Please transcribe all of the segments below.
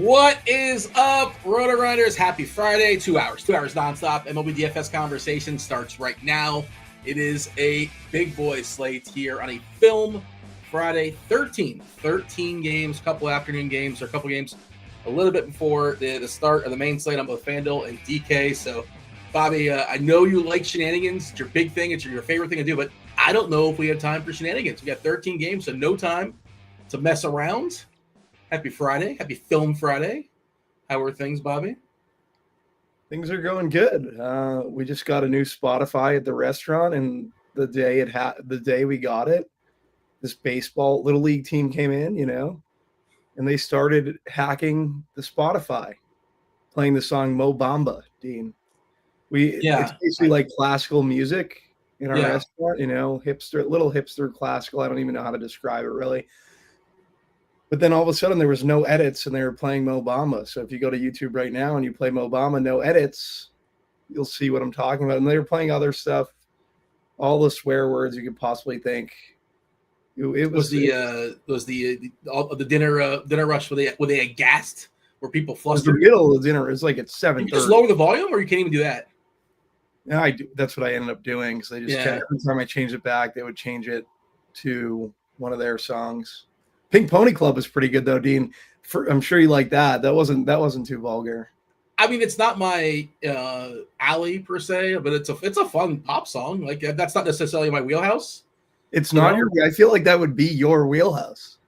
What is up, RotoGrinders? Happy Friday. 2 hours nonstop. MLB DFS conversation starts right now. It is a big boy slate here on a film Friday. 13 games, couple afternoon games, or a couple games a little bit before the start of the main slate on both FanDuel and DK. So, Bobby, I know you like shenanigans. It's your big thing. It's your favorite thing to do, but I don't know if we have time for shenanigans. We got 13 games, so no time to mess around. Happy Friday. Happy Film Friday. How are things, Bobby? Things are going good. We just got a new Spotify at the restaurant, and the day we got it, this baseball little league team came in, and they started hacking the Spotify, playing the song Mo Bamba, Dean. It's basically like classical music in our restaurant, little hipster classical. I don't even know how to describe it really. But then all of a sudden there was no edits and they were playing Mo Bamba. So if you go to YouTube right now and you play Mo Bamba, no edits, you'll see what I'm talking about. And they were playing other stuff, all the swear words you could possibly think. It was the dinner rush. Were they aghast? Were people flustered? It was the middle of the dinner. It's like at 7:30. You just lower the volume, or you can't even do that? Yeah, I do. That's what I ended up doing. So they just every time I changed it back, they would change it to one of their songs. Pink Pony Club was pretty good though, Dean. I'm sure you like that. That wasn't too vulgar. I mean, it's not my alley per se, but it's a fun pop song. Like that's not necessarily my wheelhouse. It's not your. I feel like that would be your wheelhouse.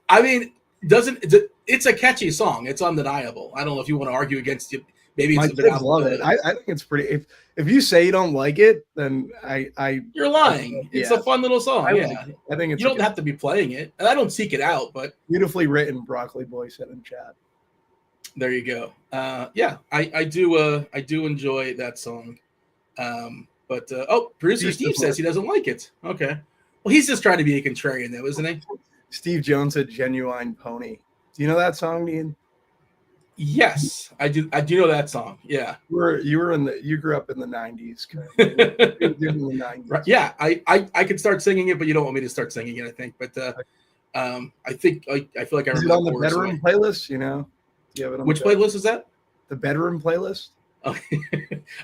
I mean, it's a catchy song. It's undeniable. I don't know if you want to argue against it. Maybe my kids love it. I think it's pretty. If you say you don't like it, then you're lying. It's a fun little song. I think it's. You don't have to be playing it, and I don't seek it out. But beautifully written, Broccoli Boy said in chat. There you go. I do enjoy that song. Producer Steve says he doesn't like it. Okay, well he's just trying to be a contrarian, though, isn't he? Steve Jones said "Genuine Pony." Do you know that song, Dean? Yes, I do. I do know that song. Yeah, you grew up in the 90s. In the 90s. Right. Yeah, I could start singing it, but you don't want me to start singing it, I think. But I think I feel like I remember. Is it on the bedroom playlist? Which playlist is that? The bedroom playlist. Okay.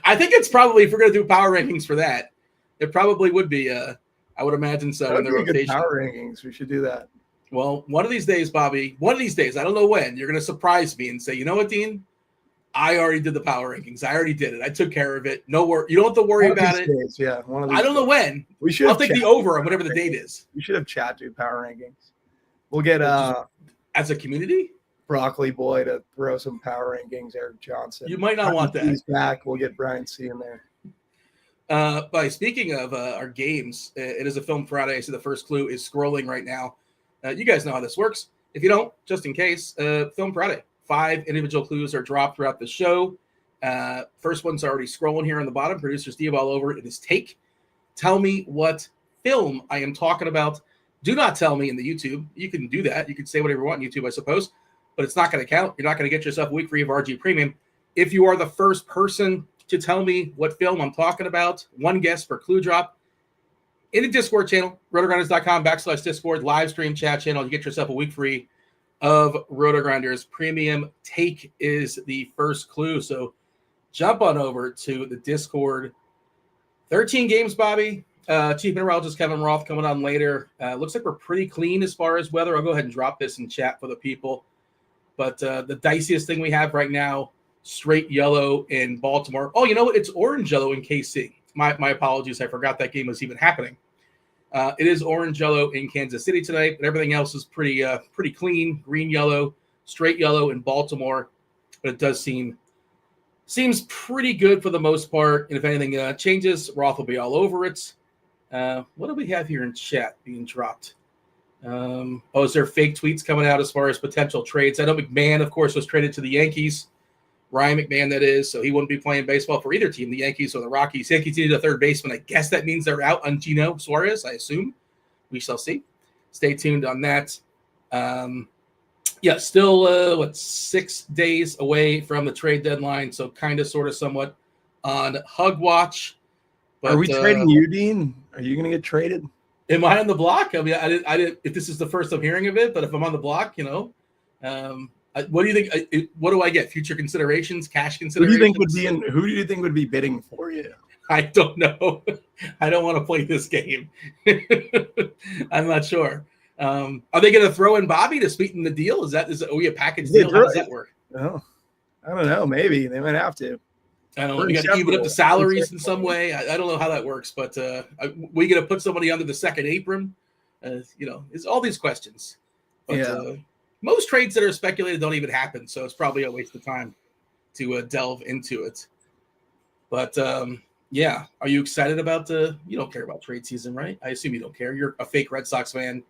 I think it's probably, if we're going to do power rankings for that, it probably would be. I would imagine so in the rotation. Power rankings. We should do that. Well, one of these days, Bobby, I don't know when, you're going to surprise me and say, you know what, Dean? I already did the power rankings. I already did it. I took care of it. No worry. You don't have to worry about it. Days, yeah. I don't know when. I'll take the over on whatever the date is. We should have chat do power rankings. We'll get as a community? Broccoli Boy to throw some power rankings, Eric Johnson. You might not want that. He's back. We'll get Brian C in there. By speaking of our games, it is a Film Friday, so the first clue is scrolling right now. You guys know how this works. If you don't, just in case, Film Friday. 5 individual clues are dropped throughout the show. First one's already scrolling here on the bottom. Producer Steve all over it is take. Tell me what film I am talking about. Do not tell me in the YouTube. You can do that. You can say whatever you want on YouTube, I suppose, but it's not going to count. You're not going to get yourself a week free of RG Premium. If you are the first person to tell me what film I'm talking about, one guess per clue drop. In the Discord channel, rotogrinders.com/Discord, live stream chat channel, you get yourself a week free of RotoGrinders Premium. Take is the first clue. So jump on over to the Discord. 13 games, Bobby. Chief Meteorologist Kevin Roth coming on later. Looks like we're pretty clean as far as weather. I'll go ahead and drop this in chat for the people. But the diciest thing we have right now, straight yellow in Baltimore. Oh, you know what? It's orange yellow in KC. My apologies. I forgot that game was even happening. It is orange yellow in Kansas City tonight, but everything else is pretty clean. Green yellow, straight yellow in Baltimore, but it does seems pretty good for the most part. And if anything changes, Roth will be all over it. What do we have here in chat being dropped? Is there fake tweets coming out as far as potential trades? I know McMahon, of course, was traded to the Yankees. Ryan McMahon, that is, so he wouldn't be playing baseball for either team, the Yankees or the Rockies. Yankees needed a third baseman. I guess that means they're out on Gino Suarez, I assume. We shall see. Stay tuned on that. Still, 6 days away from the trade deadline, so kind of, sort of, somewhat on hug watch. But, are we trading you, Dean? Are you going to get traded? Am I on the block? I mean, I didn't. If this is the first I'm hearing of it, but if I'm on the block, What do you think? What do I get? Future considerations, cash Who do considerations? you think would be who do you think would be bidding for you? I don't know. I don't want to play this game. I'm not sure. Are they going to throw in Bobby to sweeten the deal? Is we a package deal? How does that work? Oh, I don't know. Maybe they might have to. I don't know. We got to even up the salaries in some way. I don't know how that works, but we going to put somebody under the second apron? It's all these questions. But, most trades that are speculated don't even happen, so it's probably a waste of time to delve into it. But yeah, are you excited about you don't care about trade season, right? I assume you don't care. You're a fake Red Sox fan.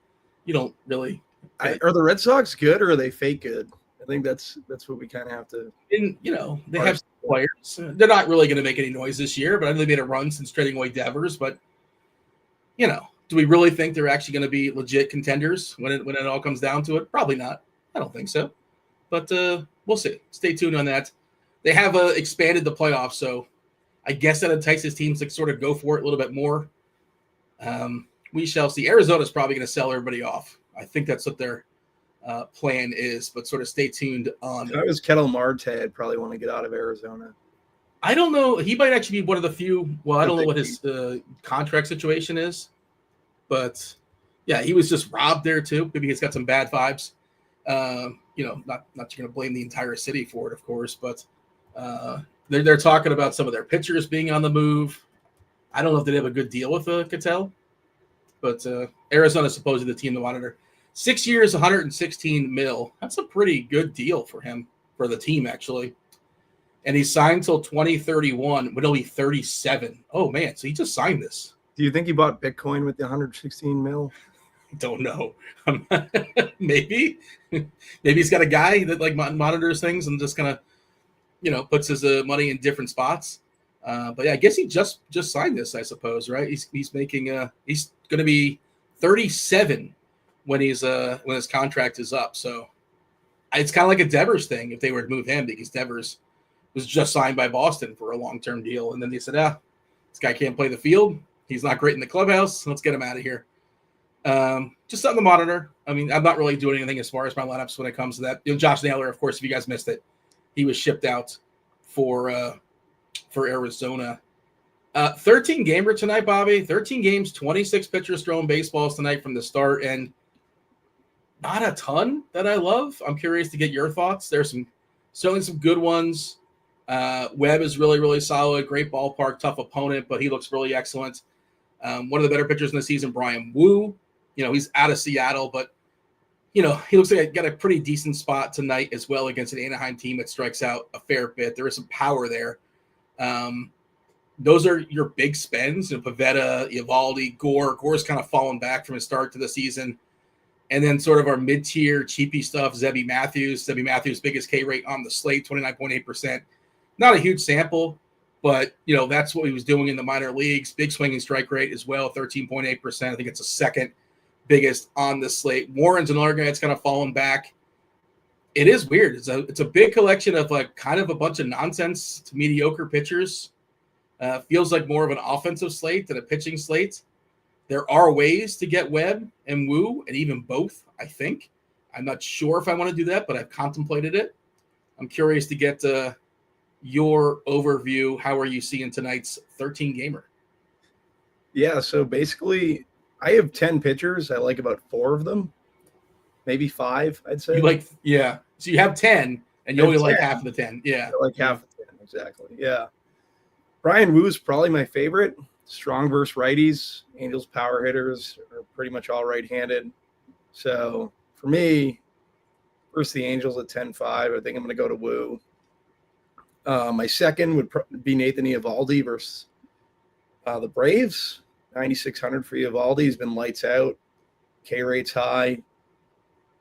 You don't really. Are the Red Sox good or are they fake good? I think that's what we kind of have to. And they have players. They're not really going to make any noise this year, but I know they made a run since trading away Devers. But do we really think they're actually going to be legit contenders when it all comes down to it? Probably not. I don't think so. But we'll see. Stay tuned on that. They have expanded the playoffs, so I guess that entices teams to sort of go for it a little bit more. We shall see. Arizona's probably going to sell everybody off. I think that's what their plan is, but sort of stay tuned on. If I was Kettle Marte, I'd probably want to get out of Arizona. I don't know. He might actually be one of the few. Well, I don't know what his contract situation is, but yeah, he was just robbed there too. Maybe he's got some bad vibes. Not you're going to blame the entire city for it, of course, but they're talking about some of their pitchers being on the move. I don't know if they have a good deal with Ketel, but Arizona's supposedly the team to monitor. 6 years, 116 mil. That's a pretty good deal for him, for the team, actually. And he's signed till 2031, but he'll be 37. Oh, man, so he just signed this. Do you think he bought Bitcoin with the 116 mil? Don't know. Maybe. Maybe he's got a guy that monitors things and just kind of, puts his money in different spots. But yeah, I guess he just signed this, I suppose, right? He's making he's going to be 37 when his contract is up. So it's kind of like a Devers thing if they were to move him, because Devers was just signed by Boston for a long-term deal, and then they said, this guy can't play the field. He's not great in the clubhouse. Let's get him out of here. Just something to monitor. I mean, I'm not really doing anything as far as my lineups when it comes to that. Josh Naylor, of course, if you guys missed it, he was shipped out for Arizona. 13 gamer tonight, Bobby. 13 games, 26 pitchers throwing baseballs tonight from the start, and not a ton that I love. I'm curious to get your thoughts. There's certainly some good ones. Webb is really, really solid. Great ballpark, tough opponent, but he looks really excellent. One of the better pitchers in the season, Brian Wu. He's out of Seattle, but he looks like he got a pretty decent spot tonight as well against an Anaheim team that strikes out a fair bit. There is some power there. Those are your big spends. Pavetta, Eovaldi, Gore. Gore's kind of fallen back from his start to the season. And then sort of our mid-tier, cheapy stuff, Zebby Matthews. Zebby Matthews' biggest K rate on the slate, 29.8%. Not a huge sample, but, that's what he was doing in the minor leagues. Big swinging strike rate as well, 13.8%. I think it's the second biggest on the slate. Warren's another guy that's kind of fallen back. It is weird. It's a big collection of kind of a bunch of nonsense to mediocre pitchers. Feels like more of an offensive slate than a pitching slate. There are ways to get Webb and Wu, and even both, I think. I'm not sure if I want to do that, but I've contemplated it. I'm curious to get your overview. How are you seeing tonight's 13 gamer? Yeah, so basically I have 10 pitchers. I like about 4 of them, maybe 5, I'd say. So you have 10, and you only like half of the 10. Yeah. I like half of 10, exactly. Yeah. Brian Wu is probably my favorite. Strong versus righties. Angels power hitters are pretty much all right-handed. So for me, versus the Angels at 10-5, I think I'm going to go to Wu. My second would be Nathan Eovaldi versus the Braves. 9,600 for Eovaldi. He's been lights out. K rate's high.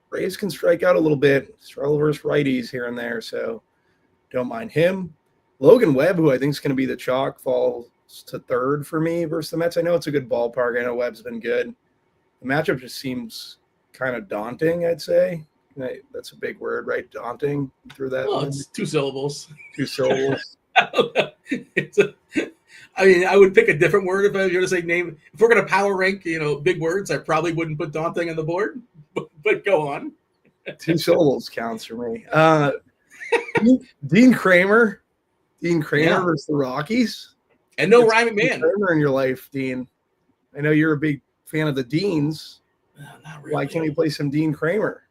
Braves can strike out a little bit. Struggle versus righties here and there, so don't mind him. Logan Webb, who I think is going to be the chalk, falls to third for me versus the Mets. I know it's a good ballpark. I know Webb's been good. The matchup just seems kind of daunting, I'd say. That's a big word, right? Daunting. Through that. Well, it's 2 syllables. 2 syllables. I would pick a different word if I were going to say name. If we're going to power rank, big words, I probably wouldn't put daunting on the board. But go on. 2 syllables counts for me. Dean Kramer. Yeah. Versus the Rockies. And no It's Ryan Dean McMahon. Kramer in your life, Dean. I know you're a big fan of the Deans. Not really. Why can't we play some Dean Kramer?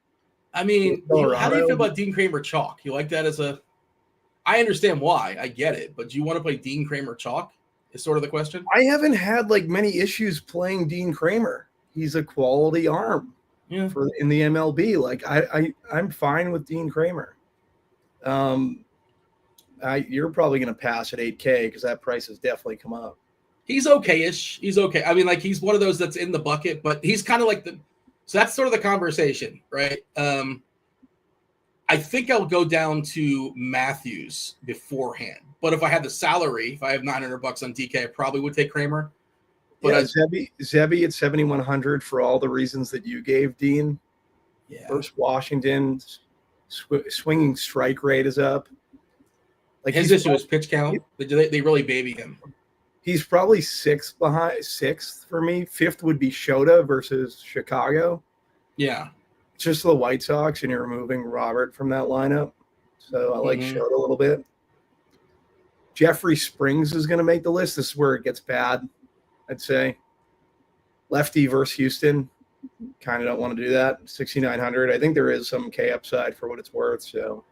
I mean, Colorado? how do you feel about Dean Kramer chalk? You like that as a – I understand why. I get it. But do you want to play Dean Kramer chalk is sort of the question? I haven't had like many issues playing Dean Kramer. He's a quality arm in the MLB. Like I'm fine with Dean Kramer. You're probably going to pass at 8K because that price has definitely come up. He's okay-ish. He's okay. I mean, like he's one of those that's in the bucket, but he's kind of like so that's sort of the conversation, right? I think I'll go down to Matthews beforehand. But if I had the salary, if I have $900 on DK, I probably would take Kramer. But Zebby at 7,100 for all the reasons that you gave, Dean. Yeah. First Washington, swinging strike rate is up. Like his issue is pitch count. They really baby him. He's probably sixth for me. Fifth would be Shota versus Chicago. Yeah. Just the White Sox, and you're removing Robert from that lineup. So I like Shota a little bit. Jeffrey Springs is going to make the list. This is where it gets bad, I'd say. Lefty versus Houston. Kind of don't want to do that. 6,900. I think there is some K upside for what it's worth. So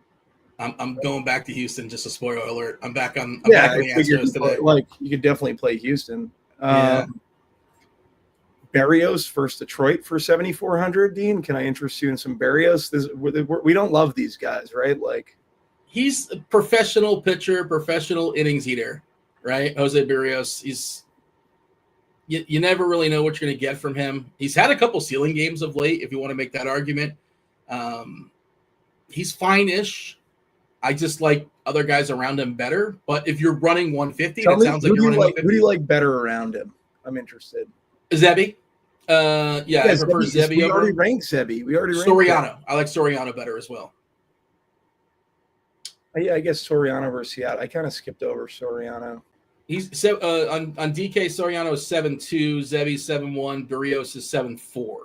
I'm going back to Houston. Just a spoiler alert. I'm back on the Astros today. Like you could definitely play Houston. Berrios versus Detroit for 7,400. Dean, can I interest you in some Berrios? We don't love these guys, right? Like he's a professional pitcher, professional innings eater, right? Jose Berrios. You never really know what you're going to get from him. He's had a couple ceiling games of late, if you want to make that argument. He's fine-ish. I just like other guys around him better. But if you're running 150, it sounds like you're running 150. Who do you like better around him? I'm interested. Zebby. I prefer Zebby. We already ranked Zebby. Soriano. I like Soriano better as well. I guess Soriano versus Seattle. I kind of skipped over Soriano. He's on DK. Soriano is 7.2, Zebby 7.1, Berrios is 7.4.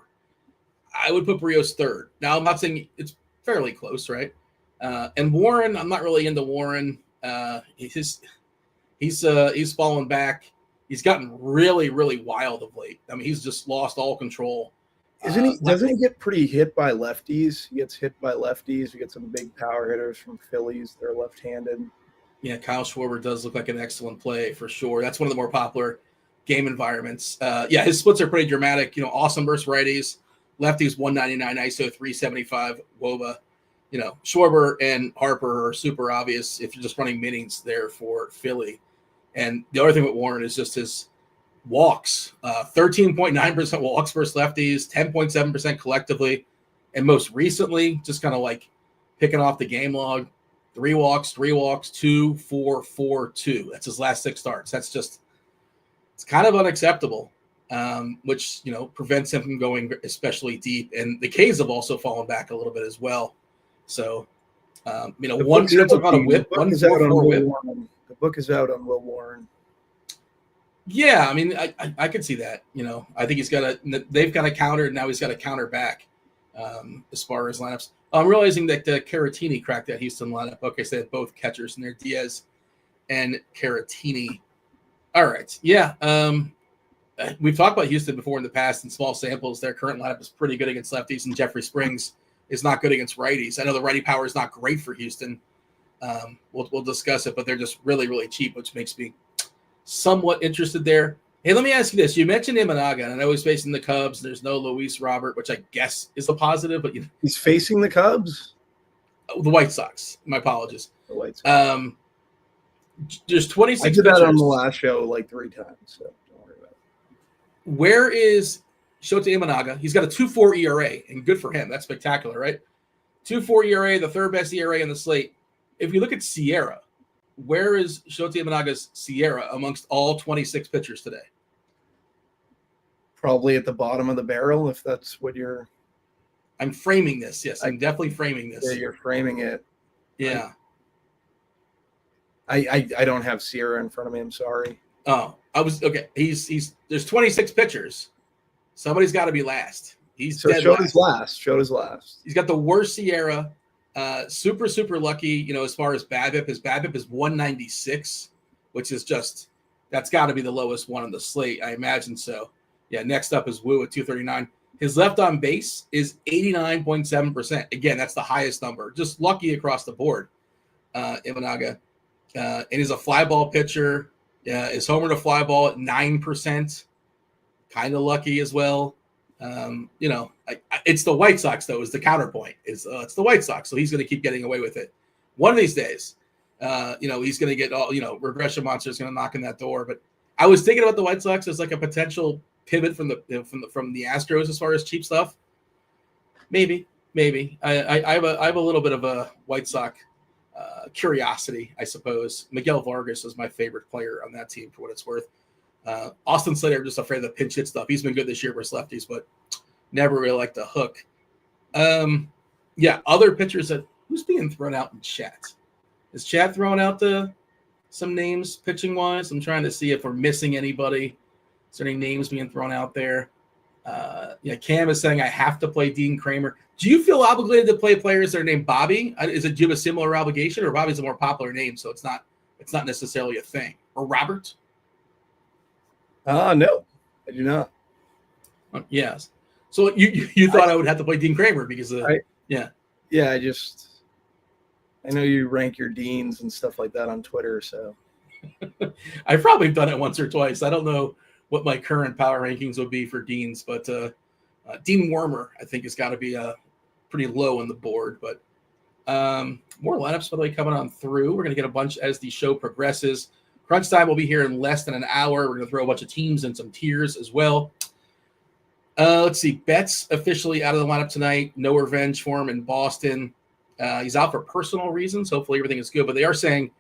I would put Berrios third. Now I'm not saying it's fairly close, right? And Warren, I'm not really into Warren. He's fallen back. He's gotten really, really wild of late. I mean, he's just lost all control. Doesn't he get pretty hit by lefties? He gets hit by lefties. We get some big power hitters from Phillies. They're left-handed. Yeah, Kyle Schwarber does look like an excellent play for sure. That's one of the more popular game environments. His splits are pretty dramatic. Awesome versus righties. Lefties 199, ISO 375, WOBA. Schwarber and Harper are super obvious if you're just running minis there for Philly. And the other thing with Warren is just his walks. 13.9% walks versus lefties, 10.7% collectively. And most recently, just kind of like picking off the game log, 3 walks, 2, 4, 4, 2. That's his last 6 starts. That's just – it's kind of unacceptable, which, prevents him from going especially deep. And the Ks have also fallen back a little bit as well. So, one took on a whip, 1 4 whip. The book is out on Will Warren. Yeah, I mean, I could see that. I think they've got a counter, and now he's got a counter back as far as lineups. I'm realizing that Caratini cracked that Houston lineup. Okay, so they had both catchers in there, Diaz and Caratini. All right, yeah. We've talked about Houston before in the past in small samples. Their current lineup is pretty good against lefties, and Jeffrey Springs is not good against righties. I know the righty power is not great for Houston. We'll discuss it, but they're just really, really cheap, which makes me somewhat interested there. Hey, let me ask you this. You mentioned Imanaga, and I know he's facing the Cubs. There's no Luis Robert, which I guess is a positive, but he's facing the Cubs? The White Sox. My apologies. The White Sox. There's 26 I did that on the last show like 3 times, so don't worry about it. Where is Shota Imanaga? He's got a 2.4 ERA, and good for him. That's spectacular, right? 2.4 ERA, the third best ERA in the slate. If you look at Sierra, where is Shota Imanaga's Sierra amongst all 26 pitchers today? Probably at the bottom of the barrel, if that's what you're... I'm framing this. Yes, I'm definitely framing this. Yeah, you're framing it. Yeah. I don't have Sierra in front of me. I'm sorry. Oh, I was... Okay, he's there's 26 pitchers. Somebody's got to be last. He's so dead showed last. his last. He's got the worst Sierra. Super lucky, as far as BABIP. His BABIP is 196, which is just, that's got to be the lowest one on the slate. I imagine so. Yeah, next up is Wu at 239. His left on base is 89.7%. Again, that's the highest number. Just lucky across the board, Imanaga. And he's a fly ball pitcher. His homer to fly ball at 9%. Kind of lucky as well. It's the White Sox, though, is the counterpoint. It's the White Sox, so he's going to keep getting away with it. One of these days, he's going to get all, regression monster is going to knock on that door. But I was thinking about the White Sox as like a potential pivot from the Astros as far as cheap stuff. Maybe. I have a little bit of a White Sox curiosity, I suppose. Miguel Vargas is my favorite player on that team for what it's worth. Austin Slater, just afraid of the pinch hit stuff. He's been good this year versus lefties, but never really liked the hook. Other pitchers who's being thrown out in chat? Is chat throwing out some names pitching wise? I'm trying to see if we're missing anybody. Is there any names being thrown out there? Cam is saying I have to play Dean Kramer. Do you feel obligated to play players that are named Bobby? Do you have a similar obligation, or Bobby's a more popular name, so it's not necessarily a thing? Or Robert? No, I do not. Yes. So you thought I would have to play Dean Kramer because I know you rank your deans and stuff like that on Twitter, so I've probably done it once or twice. I don't know what my current power rankings would be for deans, but Dean Warmer I think has got to be pretty low on the board. But more lineups by the way coming on through. We're going to get a bunch as the show progresses. Crunch time will be here in less than an hour. We're going to throw a bunch of teams and some tiers as well. Let's see. Betts officially out of the lineup tonight. No revenge for him in Boston. He's out for personal reasons. Hopefully everything is good. But they are saying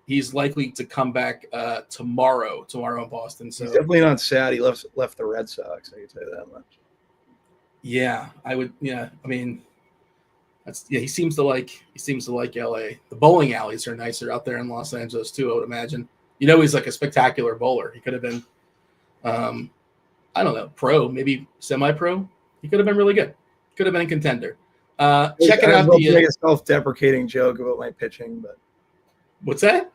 he's likely to come back tomorrow in Boston. So he's definitely not sad. He left the Red Sox. I can tell you that much. Yeah, I would. Yeah, I mean, he seems to like LA. The bowling alleys are nicer out there in Los Angeles too, I would imagine. He's like a spectacular bowler. He could have been, I don't know, pro, maybe semi-pro. He could have been really good. Could have been a contender. Checking out the make a self-deprecating joke about my pitching, but what's that?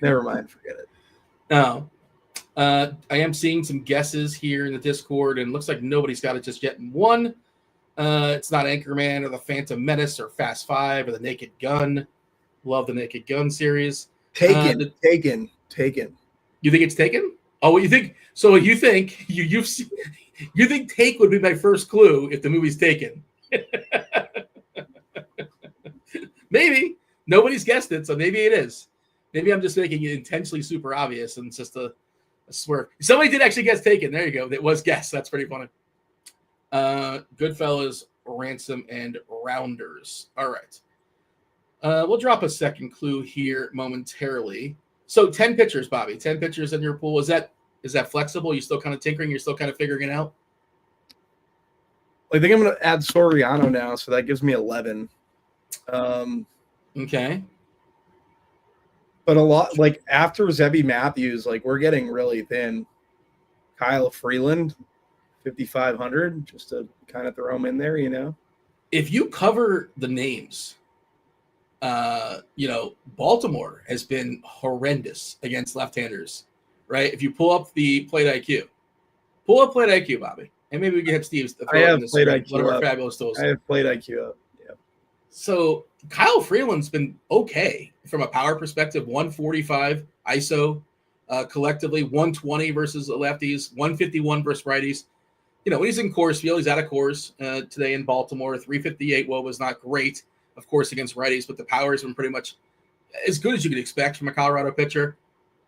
Never mind, forget it. No, I am seeing some guesses here in the Discord, and it looks like nobody's got it just yet in one. It's not Anchorman or the Phantom Menace or Fast Five or the Naked Gun. Love the Naked Gun series. Taken. You think it's Taken? Oh, what you think? So what you think? You think Take would be my first clue if the movie's Taken? Maybe nobody's guessed it, so maybe it is. Maybe I'm just making it intentionally super obvious, and it's just a swerve. Somebody did actually guess Taken. There you go. It was guessed. That's pretty funny. Goodfellas, Ransom, and Rounders. All right. We'll drop a second clue here momentarily. So 10 pitchers, Bobby. 10 pitchers in your pool. Is that flexible? You still kind of tinkering? You're still kind of figuring it out? I think I'm going to add Soriano now, so that gives me 11. Okay. But a lot, like after Zebby Matthews, like we're getting really thin. Kyle Freeland, 5,500, just to kind of throw him in there, If you cover the names, Baltimore has been horrendous against left-handers, right? If you pull up the plate IQ, Bobby, and maybe we can have Steve's. I have plate IQ. One of our fabulous tools. I have plate IQ up. Yeah. So Kyle Freeland's been okay from a power perspective. 145 ISO collectively, 120 versus the lefties, 151 versus righties. When he's in Coors Field, he's out of Coors today in Baltimore. 358 was not great, of course, against righties, but the power has been pretty much as good as you could expect from a Colorado pitcher.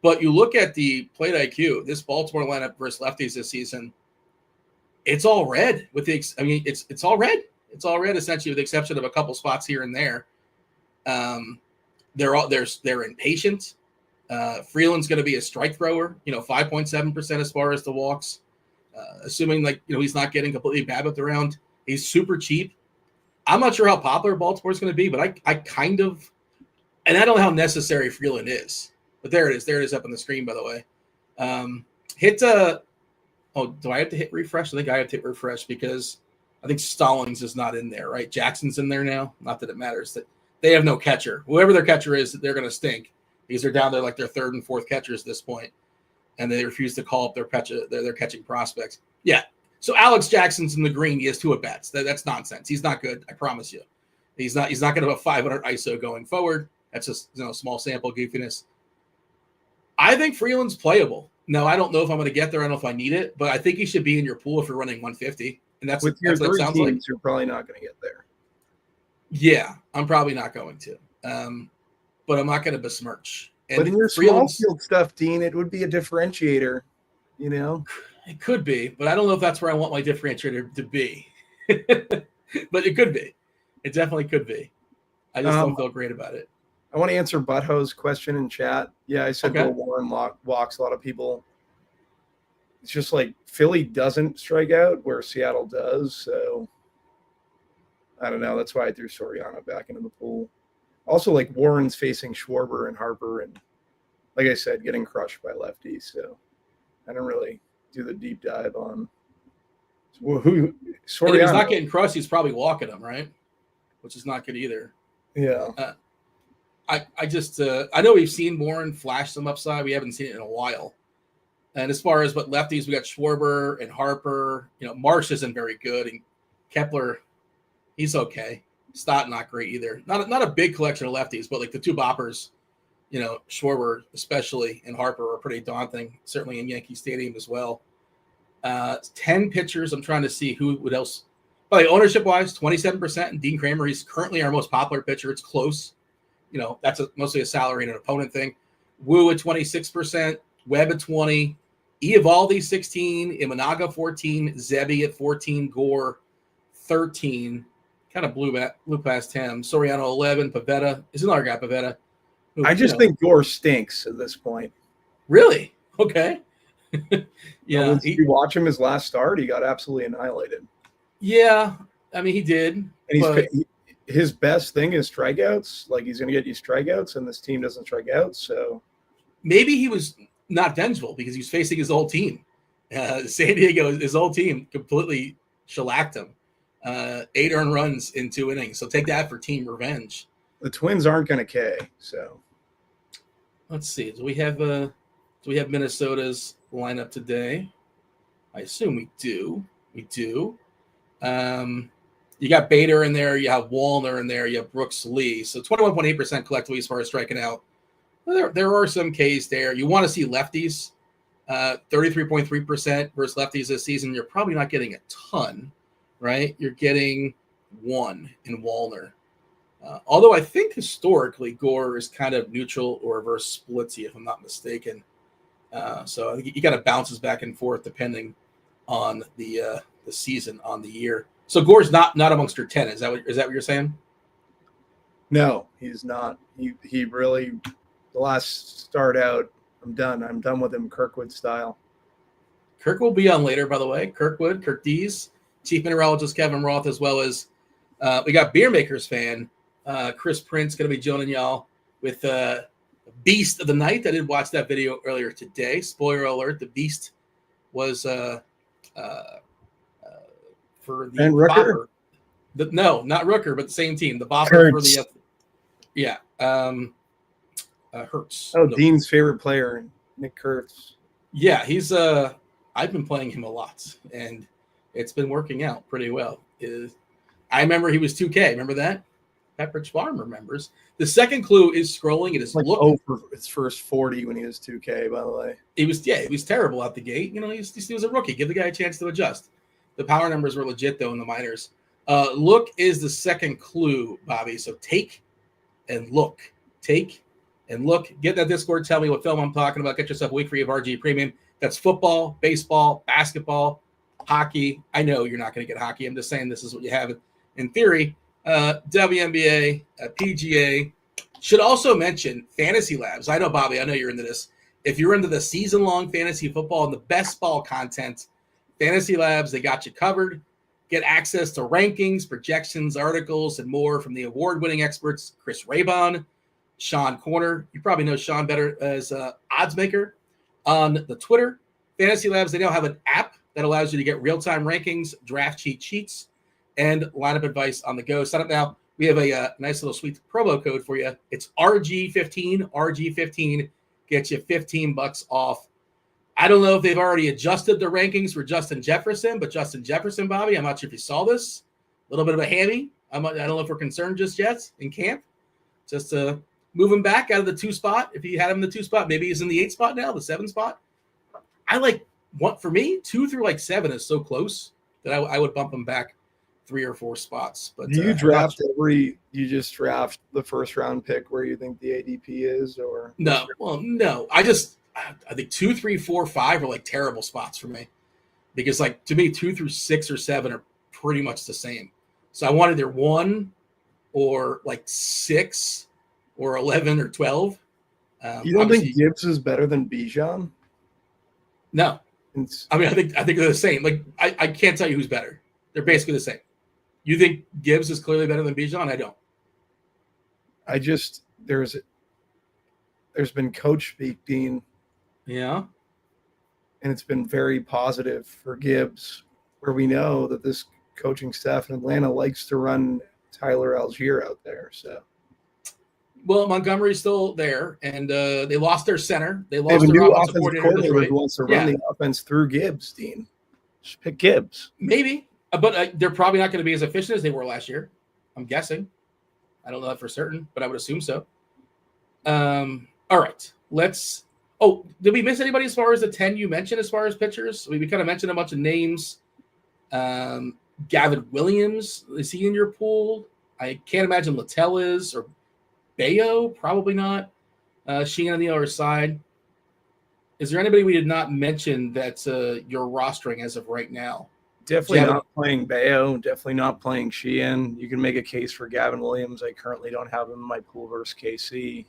But you look at the plate IQ, this Baltimore lineup versus lefties this season, it's all red. It's all red. It's all red essentially, with the exception of a couple spots here and there. They're impatient. Freeland's going to be a strike thrower. 5.7% as far as the walks. Assuming he's not getting completely BABIP'd around. He's super cheap. I'm not sure how popular Baltimore's going to be, but I kind of, and I don't know how necessary Freeland is. But there it is. There it is up on the screen, by the way. Do I have to hit refresh? I think I have to hit refresh because I think Stallings is not in there, right? Jackson's in there now. Not that it matters. That they have no catcher. Whoever their catcher is, they're going to stink because they're down there like their third and fourth catchers at this point, and they refuse to call up their catching prospects. Yeah. So Alex Jackson's in the green. He has 2 at-bats. That's nonsense. He's not good. I promise you. He's not going to have a 500 ISO going forward. That's just small sample goofiness. I think Freeland's playable. No, I don't know if I'm going to get there. I don't know if I need it, but I think he should be in your pool if you're running 150. And that's with your what it sounds teams, like. You're probably not going to get there. Yeah, I'm probably not going to. But I'm not going to besmirch. And but in your small field stuff, Dean, it would be a differentiator, It could be, but I don't know if that's where I want my differentiator to be. But it could be. It definitely could be. I just don't feel great about it. I want to answer Butthoe's question in chat. Yeah, I said Okay. Bill Warren walks a lot of people. It's just like Philly doesn't strike out where Seattle does. So I don't know. That's why I threw Soriano back into the pool. Also, like Warren's facing Schwarber and Harper, and like I said, getting crushed by lefties. So I don't really do the deep dive on who Soriano. If he's not getting crushed, he's probably walking them, right? Which is not good either. Yeah. I just I know we've seen Warren flash some upside. We haven't seen it in a while. And as far as what lefties, we got Schwarber and Harper. Marsh isn't very good, and Kepler, he's okay. Stott not great either. Not a big collection of lefties, but like the 2 boppers, Schwarber especially and Harper are pretty daunting. Certainly in Yankee Stadium as well. 10 pitchers. I'm trying to see who would else. By the ownership wise, 27%. And Dean Kramer, he's currently our most popular pitcher. It's close. That's mostly a salary and an opponent thing. Wu at 26%, Webb at 20, Eovaldi 16, Imanaga 14, Zebi at 14, Gore 13. Kind of blew past him. Soriano 11, Pavetta is another guy. Pavetta. I just think Gore stinks at this point. Really? Okay. Yeah. You watch him his last start, he got absolutely annihilated. Yeah, I mean he did. And his best thing is strikeouts. Like he's going to get you strikeouts, and this team doesn't strike out. So maybe he was not vengeful because he was facing his old team. San Diego, his old team completely shellacked him. 8 earned runs in 2 innings. So take that for team revenge. The Twins aren't going to K. So let's see. Do we have Minnesota's lineup today? I assume we do. We do. You got Bader in there. You have Wallner in there. You have Brooks Lee. So 21.8% collectively as far as striking out. There are some Ks there. You want to see lefties. 33.3% versus lefties this season. You're probably not getting a ton, right? You're getting 1 in Wallner. Although I think historically Gore is kind of neutral or reverse splitsy, if I'm not mistaken. So I think he kind of bounces back and forth depending on the season, on the year. So Gore's not amongst your 10. Is that what you're saying? No, he's not. He really, the last start out, I'm done with him Kirkwood style. Kirk will be on later, by the way. Kirkwood, Kirkdiese, Chief Mineralogist Kevin Roth, as well as we got Beermakersfan. Chris Prince going to be joining y'all with Beast of the Night. I did watch that video earlier today. Spoiler alert, the Beast was for the bopper. No, not Rooker, but the same team. The bopper for the Hertz. Oh, no. Dean's favorite player, Nick Kurtz. Yeah, he's I've been playing him a lot, and it's been working out pretty well. I remember he was 2K. Remember that? Pepperidge Farm remembers. The second clue is scrolling. It is like for its first 40 when he was 2K, by the way. He was terrible out the gate. He was a rookie. Give the guy a chance to adjust. The power numbers were legit, though, in the minors. Look is the second clue, Bobby. So take and look. Take and look. Get that Discord. Tell me what film I'm talking about. Get yourself a week free of RG Premium. That's football, baseball, basketball, hockey. I know you're not going to get hockey. I'm just saying this is what you have in theory. WNBA, PGA. Should also mention Fantasy Labs. I know, Bobby, I know you're into this. If you're into the season-long fantasy football and the best ball content, Fantasy Labs, they got you covered. Get access to rankings, projections, articles, and more from the award-winning experts, Chris Raybon, Sean Corner. You probably know Sean better as Oddsmaker on the Twitter. Fantasy Labs, they now have an app that allows you to get real-time rankings, draft cheats, and lineup advice on the go. Sign up now. We have a nice little sweet promo code for you. It's RG15. RG15 gets you $15 off. I don't know if they've already adjusted the rankings for Justin Jefferson, but Justin Jefferson, Bobby, I'm not sure if you saw this. A little bit of a hammy. I don't know if we're concerned just yet in camp. Just move him back out of the 2 spot. If you had him in the 2 spot, maybe he's in the 8 spot now, the 7 spot. For me, 2 through like 7 is so close that I would bump him back 3 or 4 spots. But do you draft you just draft the first round pick where you think the ADP is, or no? Well, no. I think 2, 3, 4, 5 are like terrible spots for me, because like to me 2 through 6 or 7 are pretty much the same. So I want either 1 or like 6 or 11 or 12. You don't think Gibbs is better than Bijan? No. I mean, I think they're the same. Like I can't tell you who's better. They're basically the same. You think Gibbs is clearly better than Bijan? I don't. There's been coach speak, Dean. Yeah. And it's been very positive for Gibbs, where we know that this coaching staff in Atlanta likes to run Tyler Algier out there. So, well, Montgomery's still there, and they lost their center. They have lost a their new offensive coordinator who wants to run the offense through Gibbs, Dean. Just pick Gibbs. Maybe, but they're probably not going to be as efficient as they were last year. I'm guessing. I don't know that for certain, but I would assume so. All right, let's. Oh, did we miss anybody as far as the 10 you mentioned as far as pitchers? We kind of mentioned a bunch of names. Gavin Williams, is he in your pool? I can't imagine Littell is, or Bayo, probably not. Sheehan on the other side. Is there anybody we did not mention that you're rostering as of right now? Definitely not playing Bayo. Definitely not playing Sheehan. You can make a case for Gavin Williams. I currently don't have him in my pool versus KC.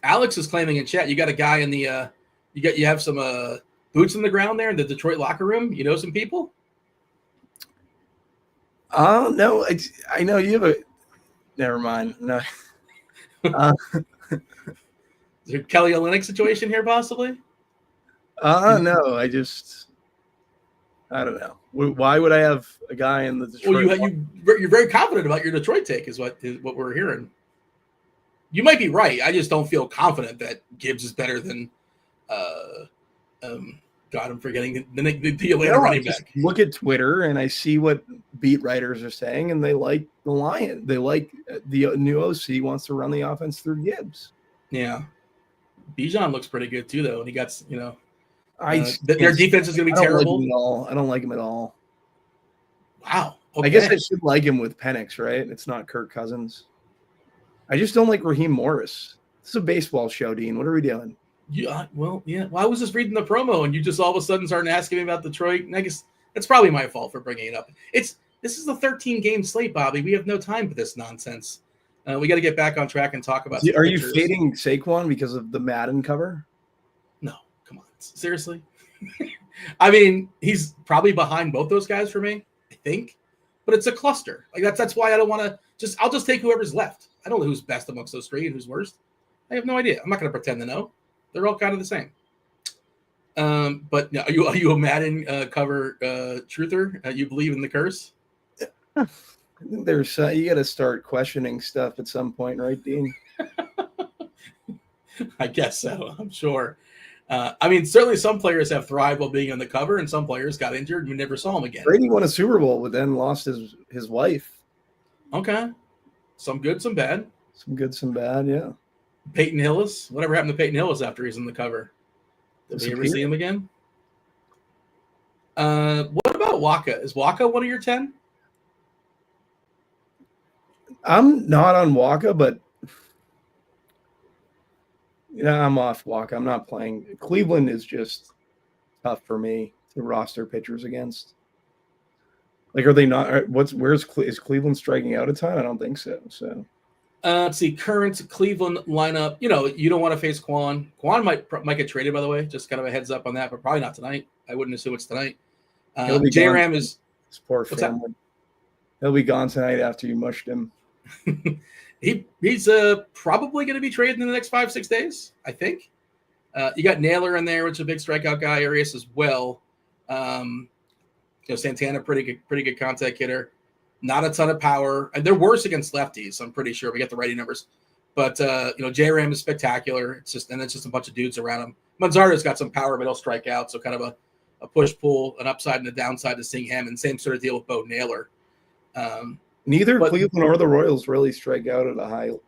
Alex is claiming in chat you got a guy in the you have some boots in the ground there in the Detroit locker room. You know some people? No, I know you have a. Never mind. No. Is there a Kelly Olynyk situation here, possibly? No. I don't know. Why would I have a guy in the Detroit? Well, you're very confident about your Detroit take, is what we're hearing. You might be right. I just don't feel confident that Gibbs is better than. God, I'm forgetting the Atlanta running back. Look at Twitter and I see what beat writers are saying, and they like the Lion. They like the new OC wants to run the offense through Gibbs. Yeah, Bijan looks pretty good too, though, and he got their defense is going to be terrible. I don't like him at all. Wow. Okay. I guess I should like him with Penix, right? It's not Kirk Cousins. I just don't like Raheem Morris. This is a baseball show, Dean. What are we doing? Yeah, well, yeah. Well, I was just reading the promo, and you just all of a sudden started asking me about Detroit. And I guess that's probably my fault for bringing it up. This is a 13-game slate, Bobby. We have no time for this nonsense. We got to get back on track and talk about. Are you fading Saquon because of the Madden cover? No, come on, seriously. I mean, he's probably behind both those guys for me, I think. But it's a cluster. Like that's why I don't want to just. I'll just take whoever's left. I don't know who's best amongst those three and who's worst. I have no idea. I'm not going to pretend to know. They're all kind of the same. But no, are you a Madden cover truther? You believe in the curse? I think there's you got to start questioning stuff at some point, right, Dean? I guess so. I'm sure. I mean, certainly some players have thrived while being on the cover, and some players got injured and we never saw them again. Brady won a Super Bowl, but then lost his wife. Okay. Some good, some bad. Some good, some bad, yeah. Peyton Hillis. Whatever happened to Peyton Hillis after he's on the cover? Did we ever see him again? What about Waka? Is Waka one of your 10? I'm not on Waka, but I'm off Waka. I'm not playing. Cleveland is just tough for me to roster pitchers against. Like, are they not? Is Cleveland striking out a ton? I don't think so. So. Let's see, current Cleveland lineup. You don't want to face Quan. Quan might get traded, by the way. Just kind of a heads up on that, but probably not tonight. I wouldn't assume it's tonight. J-Ram is his poor family. He'll be gone tonight after you mushed him. He's probably going to be traded in the next 5-6 days, I think. You got Naylor in there, which is a big strikeout guy. Arias as well. Santana, pretty good contact hitter. Not a ton of power, and they're worse against lefties. I'm pretty sure we get the righty numbers, but J-Ram is spectacular. It's just a bunch of dudes around him. Manzardo's got some power, but he'll strike out. So kind of a push pull, an upside and a downside to seeing him, and same sort of deal with Bo Naylor. Neither Cleveland or the Royals really strike out at a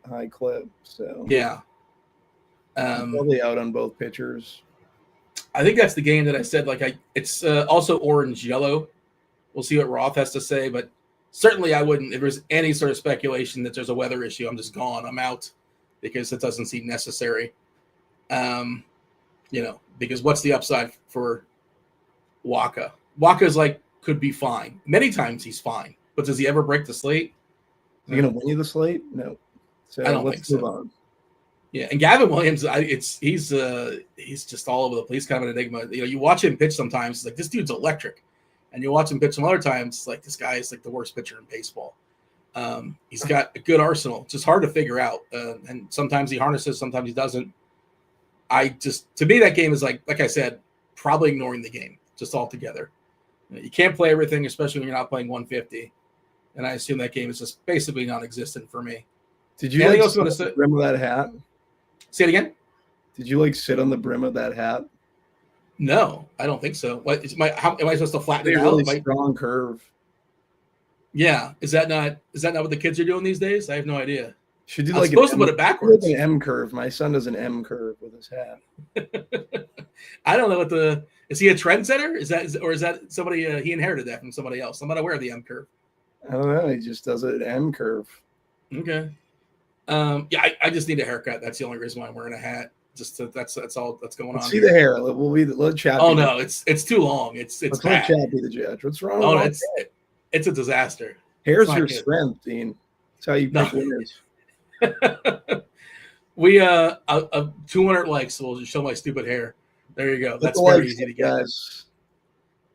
high clip. So yeah, probably out on both pitchers. I think that's the game that I said. It's also orange yellow. We'll see what Roth has to say, but certainly I wouldn't. If there's any sort of speculation that there's a weather issue, I'm just gone. I'm out because it doesn't seem necessary. Because what's the upside for Waka? Waka's could be fine. Many times he's fine, but does he ever break the slate? Is he going to win you the slate? No. So I don't think so. On. Yeah, and Gavin Williams, he's just all over the place, kind of an enigma. You watch him pitch sometimes, it's like this dude's electric, and you watch him pitch some other times, it's like this guy is like the worst pitcher in baseball. He's got a good arsenal, just hard to figure out, and sometimes he harnesses, sometimes he doesn't. To me, that game is like I said, probably ignoring the game just altogether. You can't play everything, especially when you're not playing 150. And I assume that game is just basically non-existent for me. Did you sit on the brim of that hat? Say it again? Did you sit on the brim of that hat? No, I don't think so. What am I supposed to flatten it out? Really strong curve. Yeah. Is that not what the kids are doing these days? I have no idea. Should do supposed to put it backwards. An M curve. My son does an M curve with his hat. I don't know is he a trendsetter? Is that somebody he inherited that from somebody else? I'm not aware of the M curve. I don't know. He just does an M curve. Okay. I just need a haircut. That's the only reason why I'm wearing a hat. That's all that's going on. See the hair. Let Chad. Oh no, it's too long. It's Let's bad. let Chad be the judge. What's wrong? Oh, it's a disaster. Hair's your strength, Dean. That's how you pick winners. We 200 likes. So we'll just show my stupid hair. There you go. That's very easy to get. Guys.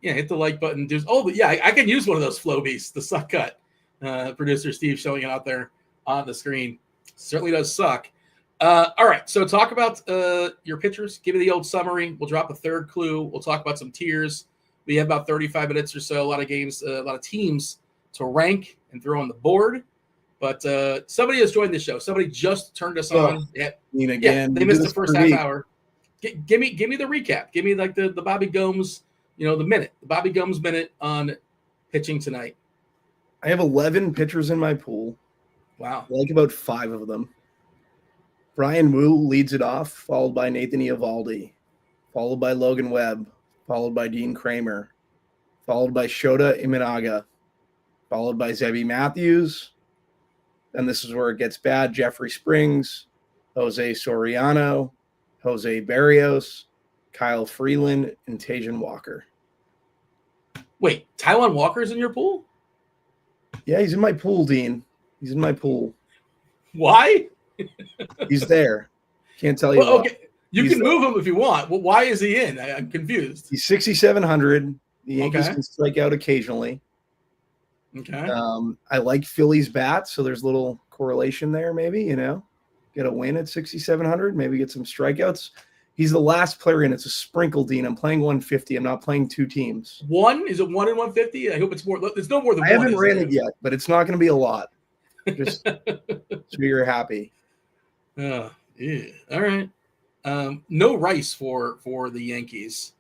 Yeah, hit the like button. I can use one of those flow beasts, the suck cut. Producer Steve showing it out there on the screen. Certainly does suck. All right, so talk about your pitchers. Give me the old summary. We'll drop a third clue. We'll talk about some tiers. We have about 35 minutes or so. A lot of games, a lot of teams to rank and throw on the board. But somebody has joined the show. Somebody just turned us on. Yeah, they missed the first half hour. Give me the recap. Give me the Bobby Gomes, the minute. The Bobby Gomes minute on pitching tonight. I have 11 pitchers in my pool. Wow. I like about 5 of them. Brian Wu leads it off, followed by Nathan Eovaldi, followed by Logan Webb, followed by Dean Kramer, followed by Shota Imanaga, followed by Zebby Matthews. And this is where it gets bad. Jeffrey Springs, Jose Soriano, Jose Barrios, Kyle Freeland, and Tajan Walker. Wait, Taijuan Walker's in your pool? Yeah, he's in my pool, Dean. He's in my pool. Why? He's there. Can't tell you why. Okay. You can move him if you want. Well, why is he in? I'm confused. He's 6,700. The Yankees can strike out occasionally. Okay. I like Philly's bat, so there's a little correlation there, maybe, Get a win at 6,700, maybe get some strikeouts. He's the last player in. It's a sprinkle, Dean. I'm playing 150. I'm not playing 2 teams. One? Is it 1 in 150? I hope it's more. There's no more than 1. I haven't ran it yet, but it's not going to be a lot. Just so you're happy. Yeah. All right. No Rice for the Yankees.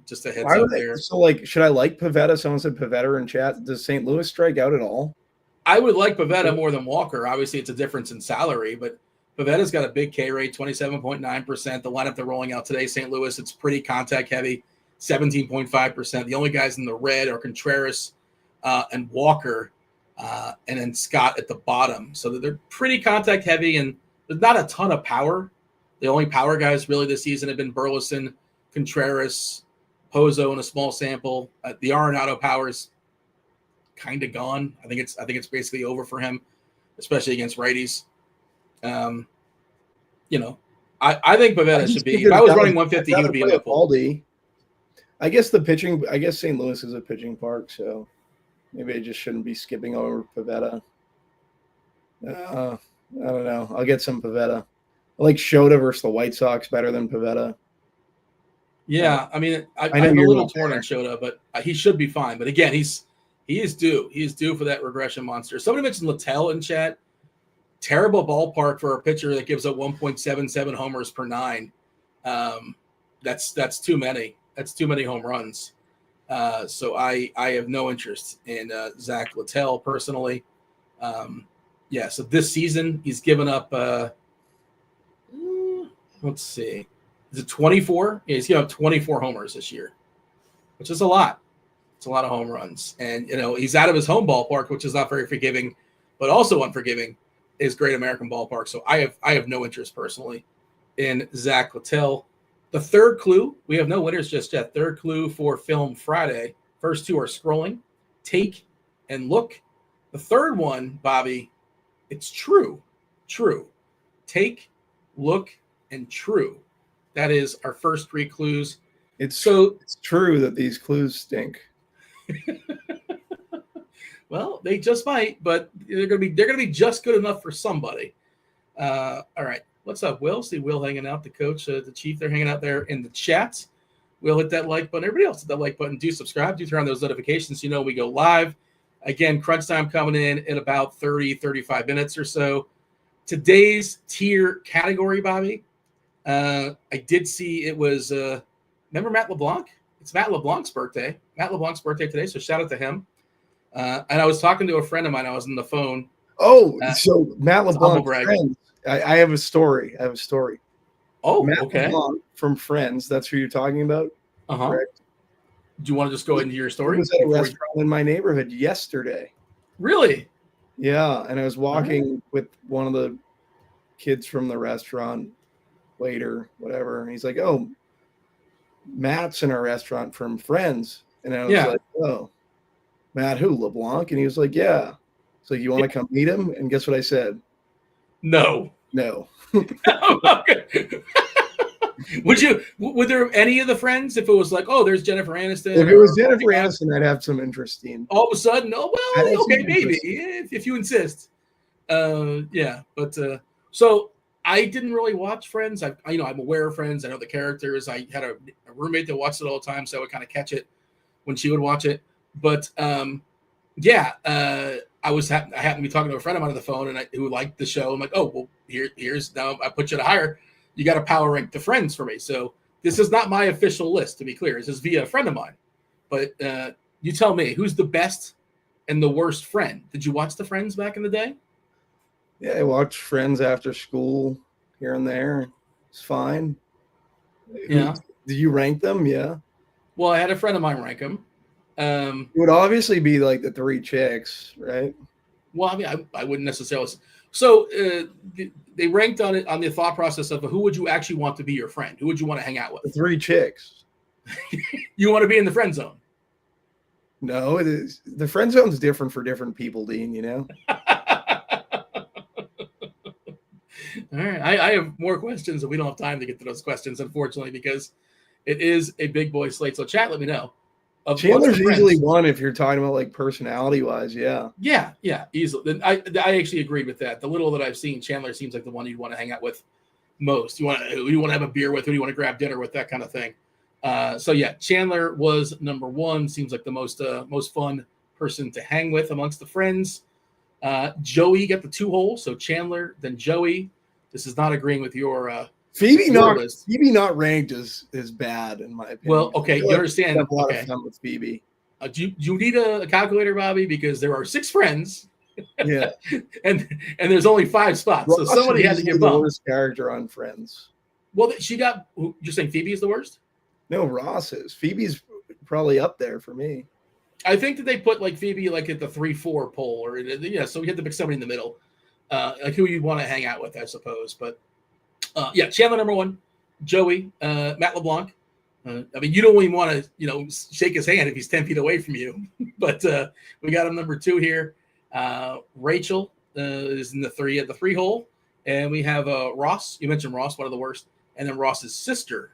Just a heads up there. So, should I like Pivetta? Someone said Pivetta in chat. Does St. Louis strike out at all? I would like Pivetta more than Walker. Obviously, it's a difference in salary, but Pavetta's got a big K rate, 27.9%. The lineup they're rolling out today, St. Louis, it's pretty contact heavy, 17.5%. The only guys in the red are Contreras and Walker, and then Scott at the bottom. So they're pretty contact heavy, and there's not a ton of power. The only power guys really this season have been Burleson, Contreras, Pozo in a small sample. The Arenado power is kind of gone. I think it's basically over for him, especially against righties. I think Pivetta should be. If I was running 150, he would be in the pool. I guess St. Louis is a pitching park, so maybe I just shouldn't be skipping over Pivetta. I don't know. I'll get some Pivetta. I like Shota versus the White Sox better than Pivetta. Yeah, I mean, I know I'm a you're little not torn there. on Shota, but he should be fine. But again, he is due. He is due for that regression monster. Somebody mentioned Littell in chat. Terrible ballpark for a pitcher that gives up 1.77 homers per nine. That's too many. That's too many home runs. So I have no interest in Zach Littell personally. So this season he's given up. Let's see. Is it 24? Yeah, he's given up 24 homers this year, which is a lot. It's a lot of home runs. And, he's out of his home ballpark, which is not very forgiving, but also unforgiving is Great American Ballpark. So I have no interest personally in Zach Littell. The third clue, we have no winners just yet. Third clue for Film Friday. First two are scrolling, take, and look. The third one, Bobby, it's true. True. Take, look, and true. That is our first three clues. It's true that these clues stink. Well, they just might, but they're gonna be just good enough for somebody. All right. What's up, Will? See Will hanging out, the coach, the chief, they're hanging out there in the chat. Will, hit that like button. Everybody else hit that like button. Do subscribe. Do turn on those notifications. We go live. Again, crunch time coming in about 30, 35 minutes or so. Today's tier category, Bobby, I did see it was, remember Matt LeBlanc? It's Matt LeBlanc's birthday. Matt LeBlanc's birthday today, so shout out to him. And I was talking to a friend of mine. I was on the phone. Oh, so Matt LeBlanc, Friends. I have a story. Oh, Matt okay. LeBlanc from Friends. That's who you're talking about? Uh-huh. Correct. Do you want to just go into your story? He was at a restaurant in my neighborhood yesterday. Really? Yeah, and I was walking with one of the kids from the restaurant, waiter, whatever, and he's like, "Oh, Matt's in our restaurant from Friends," and I was like, "Oh, Matt who, LeBlanc?" And he was like, "Yeah." So you want to come meet him? And guess what I said? No. Okay. Would there any of the Friends, if it was like, oh, there's Jennifer Aniston? If it was Jennifer Aniston, I'd have some interesting. All of a sudden, okay, maybe if you insist. But so I didn't really watch Friends. I'm aware of Friends. I know the characters. I had a roommate that watched it all the time, so I would kind of catch it when she would watch it. But I happened to be talking to a friend of mine on the phone, and who liked the show. I'm like, oh, well, here's now I put you to higher. You got to power rank the Friends for me. So this is not my official list, to be clear. This is via a friend of mine. But you tell me, who's the best and the worst friend? Did you watch the Friends back in the day? Yeah, I watched Friends after school here and there. It's fine. Yeah. Did you rank them? Yeah. Well, I had a friend of mine rank them. It would obviously be like the three chicks, right? Well, I mean, I wouldn't necessarily. So they ranked on it on the thought process of who would you actually want to be your friend? Who would you want to hang out with? The three chicks. You want to be in the friend zone? No, it is. The friend zone is different for different people, Dean. All right, I have more questions, and we don't have time to get to those questions, unfortunately, because it is a big boy slate. So chat, let me know. Chandler's easily one if you're talking about like personality wise. Yeah, easily. Then I actually agreed with that. The little that I've seen, Chandler seems like the one you'd want to hang out with most. Who you want to have a beer with, who do you want to grab dinner with, that kind of thing. So yeah, Chandler was number one. Seems like the most fun person to hang with amongst the friends. Joey got the 2 hole, so Chandler, then Joey. This is not agreeing with your Phoebe list. Phoebe not ranked is bad in my opinion. Well, okay, you understand. I have a lot of fun with Phoebe. Do you need a calculator, Bobby? Because there are 6 friends. Yeah, and there's only 5 spots, so somebody had to get bumped. The worst character on Friends. Well, she got. You're saying Phoebe is the worst? No, Ross is. Phoebe's probably up there for me. I think that they put like Phoebe like at the 3-4 pole, or so we had to pick somebody in the middle, like who you'd want to hang out with, I suppose. But Chandler number 1, Joey, Matt LeBlanc. I mean, you don't even want to shake his hand if he's 10 feet away from you. But we got him number 2 here. Rachel is in the 3 at the 3 hole, and we have Ross. You mentioned Ross, one of the worst, and then Ross's sister.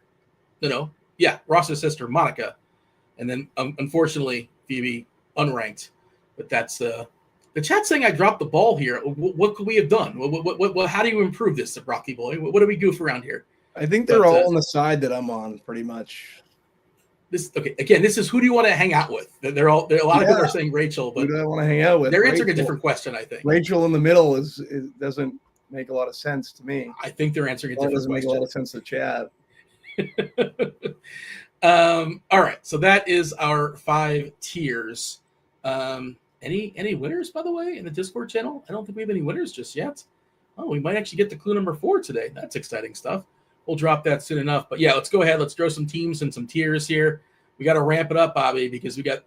Ross's sister Monica, and then unfortunately Phoebe unranked. But that's the chat saying I dropped the ball here. What could we have done? What how do you improve this, Rocky boy? What do we goof around here? I think they're all on the side that I'm on, pretty much. This is who do you want to hang out with? There are a lot of people are saying Rachel, but who do I want to hang out with? They're answering a different question, I think. Rachel in the middle is doesn't make a lot of sense to me. I think they're answering a different question. Doesn't make a lot of sense to chat. All right, so that is our 5 tiers. Any winners, by the way, in the Discord channel? I don't think we have any winners just yet. Oh, we might actually get to clue number 4 today. That's exciting stuff. We'll drop that soon enough. But yeah, let's go ahead. Let's throw some teams and some tiers here. We got to ramp it up, Bobby, because we got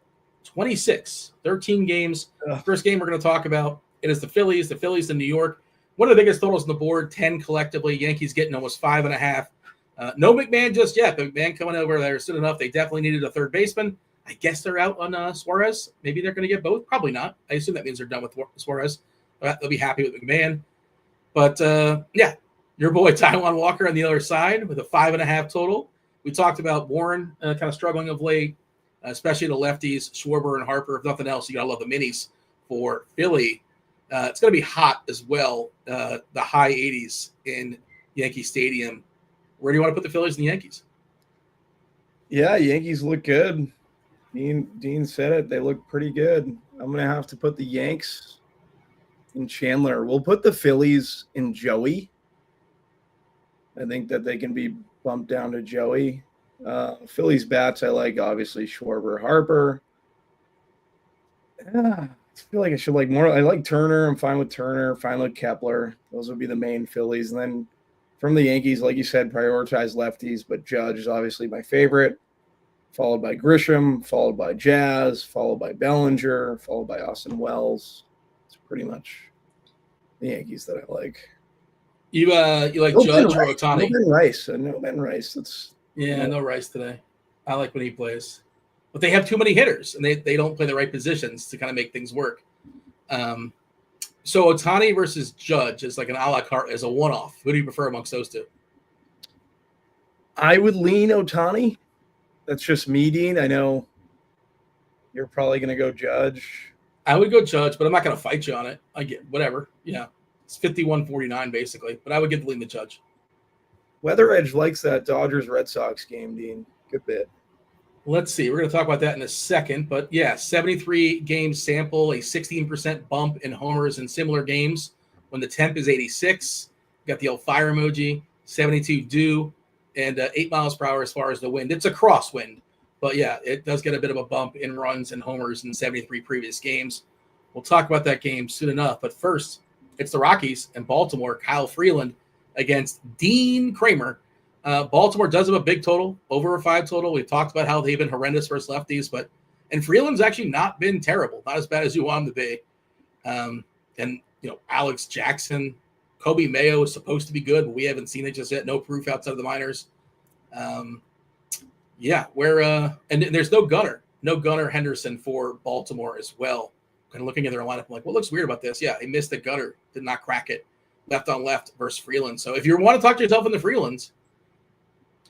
13 games. First game we're going to talk about, it is the Phillies in New York. One of the biggest totals on the board, 10 collectively. Yankees getting almost 5.5. No McMahon just yet. But McMahon coming over there soon enough. They definitely needed a third baseman. I guess they're out on Suarez. Maybe they're going to get both. Probably not. I assume that means they're done with Suarez. They'll be happy with McMahon. But, yeah, your boy Taijuan Walker on the other side with a 5.5 total. We talked about Warren kind of struggling of late, especially the lefties, Schwarber and Harper. If nothing else, you got to love the minis for Philly. It's going to be hot as well, the high 80s in Yankee Stadium. Where do you want to put the Phillies and the Yankees? Yeah, Yankees look good. Dean said it. They look pretty good. I'm going to have to put the Yanks in Chandler. We'll put the Phillies in Joey. I think that they can be bumped down to Joey. Phillies bats, I like, obviously, Schwarber, Harper. Yeah, I feel like I should like more. I like Turner. I'm fine with Turner. Fine with Kepler. Those would be the main Phillies. And then from the Yankees, like you said, prioritize lefties, but Judge is obviously my favorite, followed by Grisham, followed by Jazz, followed by Bellinger, followed by Austin Wells. It's pretty much the Yankees that I like. You like Judge or Ohtani? No Ben Rice. No Ben Rice. No Rice today. I like when he plays. But they have too many hitters, and they don't play the right positions to kind of make things work. So Ohtani versus Judge is like an a la carte, as a one-off. Who do you prefer amongst those two? I would lean Ohtani. That's just me, Dean. I know you're probably going to go Judge. I would go Judge, but I'm not going to fight you on it. I get whatever. Yeah. It's 51-49 basically, but I would give the lean to Judge. Weather Edge likes that Dodgers-Red Sox game, Dean. Good bit. Let's see. We're going to talk about that in a second. But, yeah, 73-game sample, a 16% bump in homers in similar games when the temp is 86. Got the old fire emoji, 72 dew, and 8 miles per hour as far as the wind. It's a crosswind. But, yeah, it does get a bit of a bump in runs and homers in 73 previous games. We'll talk about that game soon enough. But first, it's the Rockies and Baltimore. Kyle Freeland against Dean Kramer. Baltimore does have a big total, over a 5 total. We've talked about how they've been horrendous versus lefties, and Freeland's actually not been terrible, not as bad as you want him to be. And Alex Jackson, Kobe Mayo is supposed to be good, but we haven't seen it just yet. No proof outside of the minors. And there's no Gunnar Henderson for Baltimore as well. Kind of looking at their lineup, I'm like, what looks weird about this? Yeah, he missed the gutter, did not crack it, left on left versus Freeland. So if you want to talk to yourself in the Freelands,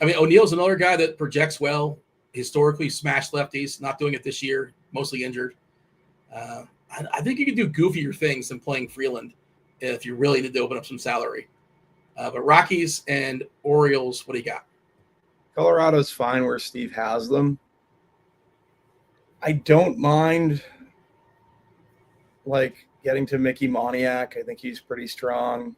I mean, O'Neill's another guy that projects well, historically smashed lefties, not doing it this year, mostly injured. I think you can do goofier things than playing Freeland if you really need to open up some salary. But Rockies and Orioles, what do you got? Colorado's fine where Steve has them. I don't mind getting to Mickey Moniak. I think he's pretty strong.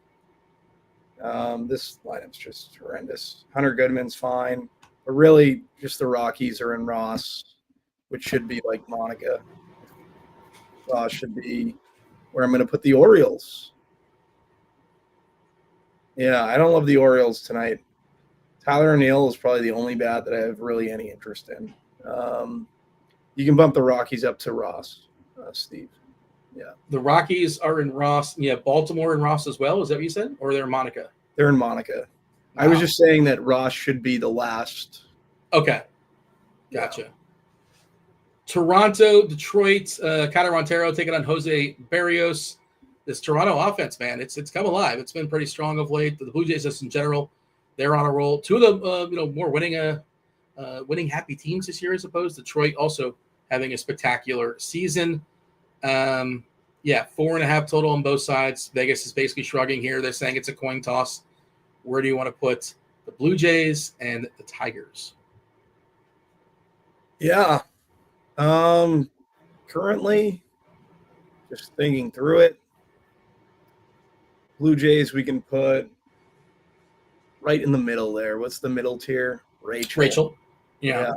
This lineup's just horrendous. Hunter Goodman's fine, but really just the Rockies are in Ross, which should be like Monica. Ross should be where I'm going to put the Orioles. Yeah, I don't love the Orioles tonight. Tyler O'Neill is probably the only bat that I have really any interest in. You can bump the Rockies up to Ross, Steve. Yeah. The Rockies are in Ross. Yeah, Baltimore and Ross as well. Is that what you said? Or they're in Monica? They're in Monica. Wow. I was just saying that Ross should be the last. Okay. Gotcha. Yeah. Toronto, Detroit, Connor Montero taking on Jose Barrios. This Toronto offense, man, it's come alive. It's been pretty strong of late. The Blue Jays, just in general, they're on a roll. Two of the more winning happy teams this year, I suppose. Detroit also having a spectacular season. 4.5 total on both sides. Vegas is basically shrugging here. They're saying it's a coin toss. Where do you want to put the Blue Jays and the Tigers? Yeah. Currently, just thinking through it, Blue Jays we can put right in the middle there. What's the middle tier? Rachel. Yeah.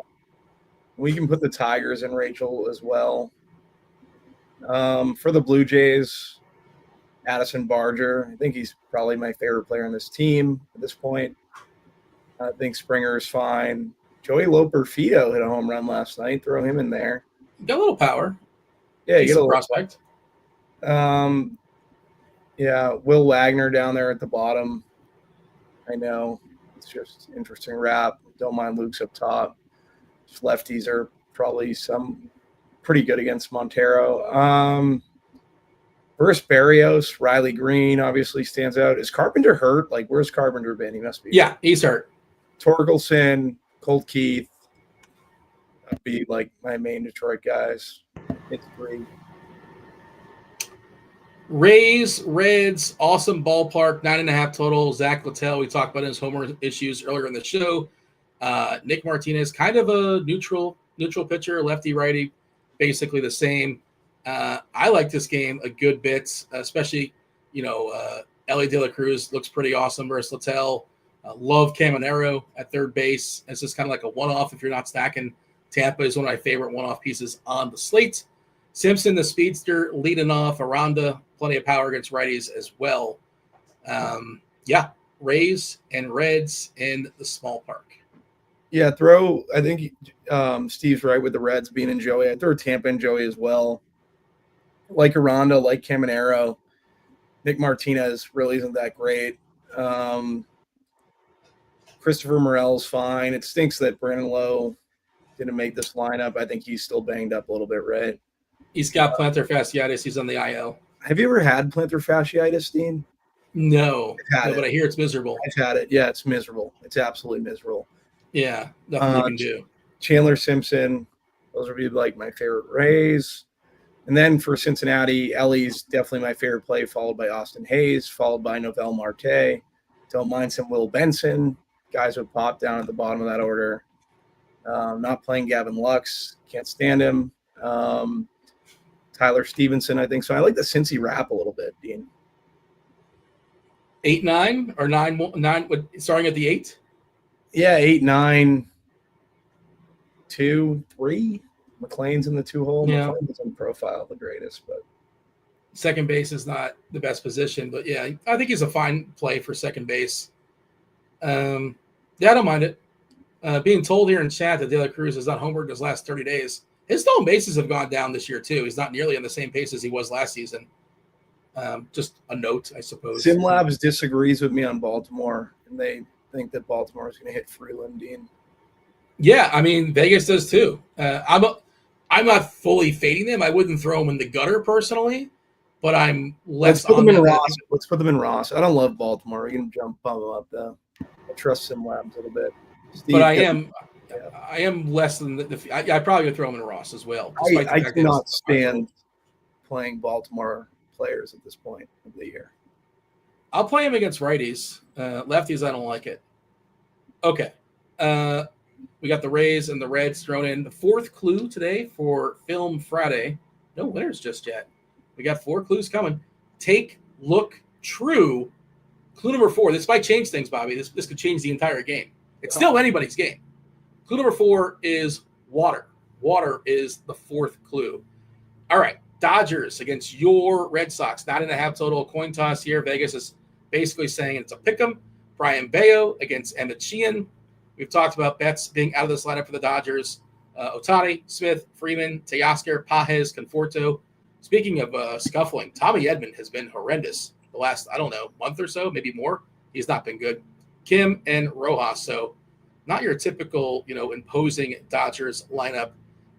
We can put the Tigers in Rachel as well. For the Blue Jays, Addison Barger. I think he's probably my favorite player on this team at this point. I think Springer's fine. Joey Loperfido hit a home run last night. Throw him in there. Got a little power. Yeah, you Decent get a little prospect. Yeah, Will Wagner down there at the bottom. I know it's just interesting rap. Don't mind Luke's up top. Just lefties are probably some pretty good against Montero. Versus Barrios, Riley Green obviously stands out. Is Carpenter hurt? Like, where's Carpenter been? He must be. Yeah, he's hurt. Torkelson, Colt Keith. That'd be like my main Detroit guys. It's 3. Rays, Reds, awesome ballpark, 9.5 total. Zach Littell, we talked about his homer issues earlier in the show. Nick Martinez, kind of a neutral pitcher, lefty righty, basically the same. I like this game a good bit, especially Ellie De La Cruz looks pretty awesome versus Littell. Love Caminero at third base. It's just kind of like a one-off if you're not stacking. Tampa is one of my favorite one-off pieces on the slate. Simpson, the speedster, leading off. Aranda, plenty of power against righties as well. Rays and Reds in the small park. Yeah, I think Steve's right with the Reds being in Joey. I'd throw Tampa and Joey as well. Like Aranda, like Caminero. Nick Martinez really isn't that great. Christopher Morel's fine. It stinks that Brandon Lowe didn't make this lineup. I think he's still banged up a little bit, right? He's got plantar fasciitis. He's on the IL. Have you ever had plantar fasciitis, Dean? No, but I hear it's miserable. I've had it. Yeah, it's miserable. It's absolutely miserable. Yeah, nothing you can do. Chandler Simpson, those would be like my favorite Rays. And then for Cincinnati, Ellie's definitely my favorite play, followed by Austin Hayes, followed by Noel Marte. Don't mind some Will Benson. Guys would pop down at the bottom of that order. Not playing Gavin Lux. Can't stand him. Tyler Stevenson, I think. So I like the Cincy rap a little bit, Dean. 8-9 or 9 starting at the 8? Yeah, 8-9, 2-3. McLean's in the 2-hole. Yeah. McLean's in profile the greatest, but second base is not the best position. But yeah, I think he's a fine play for second base. I don't mind it. Being told here in chat that De La Cruz has not homered in his last 30 days. His stolen bases have gone down this year too. He's not nearly on the same pace as he was last season. Just a note, I suppose. SimLabs disagrees with me on Baltimore, and they think that Baltimore is going to hit Freeland, Dean. Yeah, I mean Vegas does too. I'm not fully fading them. I wouldn't throw them in the gutter personally, but I'm less. Let's put them in Ross. Let's put them in Ross. I don't love Baltimore. We can pump them up though. I trust SimLabs a little bit. Steve, but I am less than I probably would throw them in Ross as well. I cannot stand playing Baltimore players at this point of the year. I'll play him against righties. Lefties, I don't like it. Okay. We got the Rays and the Reds thrown in. The fourth clue today for Film Friday. No winners just yet. We got 4 clues coming. Take, look, true. Clue number 4. This might change things, Bobby. This could change the entire game. It's still anybody's game. Clue number 4 is water. Water is the 4th clue. All right. Dodgers against your Red Sox. 9.5 total. Coin toss here. Vegas is basically saying it's a pick'em. Brian Bayo against Emmett Sheehan. We've talked about Betts being out of this lineup for the Dodgers. Ohtani, Smith, Freeman, Teoscar, Pajes, Conforto. Speaking of scuffling, Tommy Edman has been horrendous the last, month or so, maybe more. He's not been good. Kim and Rojas. So not your typical, imposing Dodgers lineup.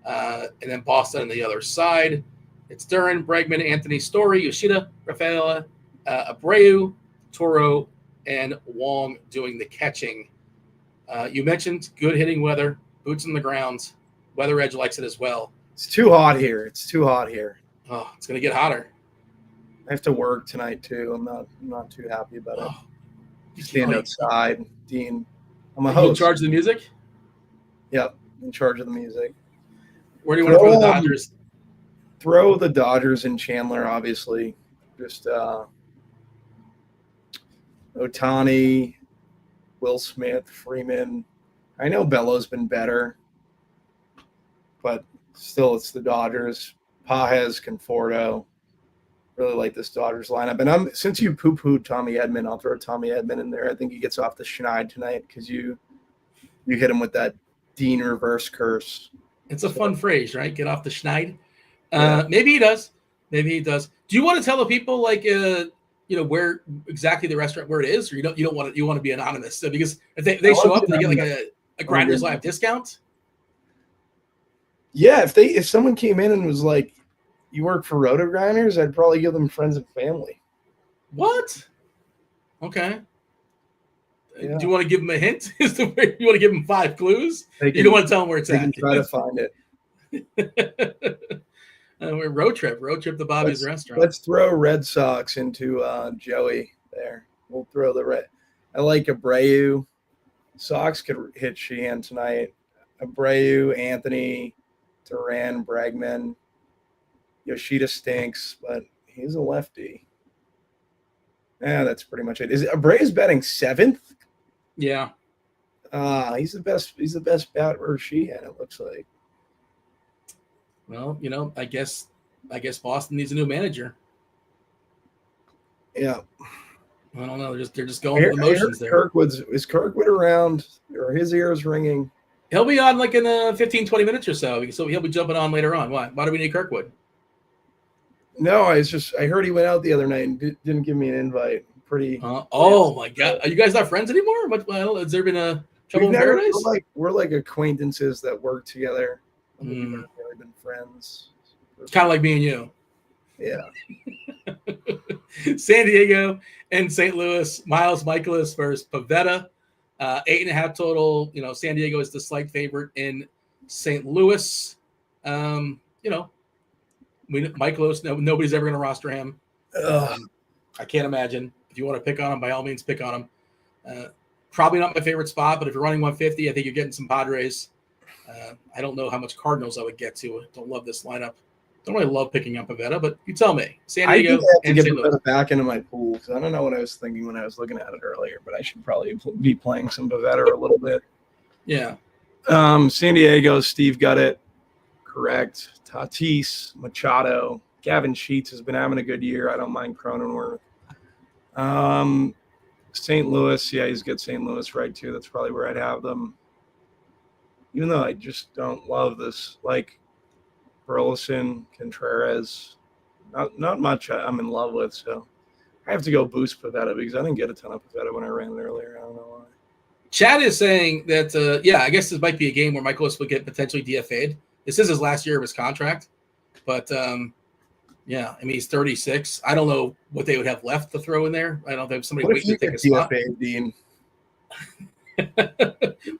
And then Boston on the other side. It's Duran, Bregman, Anthony Story, Yoshida, Rafaela, Abreu, Toro, and Wong doing the catching. You mentioned good hitting weather, boots on the ground. Weather Edge likes it as well. It's too hot here. Oh, it's going to get hotter. I have to work tonight too. I'm not too happy about it. Stand outside, Dean. I'm a host. In charge of the music? Yep, in charge of the music. Where do you want to throw the Dodgers? Throw the Dodgers and Chandler, obviously. Just Ohtani, Will Smith, Freeman. I know Bello's been better, but still it's the Dodgers. Pages, Conforto. Really like this Dodgers lineup. And since you poo-pooed Tommy Edman, I'll throw Tommy Edman in there. I think he gets off the schneid tonight because you hit him with that Dean reverse curse. It's a fun phrase, right? Get off the schneid. Maybe he does. Maybe he does. Do you want to tell the people where exactly the restaurant where it is, or you don't want to be anonymous? So because if they show up and they get like a GrindersLive discount. Yeah, if someone came in and was like, "You work for RotoGrinders," I'd probably give them friends and family. What? Okay. Yeah. Do you want to give them a hint? You want to give them 5 clues? You don't want to tell them where it's at. They can try to find it. We're road trip to Bobby's restaurant. Let's throw Red Sox into Joey there. We'll throw the red. I like Abreu. Sox could hit Sheehan tonight. Abreu, Anthony, Duran, Bregman. Yoshida stinks, but he's a lefty. Yeah, that's pretty much it. Abreu's batting 7th? Yeah. He's the best. He's the best batter Sheehan, it looks like. Well, I guess Boston needs a new manager. Yeah. I don't know. They're just going through the motions there. Is Kirkwood around, or his ears ringing? He'll be on like in 15, 20 minutes or so. So he'll be jumping on later on. Why do we need Kirkwood? No, I heard he went out the other night and didn't give me an invite. Pretty. Oh my God! Are you guys not friends anymore? Has there been a trouble in paradise? We're like acquaintances that work together. We've never really been friends. It's kind of like me and you. Yeah. San Diego and St. Louis. Miles Michaelis versus Pivetta. 8.5 total. San Diego is the slight favorite in St. Louis. Michaelis, nobody's ever going to roster him. I can't imagine. If you want to pick on him, by all means, pick on him. Probably not my favorite spot, but if you're running 150, I think you're getting some Padres. I don't know how much Cardinals I would get to. I don't love this lineup. Don't really love picking up Pivetta, but you tell me. San Diego and St. Louis. Back into my pool because I don't know what I was thinking when I was looking at it earlier, but I should probably be playing some Pivetta a little bit. Yeah. San Diego, Steve got it correct. Tatis, Machado, Gavin Sheets has been having a good year. I don't mind Cronenworth. St. Louis, yeah, he's got St. Louis right too. That's probably where I'd have them. Even though I just don't love this, like Burleson, Contreras, not much I'm in love with. So I have to go boost Pivetta because I didn't get a ton of Pivetta when I ran it earlier. I don't know why. Chad is saying that, I guess this might be a game where Michaelis would get potentially DFA'd. This is his last year of his contract. But, he's 36. I don't know what they would have left to throw in there. I don't think somebody waiting to take a spot. DFA, Dean? You're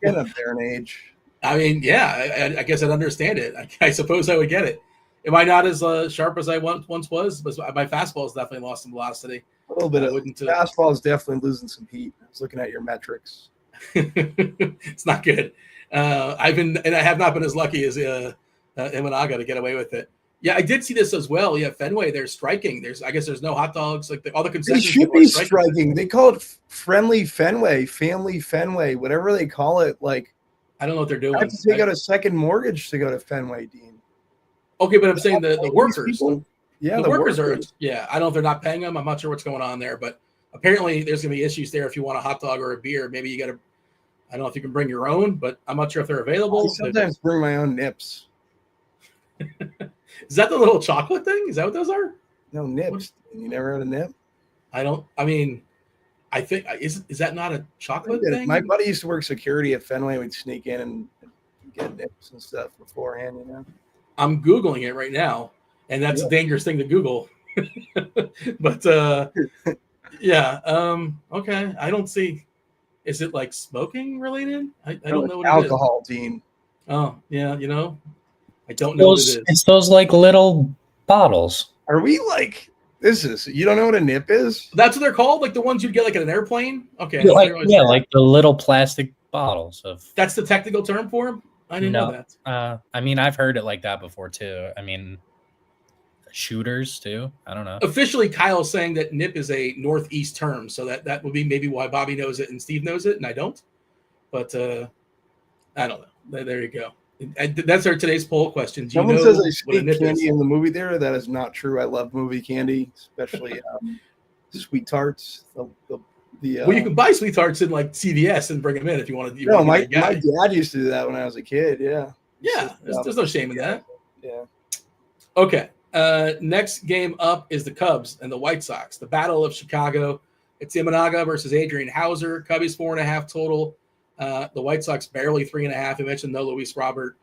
getting up there in age. I mean, I guess I'd understand it. I suppose I would get it. Am I not as sharp as I once was? But my fastball has definitely lost some velocity. A little bit. Fastball is definitely losing some heat. I was looking at your metrics. It's not good. I have not been as lucky as Imanaga to get away with it. Yeah, I did see this as well. Yeah, Fenway, they're striking. I guess there's no hot dogs. Like all the concessions. They should be striking. They call it friendly Fenway, family Fenway, whatever they call it. Like I don't know what they're doing. I have to take out a second mortgage to go to Fenway, Dean. Okay, but I'm saying the workers. Yeah, the workers are. Yeah, I don't know if they're not paying them. I'm not sure what's going on there, but apparently there's going to be issues there. If you want a hot dog or a beer, maybe you got to. I don't know if you can bring your own, but I'm not sure if they're available. I sometimes bring my own nips. Is that the little chocolate thing? Is that what those are? No, nips. You never had a nip? I think is that not a chocolate thing? My buddy used to work security at Fenway. We'd sneak in and get nips and stuff beforehand, I'm Googling it right now, and that's a dangerous thing to Google. But okay. I don't see. Is it like smoking related? I don't know what alcohol, it is. Dean. Oh, yeah, I don't know what it is. It's those like little bottles. Are we like you don't know what a nip is? That's what they're called? Like the ones you'd get like at an airplane? Okay. Like the little plastic bottles of. That's the technical term for them? I didn't know that. I mean, I've heard it like that before too. I mean, shooters too. I don't know. Officially, Kyle's saying that NIP is a northeast term, so that would be maybe why Bobby knows it and Steve knows it, and I don't. But I don't know. There you go. That's our today's poll question. Do you Someone know says I what a speak NIP candy is? in the movie theater. That is not true. I love movie candy, especially sweet tarts. Well, you can buy sweet tarts in like CVS and bring them in if you want to. No, my dad used to do that when I was a kid. Yeah. Yeah, there's no shame in that. Yeah. Okay. Next game up is the Cubs and the White Sox. The Battle of Chicago. It's Imanaga versus Adrian Hauser. Cubbies 4.5 total. The White Sox barely 3.5. I mentioned no Luis Robert.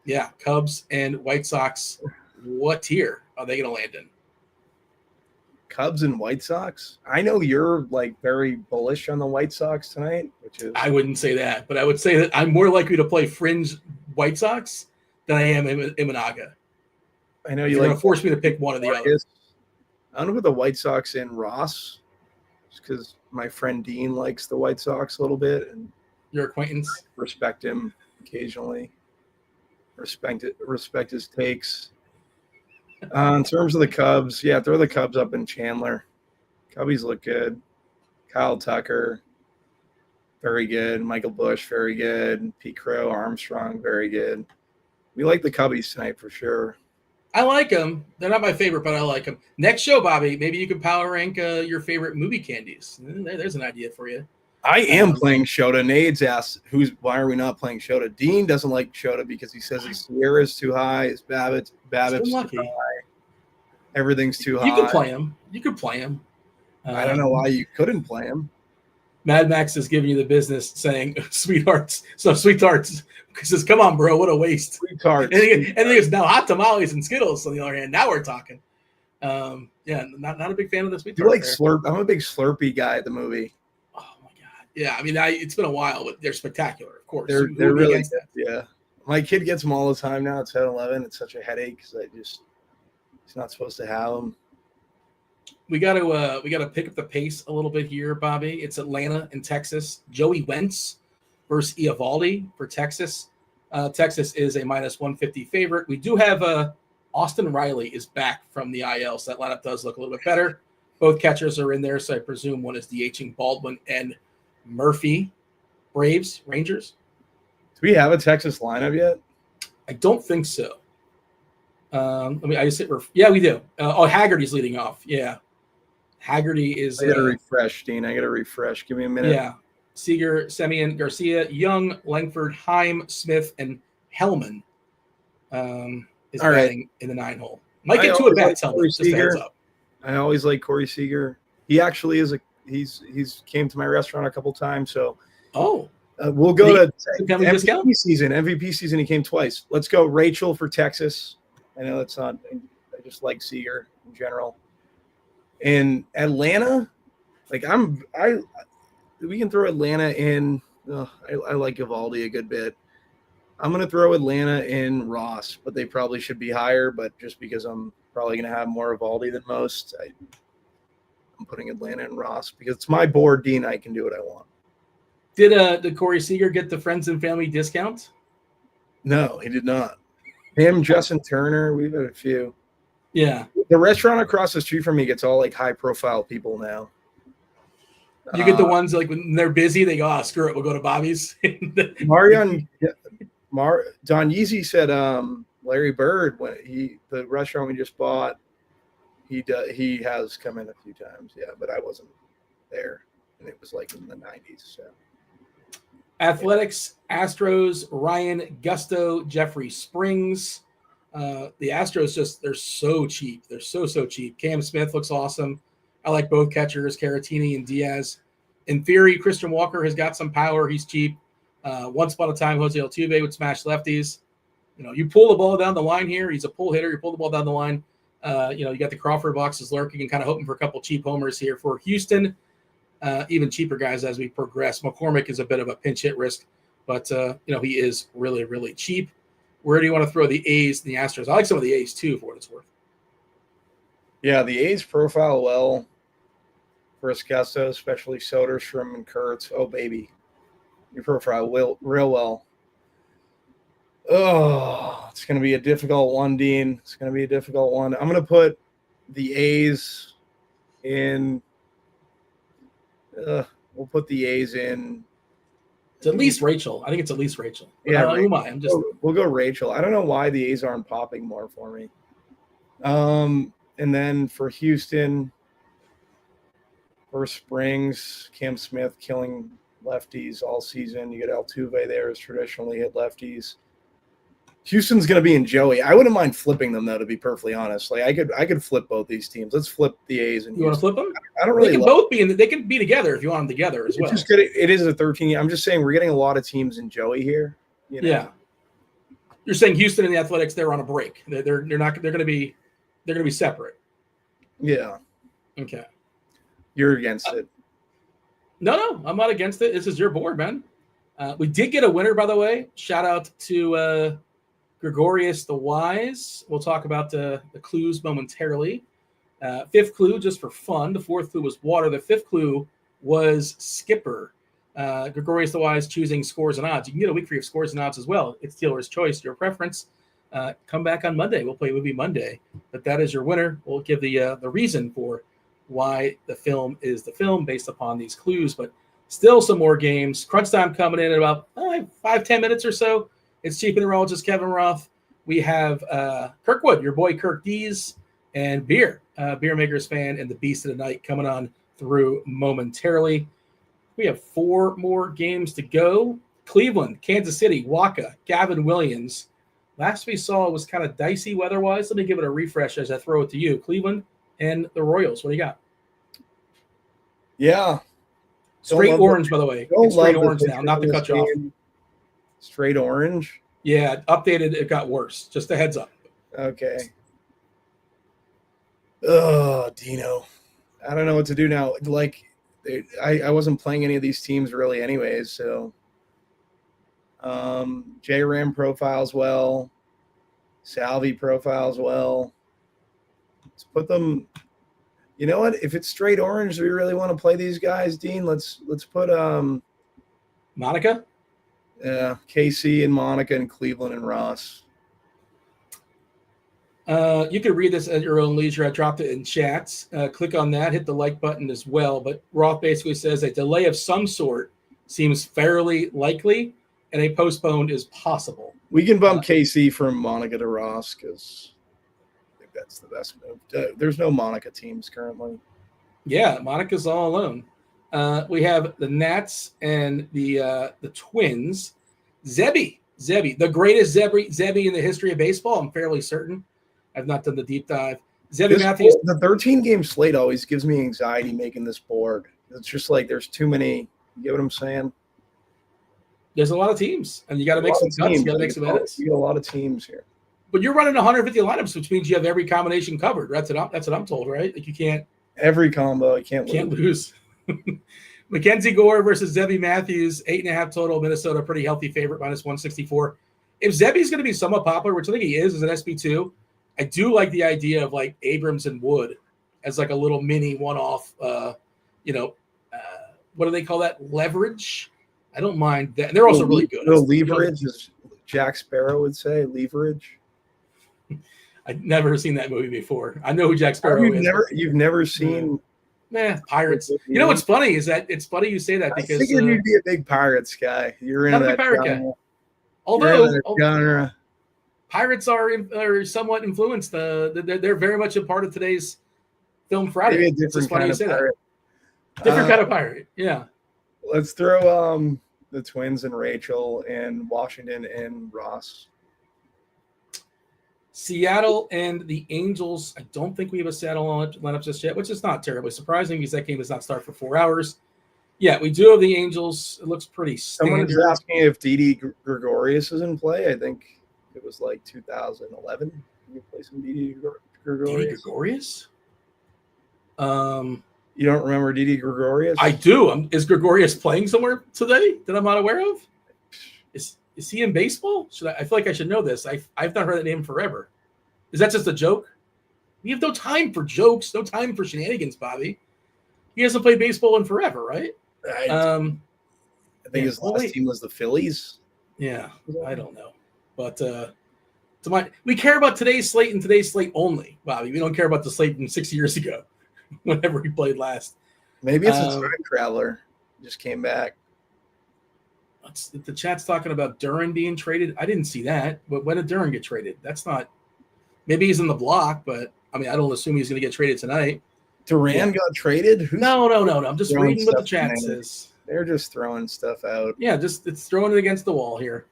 Yeah, Cubs and White Sox. What tier are they going to land in? Cubs and White Sox. I know you're like very bullish on the White Sox tonight, which is. I wouldn't say that, but I would say that I'm more likely to play fringe White Sox than I am Imanaga. I know you're going to force me to pick one or the other. I don't know with the White Sox and Ross, because my friend Dean likes the White Sox a little bit, and your acquaintance. Respect him occasionally. Respect his takes. In terms of the Cubs, yeah, throw the Cubs up in Chandler. Cubbies look good. Kyle Tucker, very good. Michael Busch, very good. Pete Crow, Armstrong, very good. We like the Cubbies tonight for sure. I like them. They're not my favorite, but I like them. Next show, Bobby, maybe you can power rank your favorite movie candies. There's an idea for you. I am playing Shota. Nade's asked, why are we not playing Shota? Dean doesn't like Shota because he says his Sierra is too high, his Babbitt's too high. Everything's too high. You can play him. You could play him. I don't know why you couldn't play him. Mad Max is giving you the business saying sweethearts. So sweethearts. He says, come on, bro. What a waste. Sweethearts. And he goes, now hot tamales and Skittles on the other hand. Now we're talking. Yeah, not a big fan of the sweethearts. You like Slurp? I'm a big Slurpee guy at the movie. Oh my God. Yeah, I mean, it's been a while, but they're spectacular, of course. They're really good. Yeah. My kid gets them all the time now at 7-Eleven. It's such a headache because he's not supposed to have them. We got to pick up the pace a little bit here, Bobby. It's Atlanta and Texas. Joey Wentz versus Eovaldi for Texas. Texas is a -150 favorite. We do have Austin Riley is back from the IL, so that lineup does look a little bit better. Both catchers are in there, so I presume one is DHing Baldwin and Murphy. Braves, Rangers. Do we have a Texas lineup yet? I don't think so. Yeah, we do. Haggerty's leading off. Yeah. Haggerty is. I got to refresh, Dean. I got to refresh. Give me a minute. Yeah. Seager, Semien, Garcia, Young, Langford, Heim, Smith, and Hellman is batting in the 9-hole. Might get two at bats. I always like Corey Seager. He actually is he's came to my restaurant a couple times. So we'll go to MVP season. MVP season. He came twice. Let's go Rachel for Texas. I know that's not. I just like Seager in general. In Atlanta, we can throw Atlanta in. I like Eovaldi a good bit. I'm going to throw Atlanta in Ross, but they probably should be higher. But just because I'm probably going to have more Eovaldi than most, I'm putting Atlanta in Ross because it's my board, Dean. I can do what I want. Did Corey Seager get the friends and family discount? No, he did not. Him, Justin Turner, we've had a few. Yeah. The restaurant across the street from me gets all like high profile people now. You get the ones like when they're busy, they go, screw it, we'll go to Bobby's. Don Yeezy said Larry Bird, the restaurant we just bought, he has come in a few times. Yeah, but I wasn't there. And it was like in the 90s. So Athletics, Astros, Ryan Gusto, Jeffrey Springs. The Astros they're so cheap. They're so cheap. Cam Smith looks awesome. I like both catchers, Caratini and Diaz. In theory, Christian Walker has got some power. He's cheap. Once upon a time, Jose Altuve would smash lefties. You pull the ball down the line here. He's a pull hitter. You pull the ball down the line. You got the Crawford boxes lurking and kind of hoping for a couple cheap homers here for Houston. Even cheaper guys as we progress. McCormick is a bit of a pinch hit risk, but he is really, really cheap. Where do you want to throw the A's and the Astros? I like some of the A's too, for what it's worth. Yeah, the A's profile well for Gusto, especially Soderstrom and Kurtz. Oh, baby. Your profile real well. Oh, it's going to be a difficult one, Dean. It's going to be a difficult one. I'm going to put the A's in. We'll put the A's in. It's at least Rachel. I think it's at least Rachel. But Yeah, who am I? I'm just. We'll go Rachel. I don't know why the A's aren't popping more for me. And then for Houston, First Springs, Cam Smith killing lefties all season. You get Altuve there, has traditionally hit lefties. Houston's going to be in Joey. I wouldn't mind flipping them, though, to be perfectly honest. Like I could flip both these teams. Let's flip the A's and You want to flip them? I don't really. They can both be in. They can be together if you want them together as well. Just get it. It is a 13. I'm just saying we're getting a lot of teams in Joey here. You know? Yeah. You're saying Houston and the Athletics, they're on a break. They're not. They're going to be separate. Yeah. Okay. You're against it. No, I'm not against it. This is your board, man. We did get a winner, by the way. Shout out to Gregorius the Wise. We'll talk about the clues momentarily. Fifth clue, just for fun. The fourth clue was water. The fifth clue was skipper. Gregorius the Wise choosing scores and odds. You can get a week for your scores and odds as well. It's dealer's choice, your preference. Come back on Monday. We'll play Movie Monday. But that is your winner. We'll give the reason for why the film is the film based upon these clues. But still some more games. Crunch time coming in about 5-10 minutes or so. It's Chief Meteorologist Kevin Roth. We have Kirkwood, your boy Kirkdiese, and Beermakersfan, and the Beast of the Night coming on through momentarily. We have 4 more games to go. Cleveland, Kansas City, Waka, Gavin Williams. Last we saw was kind of dicey weather-wise. Let me give it a refresh as I throw it to you. Cleveland and the Royals. What do you got? Yeah. Straight orange, by the way. It's straight orange now, not to cut you off. Straight orange? Yeah, updated. It got worse. Just a heads up. Okay. Oh, Dino. I don't know what to do now. Like, I wasn't playing any of these teams really anyways, so. J-Ram profiles well. Salvi profiles well. Let's put them. You know what? If it's straight orange, do we really want to play these guys, Dean? Let's put Monica? Yeah, KC and Monica and Cleveland and Ross. You can read this at your own leisure. I dropped it in chats. Click on that, hit the like button as well. But Roth basically says a delay of some sort seems fairly likely, and a postponed is possible. We can bump KC from Monica to Ross because I think that's the best move. There's no Monica teams currently. Yeah, Monica's all alone. We have the Nats and the Twins. Zebby, the greatest Zebby in the history of baseball. I'm fairly certain. I've not done the deep dive. Zebby Matthews. The 13-game slate always gives me anxiety making this board. It's just like there's too many. You get what I'm saying? There's a lot of teams, and you got to make some cuts. You got to make some edits. You got a lot of teams here. But you're running 150 lineups, which means you have every combination covered. That's what I'm told, right? Like you can't. Every combo, you can't lose. Mackenzie Gore versus Zebby Matthews, 8.5 total. Minnesota, pretty healthy favorite, -164. If Zebby's going to be somewhat popular, which I think he is as an SB2, I do like the idea of like Abrams and Wood as like a little mini one-off. What do they call that? Leverage. I don't mind that. And they're also really good. Leverage, as Jack Sparrow would say, leverage. I've never seen that movie before. I know who Jack Sparrow is. You've never seen Pirates. You know what's funny is that it's funny you say that because I figured you'd be a big Pirates guy. You're into that pirate genre. guy. Although genre. Pirates are somewhat influenced. They're very much a part of today's Film Friday. Maybe a different kind of pirate. Different kind of pirate. Yeah. Let's throw the Twins and Rachel and Washington and Ross. Seattle and the Angels. I don't think we have a Seattle lineup just yet, which is not terribly surprising because that game does not start for 4 hours. Yeah, we do have the Angels. It looks pretty standard. Someone is asking if Didi Gregorius is in play. I think it was like 2011. Can you play some Didi Gregorius? Didi Gregorius? You don't remember Didi Gregorius? I do. Is Gregorius playing somewhere today that I'm not aware of? Is he in baseball? I feel like I should know this. I've not heard that name forever. Is that just a joke? We have no time for jokes, no time for shenanigans, Bobby. He hasn't played baseball in forever, right? I think his last team was the Phillies. Yeah, I don't know. But we care about today's slate and today's slate only, Bobby. We don't care about the slate from 6 years ago, whenever we played last. Maybe it's a time traveler. Just came back. The chat's talking about Duran being traded. I didn't see that. But when did Duran get traded? That's not. Maybe he's in the block, but I mean, I don't assume he's going to get traded tonight. Duran got traded? No. I'm just reading what the chat says. They're just throwing stuff out. Yeah, it's throwing it against the wall here.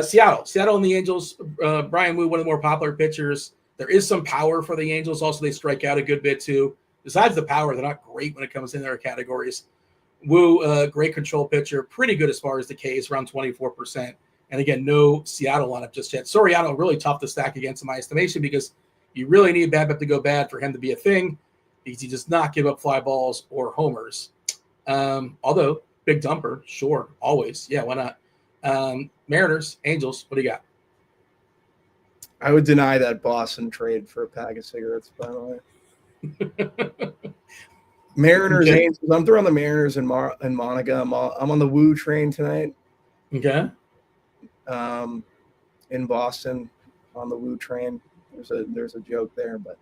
Seattle and the Angels. Brian Wu, one of the more popular pitchers. There is some power for the Angels. Also, they strike out a good bit too. Besides the power, they're not great when it comes in their categories. Wu, great control pitcher, pretty good as far as the Ks, around 24%. And again, no Seattle lineup just yet. Soriano, really tough to stack against in my estimation because you really need BABIP to go bad for him to be a thing because he does not give up fly balls or homers. Although, big dumper, sure, always. Yeah, why not? Mariners, Angels, what do you got? I would deny that Boston trade for a pack of cigarettes, by the way. Mariners, okay. Angels. I'm throwing the Mariners and Monica. I'm on the Wu train tonight. Okay. In Boston, on the Wu train. There's a joke there, but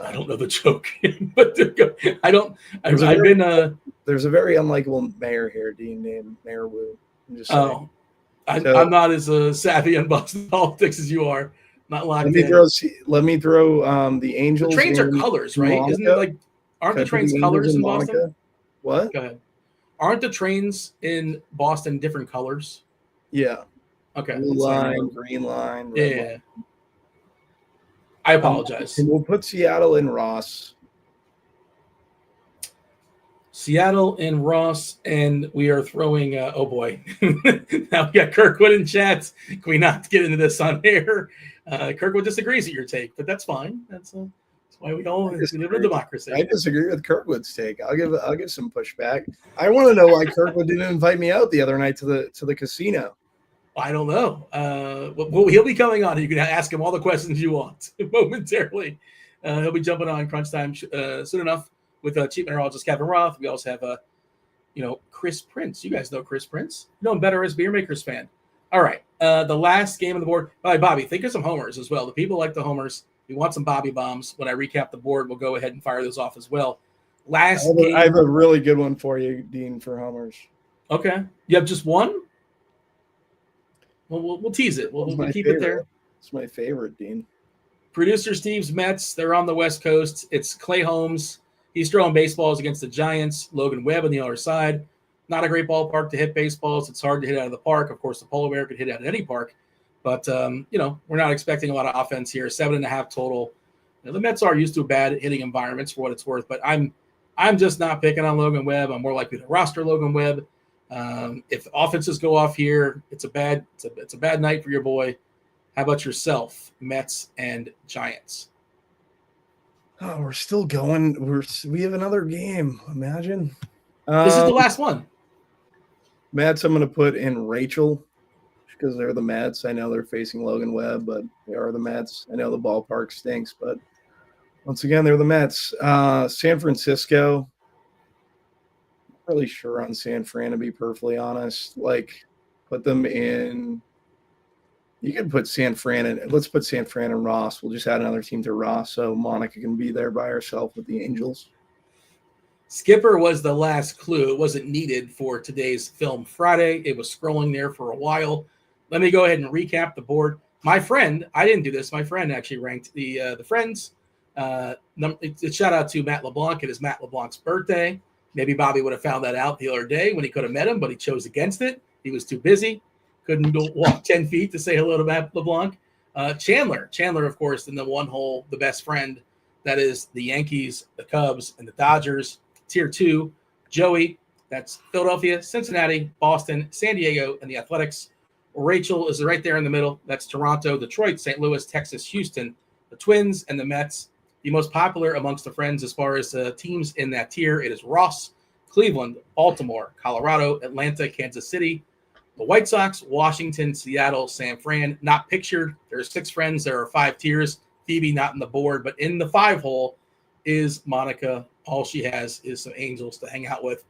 I don't know the joke. But I don't. There's a very unlikable mayor here, Dean, named Mayor Wu. I'm just saying. I'm not as savvy on Boston politics as you are. Not locked in. Let me throw the Angels. The trains are colors, right? Monica. Isn't it like? Aren't the trains colors in Boston? What? Go ahead. Aren't the trains in Boston different colors? Yeah. Okay. Blue line, green line. Yeah. Line. I apologize. And we'll put Seattle in Ross. Seattle and Ross, and we are throwing. Oh boy! Now we got Kirkwood in chats. Can we not get into this on air? Kirkwood disagrees with your take, but that's fine. That's why we all live in a democracy. I disagree with Kirkwood's take. I'll give some pushback. I want to know why Kirkwood didn't invite me out the other night to the casino. I don't know. Well, he'll be coming on. You can ask him all the questions you want momentarily. He'll be jumping on crunch time soon enough with chief mineralogist Kevin Roth. We also have Chris Prince. You guys know Chris Prince. You know him better as Beermakersfan. All right. The last game on the board. All right, Bobby, think of some homers as well. The people like the homers. We want some Bobby bombs. When I recap the board, we'll go ahead and fire those off as well. I have a really good one for you, Dean, for homers. Okay. You have just one? Well, we'll tease it. We'll keep it there. It's my favorite, Dean. Producer Steve's Mets. They're on the West Coast. It's Clay Holmes. He's throwing baseballs against the Giants. Logan Webb on the other side. Not a great ballpark to hit baseballs. It's hard to hit out of the park. Of course, the Polar Bear could hit out of any park. But, we're not expecting a lot of offense here. 7.5 total. The Mets are used to bad hitting environments for what it's worth. But I'm just not picking on Logan Webb. I'm more likely to roster Logan Webb. If offenses go off here, it's a bad night for your boy. How about yourself, Mets and Giants? Oh, we're still going. We have another game. Imagine. This is the last one. Mets, I'm going to put in Rachel because they're the Mets. I know they're facing Logan Webb, but they are the Mets. I know the ballpark stinks, but once again, they're the Mets. San Francisco. Not really sure on San Fran, to be perfectly honest. Put them in. You can put San Fran in. Let's put San Fran and Ross. We'll just add another team to Ross so Monica can be there by herself with the Angels. Skipper was the last clue. It wasn't needed for today's Film Friday. It was scrolling there for a while. Let me go ahead and recap the board. My friend, I didn't do this. My friend actually ranked the friends. It's shout out to Matt LeBlanc. It is Matt LeBlanc's birthday. Maybe Bobby would have found that out the other day when he could have met him, but he chose against it. He was too busy. Couldn't go walk 10 feet to say hello to Matt LeBlanc. Chandler, of course, in the one hole, the best friend. That is the Yankees, the Cubs, and the Dodgers. Tier 2, Joey. That's Philadelphia, Cincinnati, Boston, San Diego, and the Athletics. Rachel is right there in the middle. That's Toronto, Detroit, St. Louis, Texas, Houston, the Twins, and the Mets. The most popular amongst the friends as far as teams in that tier, it is Ross, Cleveland, Baltimore, Colorado, Atlanta, Kansas City, the White Sox, Washington, Seattle, San Fran. Not pictured. There are 6 friends. There are 5 tiers. Phoebe not in the board, but in the 5 hole is Monica. All she has is some Angels to hang out with.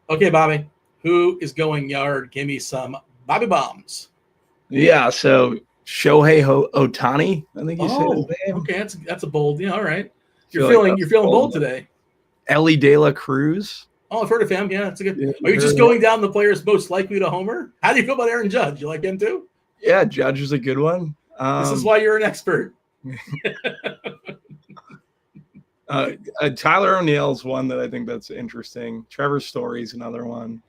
Okay, Bobby, who is going yard? Give me some Bobby bombs. Yeah, so Shohei Ohtani, I think you said his name. Okay, that's a bold. Yeah, all right. Feel You're feeling bold today. Ellie De La Cruz. Oh, I've heard of him. Yeah, it's a good. Yeah, Are you just going down the players most likely to homer? How do you feel about Aaron Judge? You like him too? Yeah, Judge is a good one. This is why you're an expert. Tyler O'Neill's one that I think that's interesting. Trevor Story's another one.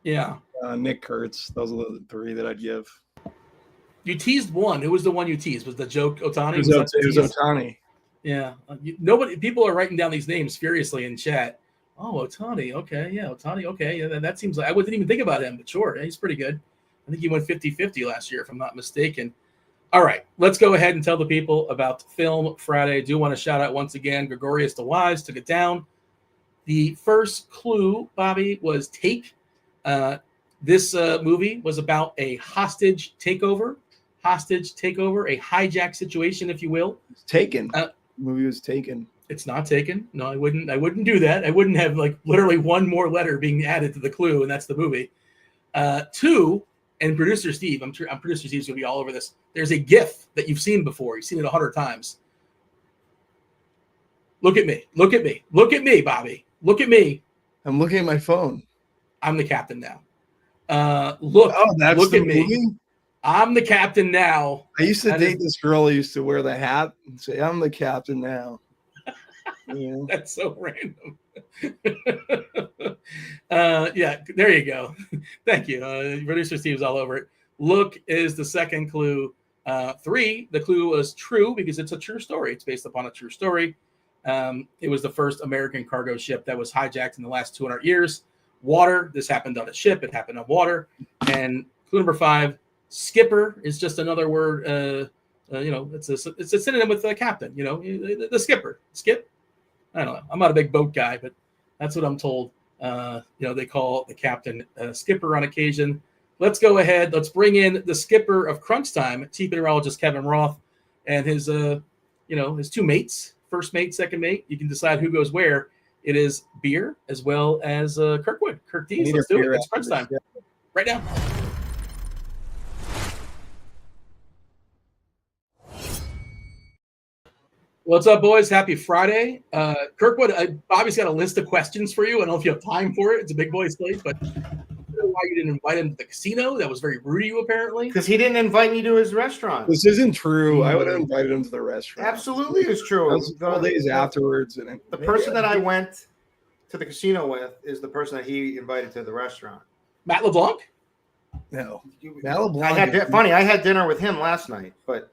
Yeah. Nick Kurtz. Those are the three that I'd give. You teased one. Who was the one you teased? Was the joke Ohtani? It was Ohtani. Yeah. People are writing down these names furiously in chat. Oh, Ohtani. Okay. Yeah, Ohtani. Okay. Yeah, that seems like I wouldn't even think about him, but sure. He's pretty good. I think he went 50-50 last year, if I'm not mistaken. All right. Let's go ahead and tell the people about Film Friday. I do want to shout out once again, Gregorius the Wise took it down. The first clue, Bobby, was Take. This movie was about a hostage takeover, a hijack situation, if you will. It's taken. The movie was taken. It's not taken. No, I wouldn't do that. I wouldn't have like literally one more letter being added to the clue, and that's the movie. 2, and producer Steve, I'm producer Steve's gonna be all over this. There's a GIF that you've seen before. You've seen it 100 times. Look at me, Bobby. Look at me. I'm looking at my phone. I'm the captain now. Look the at me. movie? I'm the captain now. I used to date this girl who used to wear the hat and say, I'm the captain now. Yeah. That's so random. Yeah, there you go. Thank you. Producer Steve's all over it. Look is the second clue. 3, the clue was true because it's a true story. It's based upon a true story. It was the first American cargo ship that was hijacked in the last 200 years. Water, this happened on a ship. It happened on water. And clue number 5, skipper is just another word. It's a synonym with the captain. The skipper. Skip. I don't know. I'm not a big boat guy, but that's what I'm told. They call the captain skipper on occasion. Let's go ahead. Let's bring in the skipper of Crunch Time, chief meteorologist Kevin Roth, and his 2 mates, first mate, second mate. You can decide who goes where. It is Beer as well as Kirkwood. Kirkdiese. Let's do it. It's Crunch Time right now. What's up, boys? Happy Friday. Kirkwood, Bobby's got a list of questions for you. I don't know if you have time for it. It's a big boy slate, but I don't know why you didn't invite him to the casino. That was very rude of you, apparently. Because he didn't invite me to his restaurant. This isn't true. I would have invited him to the restaurant. Absolutely is true. That was a couple days afterwards. And the person that I went to the casino with is the person that he invited to the restaurant. Matt LeBlanc? No. Matt LeBlanc. I had dinner with him last night, but...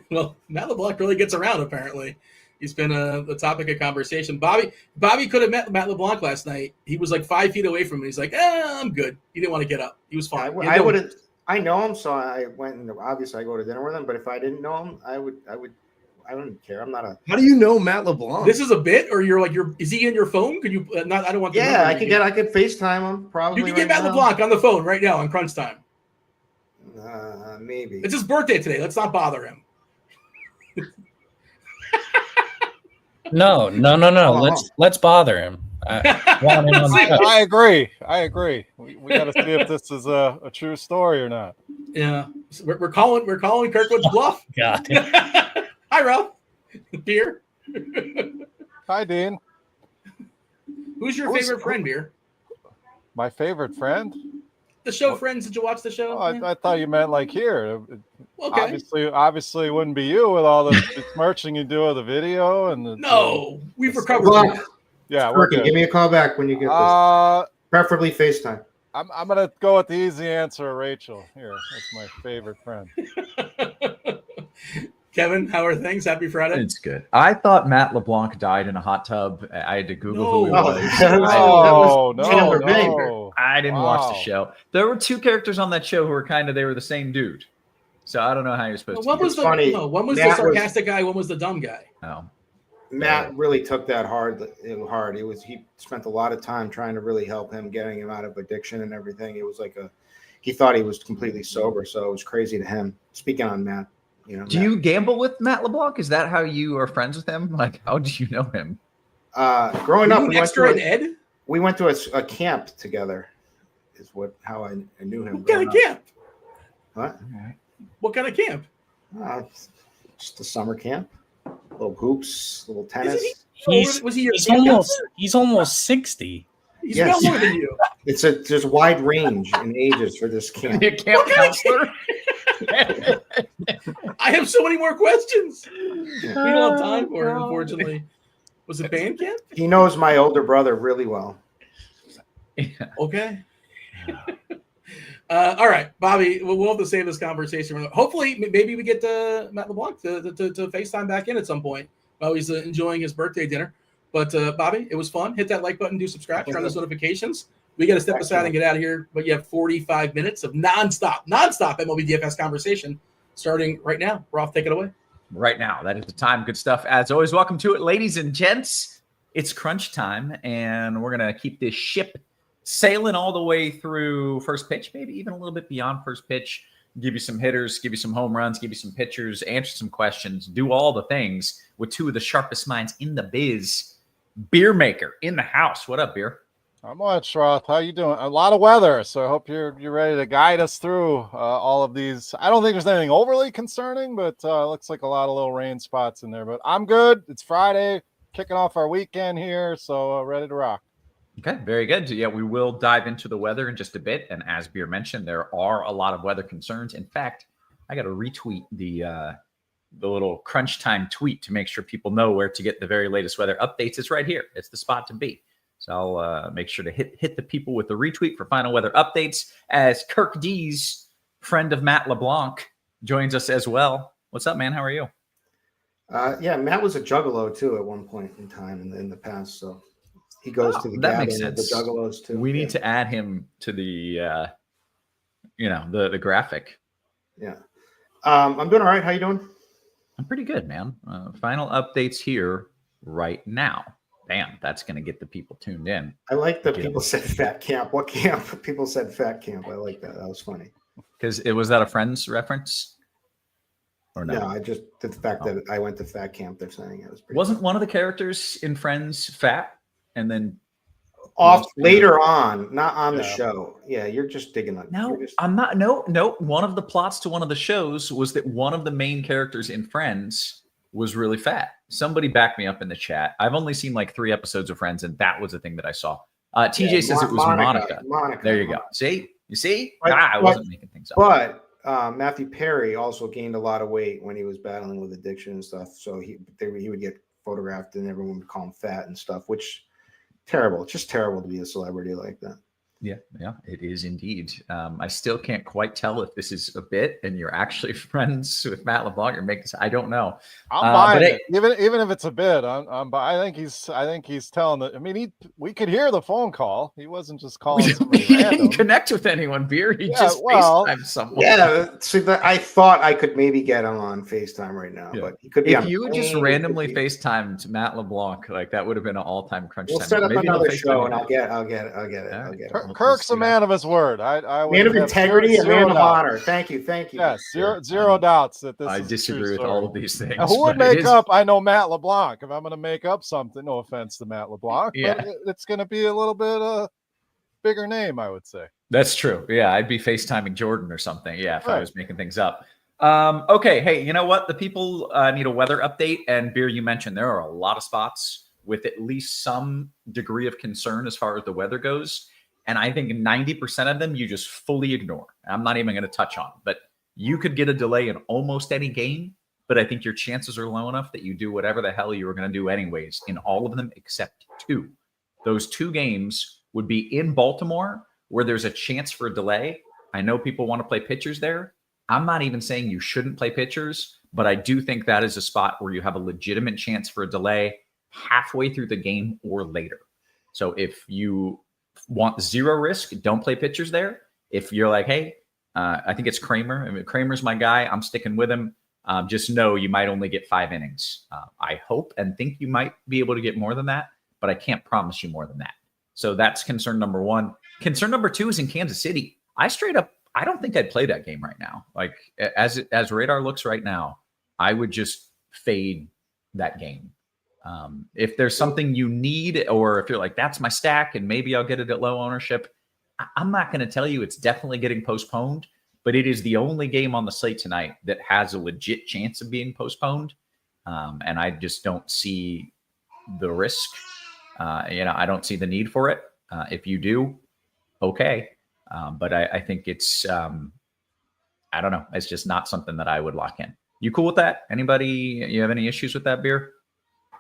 Well, Matt LeBlanc really gets around, apparently. He's been the topic of conversation. Bobby could have met Matt LeBlanc last night. He was like 5 feet away from him. He's like, I'm good. He didn't want to get up. He was fine. I would have. I know him, so I went, and obviously I go to dinner with him. But if I didn't know him, I don't care. I'm not a. How do you know Matt LeBlanc? This is a bit, or is he in your phone? Could you not? I don't want. Yeah, I could FaceTime him probably. You can get Matt LeBlanc on the phone right now on Crunch Time. Maybe it's his birthday today. Let's not bother him. No. Let's bother him. I agree. We got to see if this is a true story or not. Yeah, we're calling Kirkwood's bluff. God. Hi, Ralph. Beer. Hi, Dean. Who's your favorite friend, Beer? My favorite friend? The show Friends. Did you watch the show? I thought you meant like here. Okay. Obviously, it wouldn't be you with all the smirching you do of the video and the. No, we've recovered. Yeah, we're good. Give me a call back when you get this. Preferably FaceTime. I'm gonna go with the easy answer, Rachel. Here, that's my favorite friend. Kevin, how are things? Happy Friday. It's good. I thought Matt LeBlanc died in a hot tub. I had to Google who he was. No. I didn't watch the show. There were 2 characters on that show who were they were the same dude. So I don't know how you're supposed to. One was the sarcastic guy. One was the dumb guy. Oh. Matt really took that hard. He spent a lot of time trying to really help him, getting him out of addiction and everything. It was like he thought he was completely sober, so it was crazy to him. Speaking on Matt. Do you gamble with Matt LeBlanc? Is that how you are friends with him? Like, how do you know him? Growing up, we went to a camp together. is how I knew him. What kind of camp? What? What kind of camp? Just a summer camp. Little hoops, little tennis. Was he your he's camp almost counselor? he's almost 60. He's Yes. well more than you. There's a wide range in ages for this camp. Be a camp counselor. I have so many more questions. We don't have time for it, unfortunately. Was it band camp? He knows my older brother really well. Okay. All right, Bobby, we'll have to save this conversation. Hopefully, maybe we get Matt LeBlanc to FaceTime back in at some point while he's enjoying his birthday dinner. But, Bobby, it was fun. Hit that like button, do subscribe, turn on those notifications. We got to step aside and get out of here. But you have 45 minutes of nonstop MLB DFS conversation starting right now. Roth, take it away. Right now, that is the time. Good stuff. As always, welcome to it, ladies and gents. It's crunch time, and we're going to keep this ship sailing all the way through first pitch, maybe even a little bit beyond first pitch. Give you some hitters, give you some home runs, give you some pitchers, answer some questions, do all the things with two of the sharpest minds in the biz. Beer Maker in the house. What up, Beer? I'm much, Roth. How you doing? A lot of weather, so I hope you're ready to guide us through all of these. I don't think there's anything overly concerning, but looks like a lot of little rain spots in there. But I'm good. It's Friday, kicking off our weekend here, so ready to rock. Okay, very good. Yeah, we will dive into the weather in just a bit. And as Beer mentioned, there are a lot of weather concerns. In fact, I got to retweet the little crunch time tweet to make sure people know where to get the very latest weather updates. It's right here. It's the spot to be. So I'll make sure to hit the people with the retweet for final weather updates as Kirkdiese, friend of Matt LeBlanc, joins us as well. What's up, man? How are you? Yeah, Matt was a juggalo too at one point in time in the past. So he goes to the that makes gathering of the sense. juggalos too. We need to add him to the the graphic. Yeah. I'm doing all right. How you doing? I'm pretty good, man. Final updates here right now. Damn, that's going to get the people tuned in. I like that people said fat camp. What camp? People said fat camp. I like that. That was funny. Because was that a Friends reference? Or no? Yeah, I just the fact that I went to fat camp. They're saying it was pretty. Wasn't one of the characters in Friends fat and then off later on, not on the show? Yeah, you're just digging on. No, I'm not. No. One of the plots to one of the shows was that one of the main characters in Friends was really fat. Somebody back me up in the chat. I've only seen like 3 episodes of Friends, and that was the thing that I saw. TJ says it was Monica. There you go. See? You see? I wasn't making things up. But Matthew Perry also gained a lot of weight when he was battling with addiction and stuff. So he would get photographed, and everyone would call him fat and stuff, which terrible. It's just terrible to be a celebrity like that. Yeah, it is indeed. I still can't quite tell if this is a bit and you're actually friends with Matt LeBlanc or making. I don't know. I'm buying it, even if it's a bit. I think he's telling the. I mean, we could hear the phone call. He wasn't just calling. He didn't connect with anyone. Beer. He just FaceTimed someone. Yeah, see, I thought I could maybe get him on FaceTime right now, but he could be. If you just randomly FaceTimed Matt LeBlanc, like that would have been an all-time crunch. We'll set up another show, and I'll get it. Kirk's a man of his word. I man of integrity, a man of honor. Thank you. Yes, zero doubts that this. I disagree with all of these things. Now, who would make up? I know Matt LeBlanc. If I'm going to make up something, no offense to Matt LeBlanc, but it's going to be a little bit bigger name, I would say. That's true. Yeah, I'd be FaceTiming Jordan or something. Yeah, if I was making things up. Okay, hey, you know what? The people need a weather update, and Beer, you mentioned there are a lot of spots with at least some degree of concern as far as the weather goes. And I think 90% of them you just fully ignore. I'm not even going to touch on, but you could get a delay in almost any game. But I think your chances are low enough that you do whatever the hell you were going to do anyways in all of them except 2. Those 2 games would be in Baltimore, where there's a chance for a delay. I know people want to play pitchers there. I'm not even saying you shouldn't play pitchers, but I do think that is a spot where you have a legitimate chance for a delay halfway through the game or later. So if you want 0 risk, don't play pitchers there. If you're like, hey, I think it's Kramer. I mean, Kramer's my guy. I'm sticking with him. Just know you might only get 5 innings. I hope and think you might be able to get more than that, but I can't promise you more than that. So that's concern number 1. Concern number 2 is in Kansas City. I don't think I'd play that game right now. Like as radar looks right now, I would just fade that game. If there's something you need, or if you're like, that's my stack and maybe I'll get it at low ownership, I'm not going to tell you it's definitely getting postponed, but it is the only game on the slate tonight that has a legit chance of being postponed. And I just don't see the risk. I don't see the need for it. If you do, okay. But I think it's, I don't know. It's just not something that I would lock in. You cool with that? Anybody, you have any issues with that, Beer?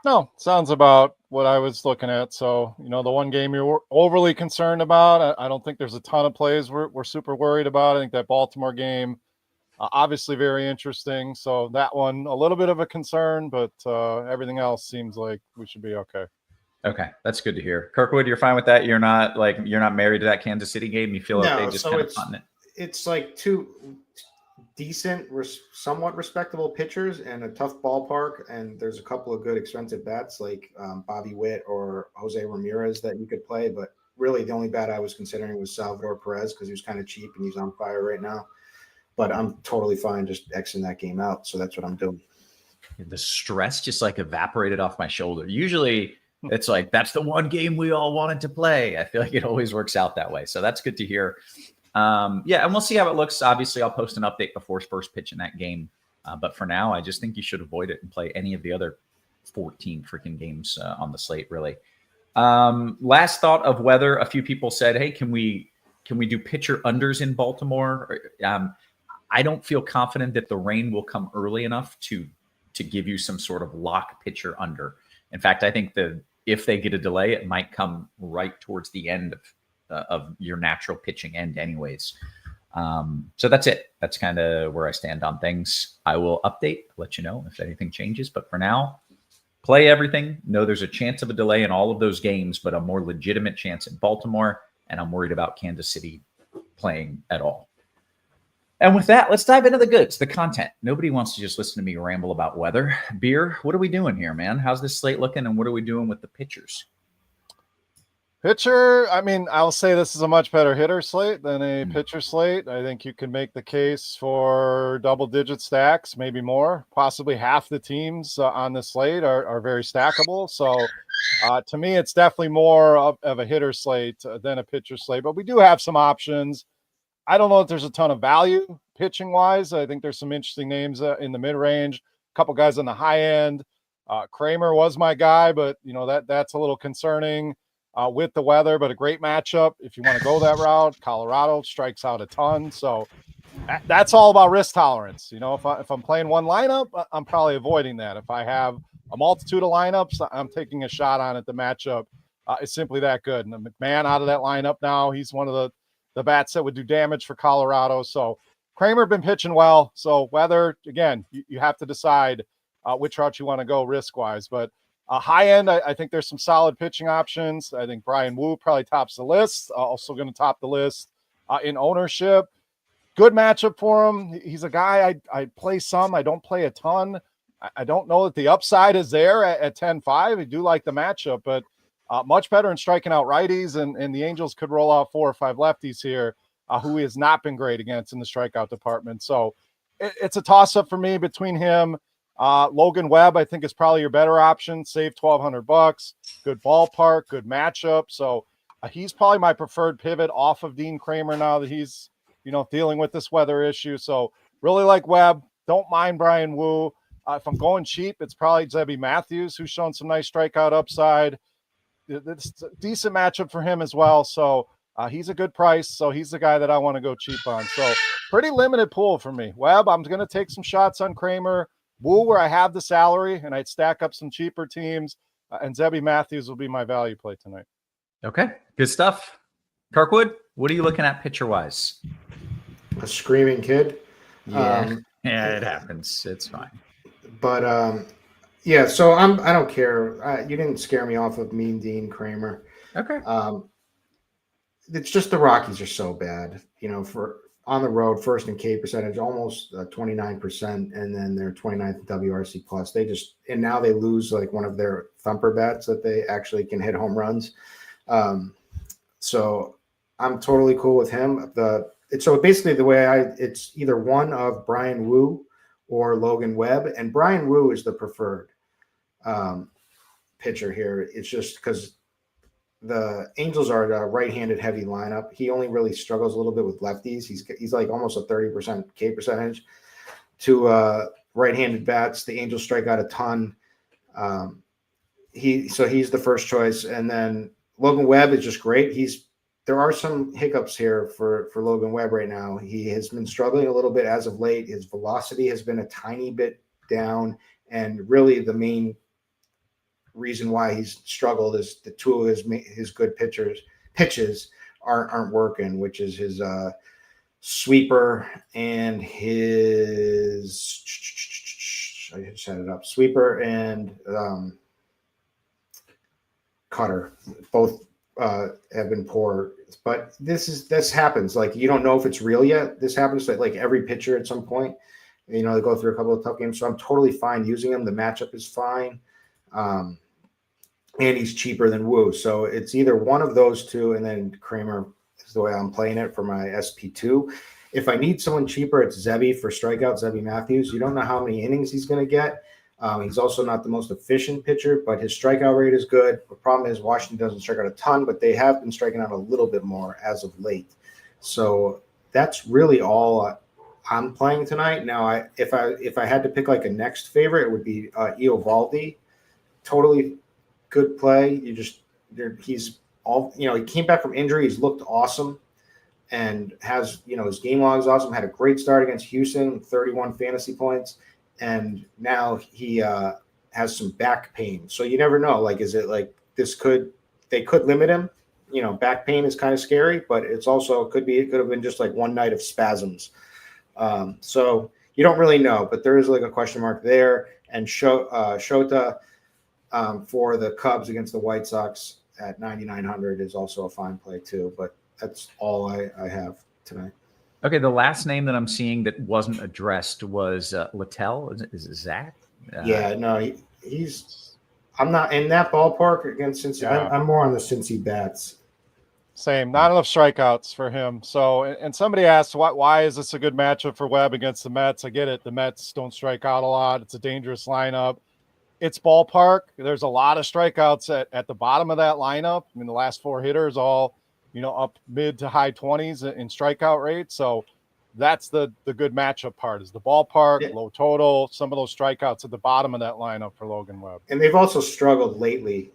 No, sounds about what I was looking at. So, the one game you're overly concerned about, I don't think there's a ton of plays we're super worried about. I think that Baltimore game, obviously very interesting. So that one, a little bit of a concern, but everything else seems like we should be okay. Okay, that's good to hear. Kirkwood, you're fine with that? You're not married to that Kansas City game? You feel like they just kind of punting it? It's like two decent, somewhat respectable pitchers and a tough ballpark, and there's a couple of good expensive bats like Bobby Witt or Jose Ramirez that you could play, but really the only bat I was considering was Salvador Perez because he was kind of cheap and he's on fire right now. But I'm totally fine just Xing that game out, so that's what I'm doing. The stress just like evaporated off my shoulder. Usually it's like, that's the one game we all wanted to play. I feel like it always works out that way. So that's good to hear. And we'll see how it looks. Obviously, I'll post an update before first pitch in that game. But for now, I just think you should avoid it and play any of the other 14 freaking games on the slate, really. Last thought of weather. A few people said, hey, can we do pitcher unders in Baltimore? I don't feel confident that the rain will come early enough to give you some sort of lock pitcher under. In fact, I think if they get a delay, it might come right towards the end of your natural pitching end anyways. So that's it. That's kind of where I stand on things. I will update, let you know if anything changes. But for now, play everything. Know there's a chance of a delay in all of those games, but a more legitimate chance in Baltimore. And I'm worried about Kansas City playing at all. And with that, let's dive into the goods, the content. Nobody wants to just listen to me ramble about weather. Beer, what are we doing here, man? How's this slate looking, and what are we doing with the pitchers? Pitcher, I'll say this is a much better hitter slate than a pitcher slate. I think you can make the case for double-digit stacks, maybe more. Possibly half the teams on the slate are very stackable. So to me, it's definitely more of a hitter slate than a pitcher slate. But we do have some options. I don't know if there's a ton of value pitching-wise. I think there's some interesting names in the mid-range, a couple guys on the high end. Kramer was my guy, but that's a little concerning with the weather, but a great matchup if you want to go that route. Colorado strikes out a ton. So that's all about risk tolerance. If I'm playing one lineup, I'm probably avoiding that. If I have a multitude of lineups, I'm taking a shot on it. The matchup is simply that good. And McMahon out of that lineup now, he's one of the bats that would do damage for Colorado. So Kramer been pitching well. So weather, again, you have to decide which route you want to go risk-wise. But high end, I think there's some solid pitching options. I think Brian Wu probably tops the list. Also going to top the list in ownership. Good matchup for him. He's a guy I play some. I don't play a ton. I don't know that the upside is there at 10-5. I do like the matchup, but much better in striking out righties, and the Angels could roll out 4 or 5 lefties here who he has not been great against in the strikeout department. So it's a toss-up for me between him. Logan Webb, I think, is probably your better option. Save $1,200. Good ballpark, good matchup. So he's probably my preferred pivot off of Dean Kramer now that he's, dealing with this weather issue. So really like Webb. Don't mind Brian Wu. If I'm going cheap, it's probably Zebby Matthews, who's shown some nice strikeout upside. It's a decent matchup for him as well. So he's a good price. So he's the guy that I want to go cheap on. So pretty limited pool for me. Webb, I'm going to take some shots on Kramer. Wu, where I have the salary, and I'd stack up some cheaper teams. And Zebby Matthews will be my value play tonight. Okay, good stuff. Kirkwood, what are you looking at pitcher-wise? A screaming kid. Yeah, it happens. It's fine. But so I don't care. You didn't scare me off of Mean Dean Kramer. Okay. It's just the Rockies are so bad. For on the road, first in K percentage, almost 29%, and then they're 29th WRC plus. And now they lose like one of their thumper bats that they actually can hit home runs. So I'm totally cool with him. So basically the way it's either one of Brian Wu or Logan Webb, and Brian Wu is the preferred pitcher here. It's just because the Angels are a right-handed heavy lineup. He only really struggles a little bit with lefties. He's like almost a 30% K percentage to right-handed bats. The Angels strike out a ton. He's the first choice, and then Logan Webb is just great. There are some hiccups here for Logan Webb right now. He has been struggling a little bit as of late. His velocity has been a tiny bit down, and really the main reason why he's struggled is the two of his good pitches aren't working, which is his sweeper and his I just set it up sweeper and cutter. Both have been poor, but this happens. Like, you don't know if it's real yet. This happens to like every pitcher at some point. They go through a couple of tough games, so I'm totally fine using him. The matchup is fine. And he's cheaper than Woo. So it's either one of those two, and then Kramer is the way I'm playing it for my SP2. If I need someone cheaper, it's Zebby for strikeout, Zebby Matthews. You don't know how many innings he's going to get. He's also not the most efficient pitcher, but his strikeout rate is good. The problem is Washington doesn't strike out a ton, but they have been striking out a little bit more as of late. So that's really all I'm playing tonight. Now, if I had to pick like a next favorite, it would be Eovaldi. Totally good play. He's all, he came back from injury. He's looked awesome and has, his game log is awesome. Had a great start against Houston, 31 fantasy points. And now he has some back pain. So you never know. Like, is it like they could limit him? Back pain is kind of scary, but it could have been just like one night of spasms. So you don't really know, but there is like a question mark there. And Shota for the Cubs against the White Sox at 9,900 is also a fine play too. But that's all I have tonight. Okay, the last name that I'm seeing that wasn't addressed was Littell. Is it Zach? He's. I'm not in that ballpark against Cincy. Yeah. I'm more on the Cincy bats. Same. Not enough strikeouts for him. So, and somebody asked, why is this a good matchup for Webb against the Mets? I get it. The Mets don't strike out a lot. It's a dangerous lineup. It's ballpark. There's a lot of strikeouts at the bottom of that lineup. I mean, the last four hitters all, up mid to high 20s in strikeout rate. So that's the good matchup part is the ballpark, low total, some of those strikeouts at the bottom of that lineup for Logan Webb. And they've also struggled lately,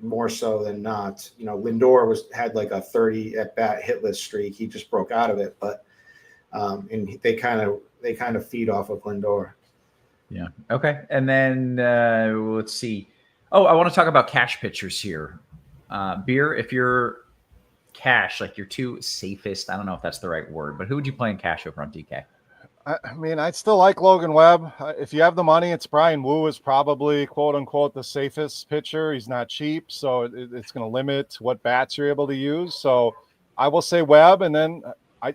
more so than not. Lindor had like a 30 at bat hitless streak. He just broke out of it, but and they kind of feed off of Lindor. Yeah. Okay. And then let's see. Oh, I want to talk about cash pitchers here. Beer, if you're cash, like your two safest, I don't know if that's the right word, but who would you play in cash over on DK? I mean, I still like Logan Webb. If you have the money, it's Brian Wu is probably, quote unquote, the safest pitcher. He's not cheap, so it's going to limit what bats you're able to use. So I will say Webb, and then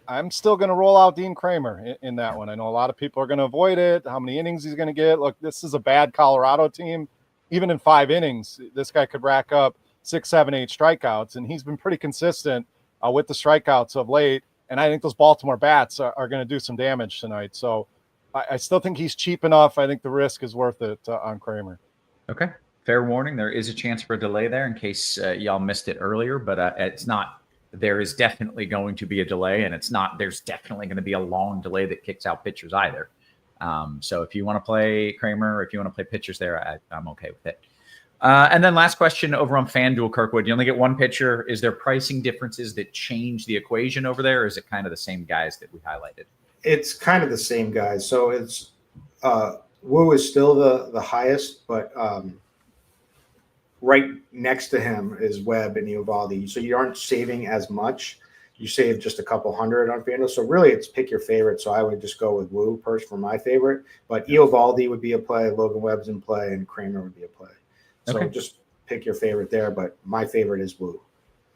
I'm still going to roll out Dean Kramer in that one. I know a lot of people are going to avoid it, how many innings he's going to get. Look, this is a bad Colorado team. Even in 5 innings, this guy could rack up 6, 7, 8 strikeouts, and he's been pretty consistent with the strikeouts of late. And I think those Baltimore bats are going to do some damage tonight. So I still think he's cheap enough. I think the risk is worth it on Kramer. Okay. Fair warning. There is a chance for a delay there in case y'all missed it earlier, but it's not. There is definitely going to be a delay, and there's definitely going to be a long delay that kicks out pitchers either. So if you want to play Kramer, or if you want to play pitchers there, I'm okay with it. And then last question over on FanDuel, Kirkwood. You only get one pitcher. Is there pricing differences that change the equation over there, or is it kind of the same guys that we highlighted? It's kind of the same guys. So it's Wu is still the highest, but right next to him is Webb and Eovaldi. So you aren't saving as much. You save just a couple hundred on FanDuel. So really it's pick your favorite. So I would just go with Wu first for my favorite. But Eovaldi would be a play, Logan Webb's in play, and Kramer would be a play. So just pick your favorite there, but my favorite is Wu.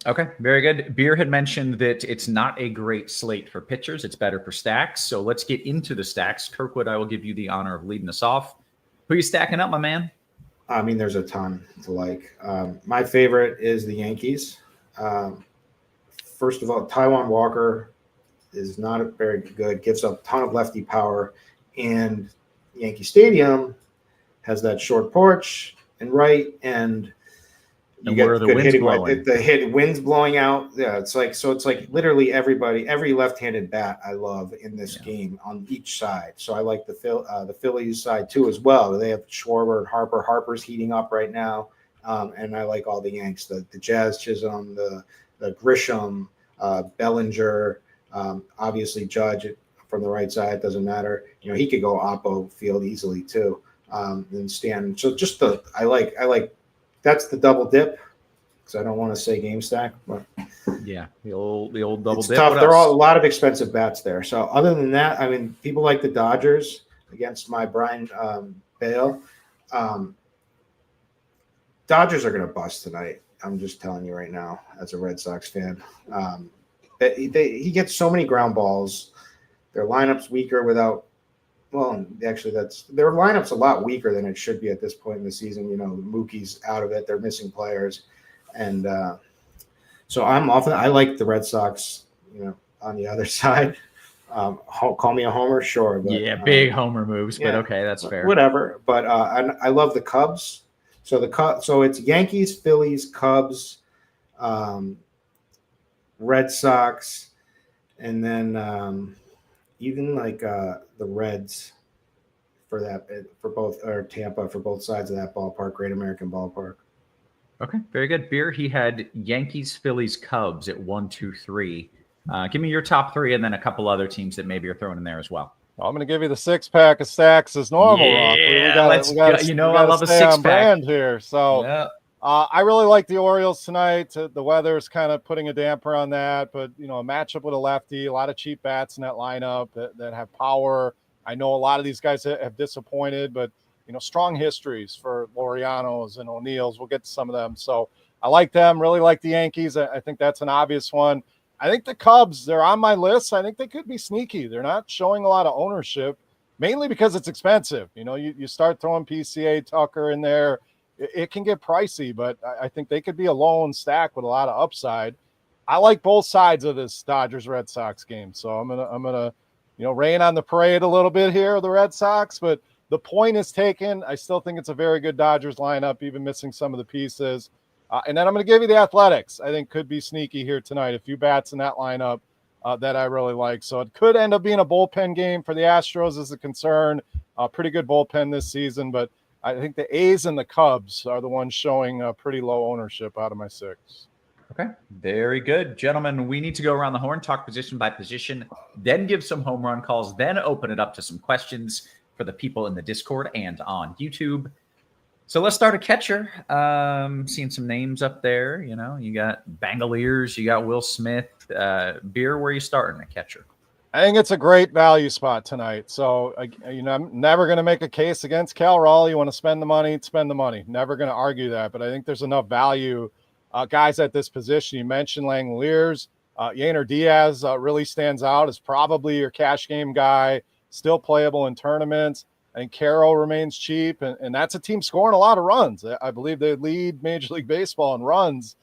Okay, very good. Beer had mentioned that it's not a great slate for pitchers. It's better for stacks. So let's get into the stacks. Kirkwood, I will give you the honor of leading us off. Who are you stacking up, my man? I mean, there's a ton to like. My favorite is the Yankees. First of all, Taijuan Walker is not very good, gives up a ton of lefty power, and Yankee Stadium has that short porch and right, and You And get where are the good winds hitting. blowing? The wind's blowing out. Yeah, it's like literally every left-handed bat I love in this game on each side. So I like the Phillies side too as well. They have Schwarber and Harper. Harper's heating up right now, and I like all the Yanks. The Jazz, Chisholm, the Grisham, Bellinger, obviously Judge from the right side, doesn't matter. He could go oppo field easily too. And Stan. So just I like that's the double dip, because I don't want to say game stack, but Yeah, the old double it's dip. tough. What There are else? a lot of expensive bats there. So other than that, I mean, people like the Dodgers against my Brian Bale. Dodgers are going to bust tonight. I'm just telling you right now, as a Red Sox fan. He gets so many ground balls. Their lineup's weaker without. Well, actually, their lineup's a lot weaker than it should be at this point in the season. Mookie's out of it; they're missing players, and so I'm often. I like the Red Sox. On the other side, call me a homer, sure. But, Yeah, big homer moves, but okay, that's fair. Whatever. But I love the Cubs. So it's Yankees, Phillies, Cubs, Red Sox, and then even like the Reds for both, or Tampa for both sides of that ballpark, Great American Ballpark. Okay, very good. Beer, he had Yankees, Phillies, Cubs at 1, 2, 3. Give me your top 3, and then a couple other teams that maybe you're throwing in there as well. Well, I'm going to give you the 6-pack of stacks as normal. Roth. Let's go. I love a 6-pack here. So yeah. I really like the Orioles tonight. The weather's kind of putting a damper on that, but a matchup with a lefty, a lot of cheap bats in that lineup that have power. I know a lot of these guys have disappointed, but strong histories for Laureanos and O'Neills. We'll get to some of them. So I like them. Really like the Yankees. I think that's an obvious one. I think the Cubs, they're on my list. I think they could be sneaky. They're not showing a lot of ownership, mainly because it's expensive. You start throwing PCA, Tucker in there, it can get pricey, but I think they could be a lone stack with a lot of upside. I like both sides of this Dodgers Red Sox game, so I'm gonna rain on the parade a little bit here of the Red Sox, but the point is taken. I still think it's a very good Dodgers lineup, even missing some of the pieces. And then I'm going to give you the Athletics. I think could be sneaky here tonight. A few bats in that lineup that I really like. So it could end up being a bullpen game for the Astros is a concern. Pretty good bullpen this season, but I think the A's and the Cubs are the ones showing pretty low ownership out of my 6. Okay, very good. Gentlemen, we need to go around the horn, talk position by position, then give some home run calls, then open it up to some questions for the people in the Discord and on YouTube. So let's start a catcher. Seeing some names up there. You got Bangaliers, you got Will Smith. Beer, where are you starting a catcher? I think it's a great value spot tonight. So, I'm never going to make a case against Cal Raleigh. You want to spend the money, spend the money. Never going to argue that. But I think there's enough value guys at this position. You mentioned Langoliers. Yainer Diaz really stands out as probably your cash game guy, still playable in tournaments. I think Carroll remains cheap, and that's a team scoring a lot of runs. I believe they lead Major League Baseball in runs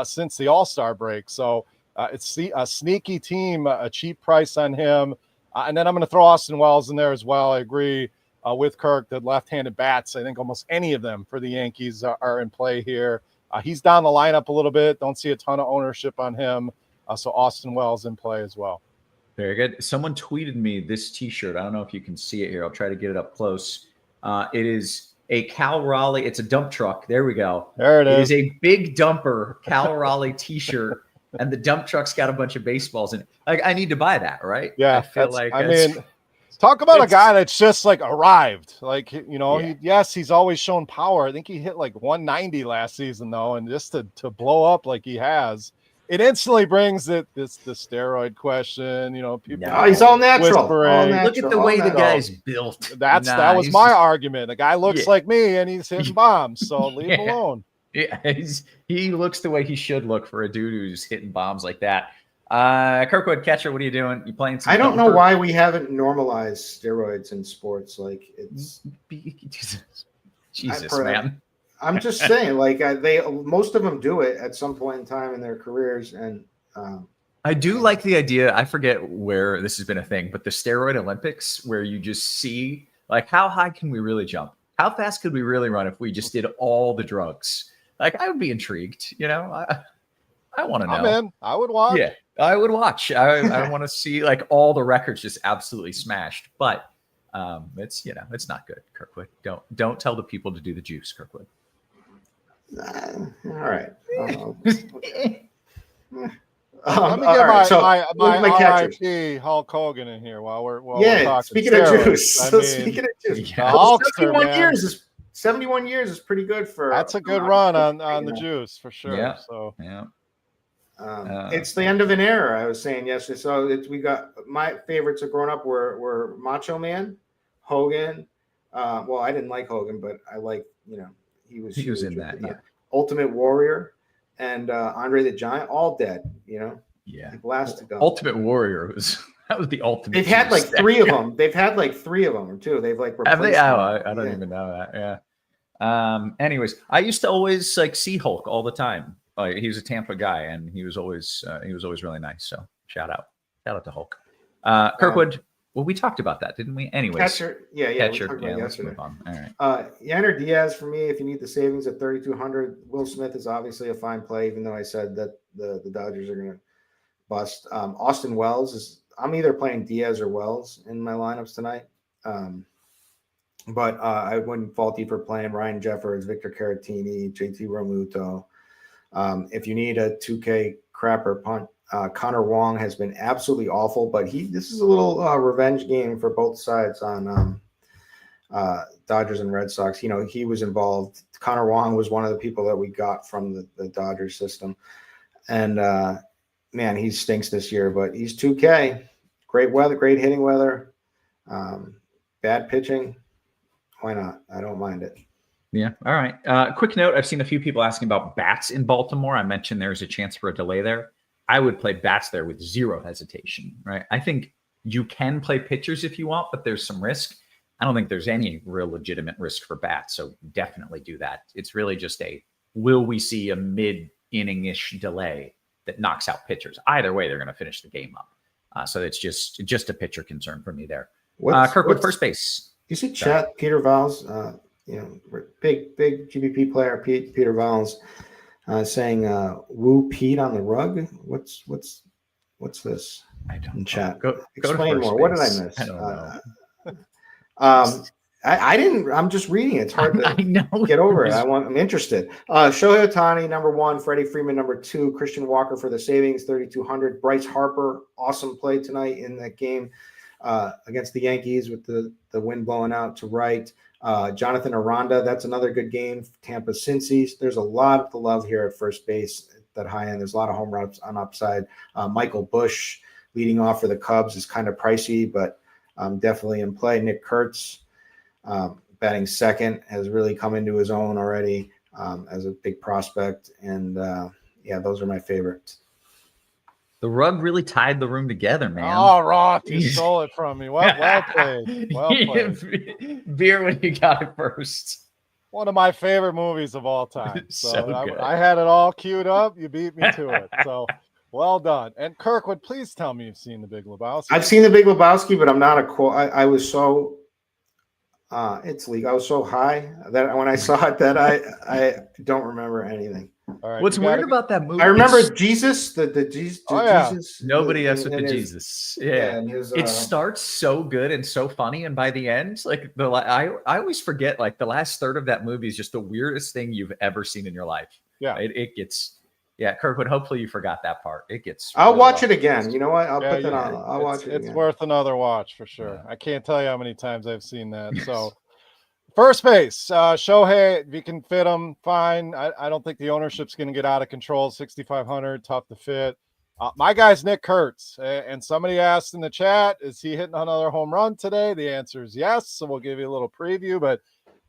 since the All-Star break. So it's a sneaky team, a cheap price on him. And then I'm going to throw Austin Wells in there as well. I agree with Kirk that left-handed bats, I think almost any of them for the Yankees are in play here. He's down the lineup a little bit. Don't see a ton of ownership on him. So Austin Wells in play as well. Very good. Someone tweeted me this T-shirt. I don't know if you can see it here. I'll try to get it up close. It is a Cal Raleigh. It's a dump truck. There we go. There it is. It is a big dumper Cal Raleigh T-shirt, and the dump truck's got a bunch of baseballs in it. I need to buy that, right? Yeah, I feel like. Talk about a guy that's just arrived. He's always shown power. I think he hit 190 last season though, and just to blow up like he has. It instantly brings the steroid question, people. No, he's all natural. Look at the way the guy's built. That was my argument. The guy looks like me, and he's hitting bombs. So leave him alone. Yeah, he looks the way he should look for a dude who's hitting bombs like that. Kirkwood, catcher, what are you doing? You playing some I don't know why we haven't normalized steroids in sports. It's Jesus, man. I'm just saying, most of them do it at some point in time in their careers, and I do like the idea. I forget where this has been a thing, but the steroid Olympics, where you just see how high can we really jump? How fast could we really run if we just did all the drugs? Like, I would be intrigued. I want to know. I'm in. I would watch. Yeah, I would watch. I want to see like all the records just absolutely smashed. But it's not good, Kirkwood. Don't tell the people to do the juice, Kirkwood. All right. Let me all get right, my catchers. RIP Hulk Hogan in here while we're talking. Speaking of juice. Speaking of juice, the Hulkster, 71 years is pretty good for. That's a good run on the juice for sure. Yeah. So yeah. It's the end of an era. I was saying yesterday. So we got my favorites of growing up were Macho Man, Hogan. Well, I didn't like Hogan, but I like he was in that. Yeah. Ultimate Warrior and Andre the Giant, all dead. Yeah. Last to go. Ultimate Warrior was the ultimate. They've had like three of them. They've had like three of them too. They've like replaced them. I don't even know that. Yeah. Anyways, I used to always like see Hulk all the time. He was a Tampa guy, and he was always really nice. So shout out to Hulk. Kirkwood. Well, we talked about that, didn't we? Anyways, catcher. Catcher. Yeah, let's move on. All right. Yander Diaz for me. If you need the savings at 3,200, Will Smith is obviously a fine play, even though I said that the Dodgers are going to bust. Austin Wells is. I'm either playing Diaz or Wells in my lineups tonight. But I wouldn't fault you for playing Ryan Jeffers, Victor Caratini, JT Realmuto. If you need a 2K crapper punt, Connor Wong has been absolutely awful, but this is a little revenge game for both sides on Dodgers and Red Sox. He was involved. Connor Wong was one of the people that we got from the Dodgers system. And man, he stinks this year, but he's 2K. Great weather, great hitting weather, bad pitching. Why not? I don't mind it. Yeah. All right. Quick note. I've seen a few people asking about bats in Baltimore. I mentioned there's a chance for a delay there. I would play bats there with zero hesitation, right? I think you can play pitchers if you want, but there's some risk. I don't think there's any real legitimate risk for bats. So definitely do that. It's really just will we see a mid-inning-ish delay that knocks out pitchers? Either way, they're going to finish the game up. So it's just a pitcher concern for me Kirkwood, first base. You see chat, Peter Valls, big GPP player, Peter Valls, saying "Woo Pete on the rug." What's this? I don't in chat. Explain more. Base. What did I miss? I don't know. I didn't. I'm just reading it. It's hard to get over it. I'm interested. Shohei Ohtani, number 1. Freddie Freeman, number 2. Christian Walker for the savings, 3,200. Bryce Harper, awesome play tonight in that game against the Yankees with the wind blowing out to right. Jonathan Aranda, that's another good game. Tampa Cincy's. There's a lot to love here at first base at that high end. There's a lot of home runs on upside. Michael Busch leading off for the Cubs is kind of pricey, but definitely in play. Nick Kurtz, batting second, has really come into his own already as a big prospect. And those are my favorites. The rug really tied the room together, man. Oh, Roth, you stole it from me. Well played. Well played. Beer when you got it first. One of my favorite movies of all time. So good. I had it all queued up. You beat me to it. So well done. And Kirkwood, please tell me you've seen The Big Lebowski. I've seen The Big Lebowski, but I'm not I was so it's league. I was so high that when I saw it that I don't remember anything. All right, what's weird about that movie? I remember Jesus, the Jesus. Jesus. Nobody else with the Jesus. Yeah, it starts so good and so funny, and by the end, like I always forget, like the last third of that movie is just the weirdest thing you've ever seen in your life. Yeah, it gets. Yeah, Kirkwood. Hopefully you forgot that part. It gets. I'll watch it again. You know what? I'll put that on. I'll watch it. It's again. worth another watch for sure. I can't tell you how many times I've seen that. So. First base, Shohei, if you can fit him, fine. I don't think the ownership's going to get out of control. 6,500, tough to fit. My guy's Nick Kurtz, and somebody asked in the chat, is he hitting another home run today? The answer is yes, so we'll give you a little preview. But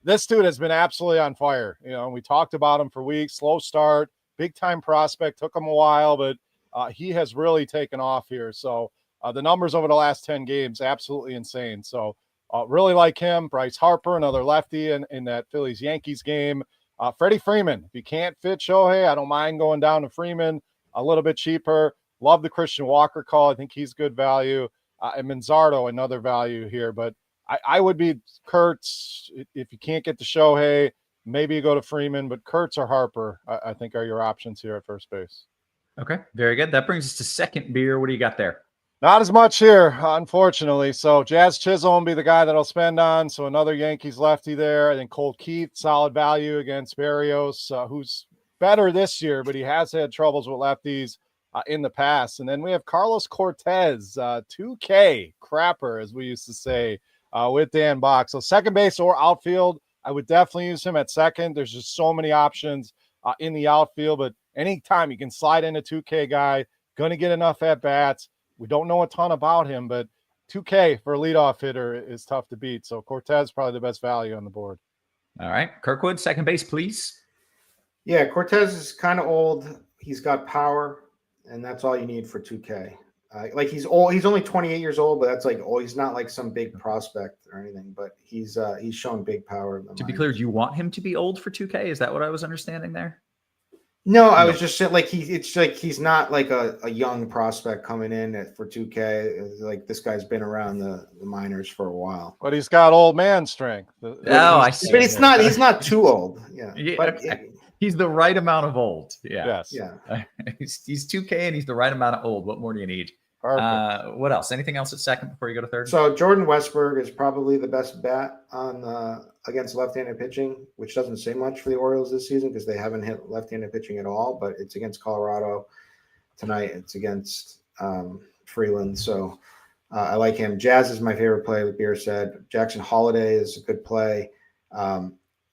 this dude has been absolutely on fire. We talked about him for weeks. Slow start, big-time prospect. Took him a while, but he has really taken off here. So the numbers over the last 10 games, absolutely insane. So really like him. Bryce Harper, another lefty in that Phillies-Yankees game. Freddie Freeman, if you can't fit Shohei, I don't mind going down to Freeman, a little bit cheaper. Love the Christian Walker call. I think he's good value. And Manzardo, another value here. But I would be Kurtz if you can't get the Shohei. Maybe you go to Freeman, but Kurtz or Harper, I think, are your options here at first base. Okay, very good. That brings us to second beer. What do you got there? Not as much here, unfortunately. So Jazz Chisholm be the guy that I'll spend on. So another Yankees lefty there. I think Colt Keith, solid value against Berrios, who's better this year, but he has had troubles with lefties in the past. And then we have Carlos Cortez, 2K crapper, as we used to say, with Dan Bach. So second base or outfield, I would definitely use him at second. There's just so many options in the outfield, but anytime you can slide in a 2K guy, going to get enough at bats. We don't know a ton about him, but 2K for a leadoff hitter is tough to beat. So Cortez probably the best value on the board. All right. Kirkwood, second base, please. Yeah, Cortez is kind of old. He's got power, and that's all you need for 2K. Like he's old. He's only 28 years old, but that's like, oh, he's not like some big prospect or anything, but he's shown big power. To be clear, do you want him to be old for 2K? Is that what I was understanding there? No, I was just saying, like, it's like he's not like a young prospect coming in for 2K. It's like this guy's been around the minors for a while. But he's got old man strength. I see. But it's not. He's not too old. Yeah, but okay. He's the right amount of old. Yeah. Yes. Yeah. He's 2K and he's the right amount of old. What more do you need? What else? Anything else at second before you go to third? So Jordan Westberg is probably the best bat on against left-handed pitching, which doesn't say much for the Orioles this season because they haven't hit left-handed pitching at all. But it's against Colorado tonight. It's against Freeland. So I like him. Jazz is my favorite play, like Beer said. Jackson Holiday is a good play.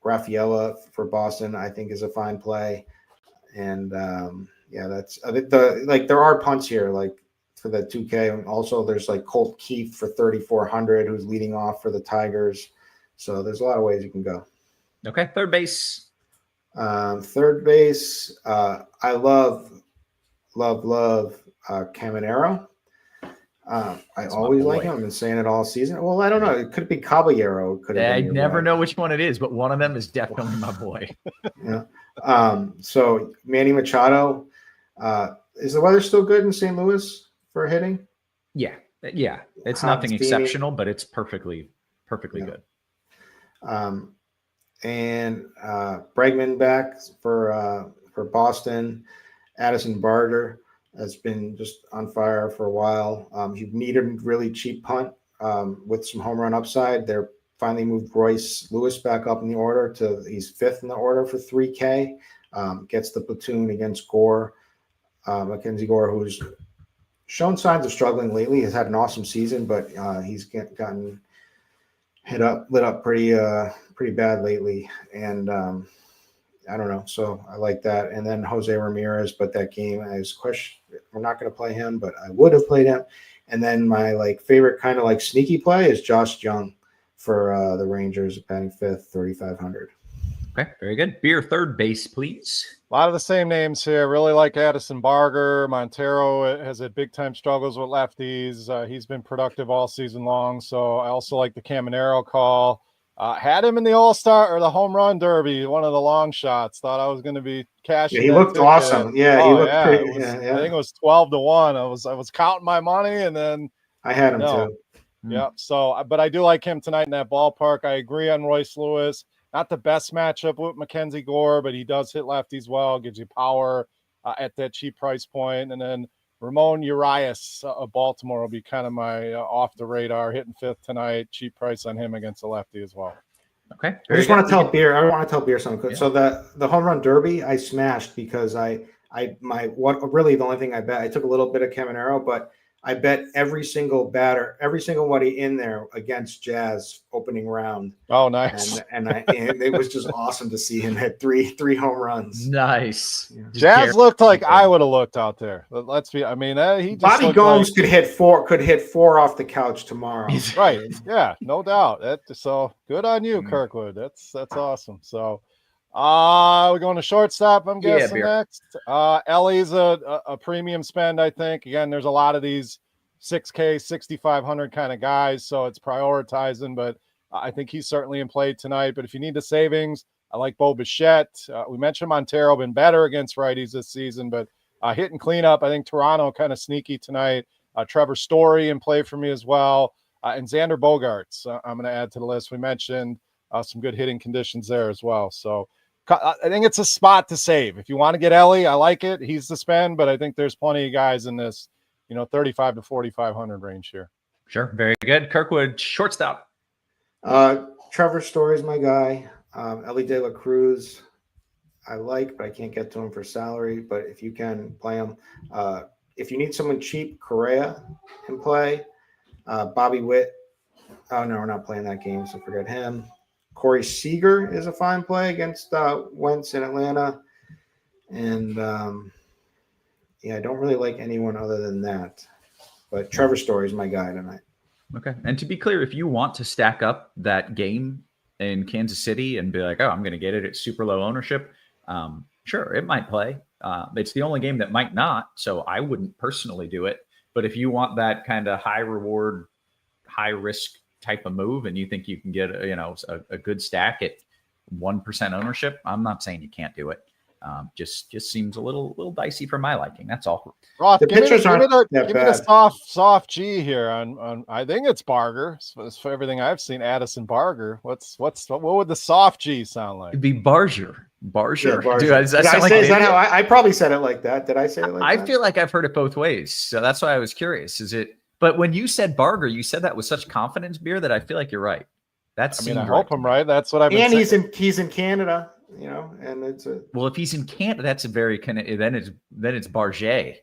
Rafaela for Boston, I think, is a fine play. And yeah, that's there are punts here, like for the 2K. And also there's like Colt Keith for 3,400, who's leading off for the Tigers. So there's a lot of ways you can go. Okay. Third base. Third base. I love Caminero. I always like him. I've been saying it all season. Well, I don't know. It could be Caballero. I never know which one it is, but one of them is definitely my boy. Yeah. So Manny Machado. Is the weather still good in St. Louis for hitting? Yeah. It's nothing exceptional, but it's perfectly good. And Bregman back for Boston. Addison Barger has been just on fire for a while. He needed a really cheap punt with some home run upside. They're finally moved Royce Lewis back up in the order he's fifth in the order for 3K. Gets the platoon against Gore. Mackenzie Gore, who's shown signs of struggling lately, has had an awesome season, but he's gotten lit up pretty bad lately. And I don't know. So I like that. And then Jose Ramirez, but that game is question. We're not going to play him, but I would have played him. And then my favorite kind of sneaky play is Josh Jung for the Rangers, batting fifth, 3,500. Okay, very good. Beer, third base, please. A lot of the same names here. Really like Addison Barger. Montero has had big-time struggles with lefties. He's been productive all season long. So I also like the Caminero call. Had him in the All-Star or the Home Run Derby, one of the long shots. Thought I was going to be cashing. Yeah, he looked awesome. Yeah, he looked pretty. I think it was 12-1. I was counting my money, and then I had him too. Yeah. So, but I do like him tonight in that ballpark. I agree on Royce Lewis. Not the best matchup with Mackenzie Gore, but he does hit lefties well. Gives you power at that cheap price point. And then Ramon Urias of Baltimore will be kind of my off the radar, hitting fifth tonight. Cheap price on him against a lefty as well. Okay. I just want to tell Beer. I want to tell Beer something good. Yeah. So the home run derby I smashed because the only thing I bet, I took a little bit of Caminero, but I bet every single buddy in there against Jazz opening round. Oh, nice! And it was just awesome to see him hit three home runs. Nice. Yeah. Jazz looked like I would have looked out there. Let's be. I mean, he just Bobby Gomes could hit four off the couch tomorrow. Right? Yeah, no doubt. So good on you, Kirkwood. That's awesome. So. We're going to shortstop, I'm guessing next. Ellie's a premium spend, I think. Again, there's a lot of these 6K, 6,500 kind of guys, so it's prioritizing, but I think he's certainly in play tonight. But if you need the savings, I like Bo Bichette. We mentioned Montero been better against righties this season, but hitting cleanup, I think Toronto kind of sneaky tonight. Trevor Story in play for me as well. And Xander Bogaerts, I'm going to add to the list. We mentioned some good hitting conditions there as well. So I think it's a spot to save. If you want to get Ellie, I like it. He's the spend, but I think there's plenty of guys in this, 35 to 4,500 range here. Sure. Very good. Kirkwood, shortstop. Trevor Story's my guy. Ellie De La Cruz, I like, but I can't get to him for salary. But if you can play him, if you need someone cheap, Correa can play. Bobby Witt. Oh no, we're not playing that game, so forget him. Corey Seager is a fine play against Wentz in Atlanta, and I don't really like anyone other than that. But Trevor Story is my guy tonight. Okay. And to be clear, if you want to stack up that game in Kansas City and be like, oh, I'm going to get it at super low ownership, sure, it might play. It's the only game that might not, so I wouldn't personally do it. But if you want that kind of high reward, high risk type of move, and you think you can get a good stack at 1% ownership, I'm not saying you can't do it. Just seems a little dicey for my liking. That's all. Roth, The pitchers aren't that give me bad. the soft G here on I think it's Barger. For everything I've seen, Addison Barger. What would the soft G sound like? It'd be Barger. Yeah, Barger. Barger. Dude, does that Did I sound like say, an is that idiot? how I probably said it like that? Did I say it like I that? feel like I've heard it both ways. So that's why I was curious. Is it? But when you said Barger, you said that with such confidence, Beer, that I feel like you're right. I hope I'm right. That's what I've been And saying. he's in Canada, and it's a Well, if he's in Canada, that's a very then it's Barger.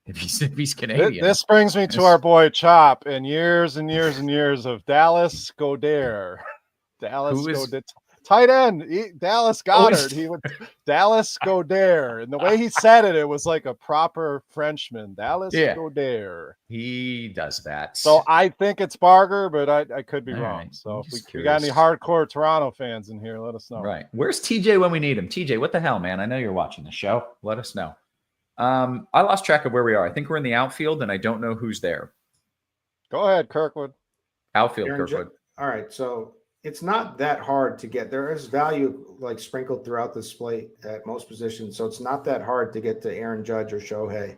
If he's Canadian. This brings me to our boy Chop and years and years and years of Dallas Goddard. Tight end, Dallas Goddard. He would Dallas Goddard, and the way he said it, it was like a proper Frenchman. Dallas Goddard. He does that. So I think it's Barger, but I could be All wrong. right. So I'm if just we got any curious. hardcore Toronto fans in here, let us know. Right. Where's TJ when we need him? TJ, what the hell, man? I know you're watching the show. Let us know. I lost track of where we are. I think we're in the outfield, and I don't know who's there. Go ahead, Kirkwood. Outfield, Aaron Kirkwood. All right, so it's not that hard to get. There is value like sprinkled throughout the slate at most positions, so it's not that hard to get to Aaron Judge or Shohei.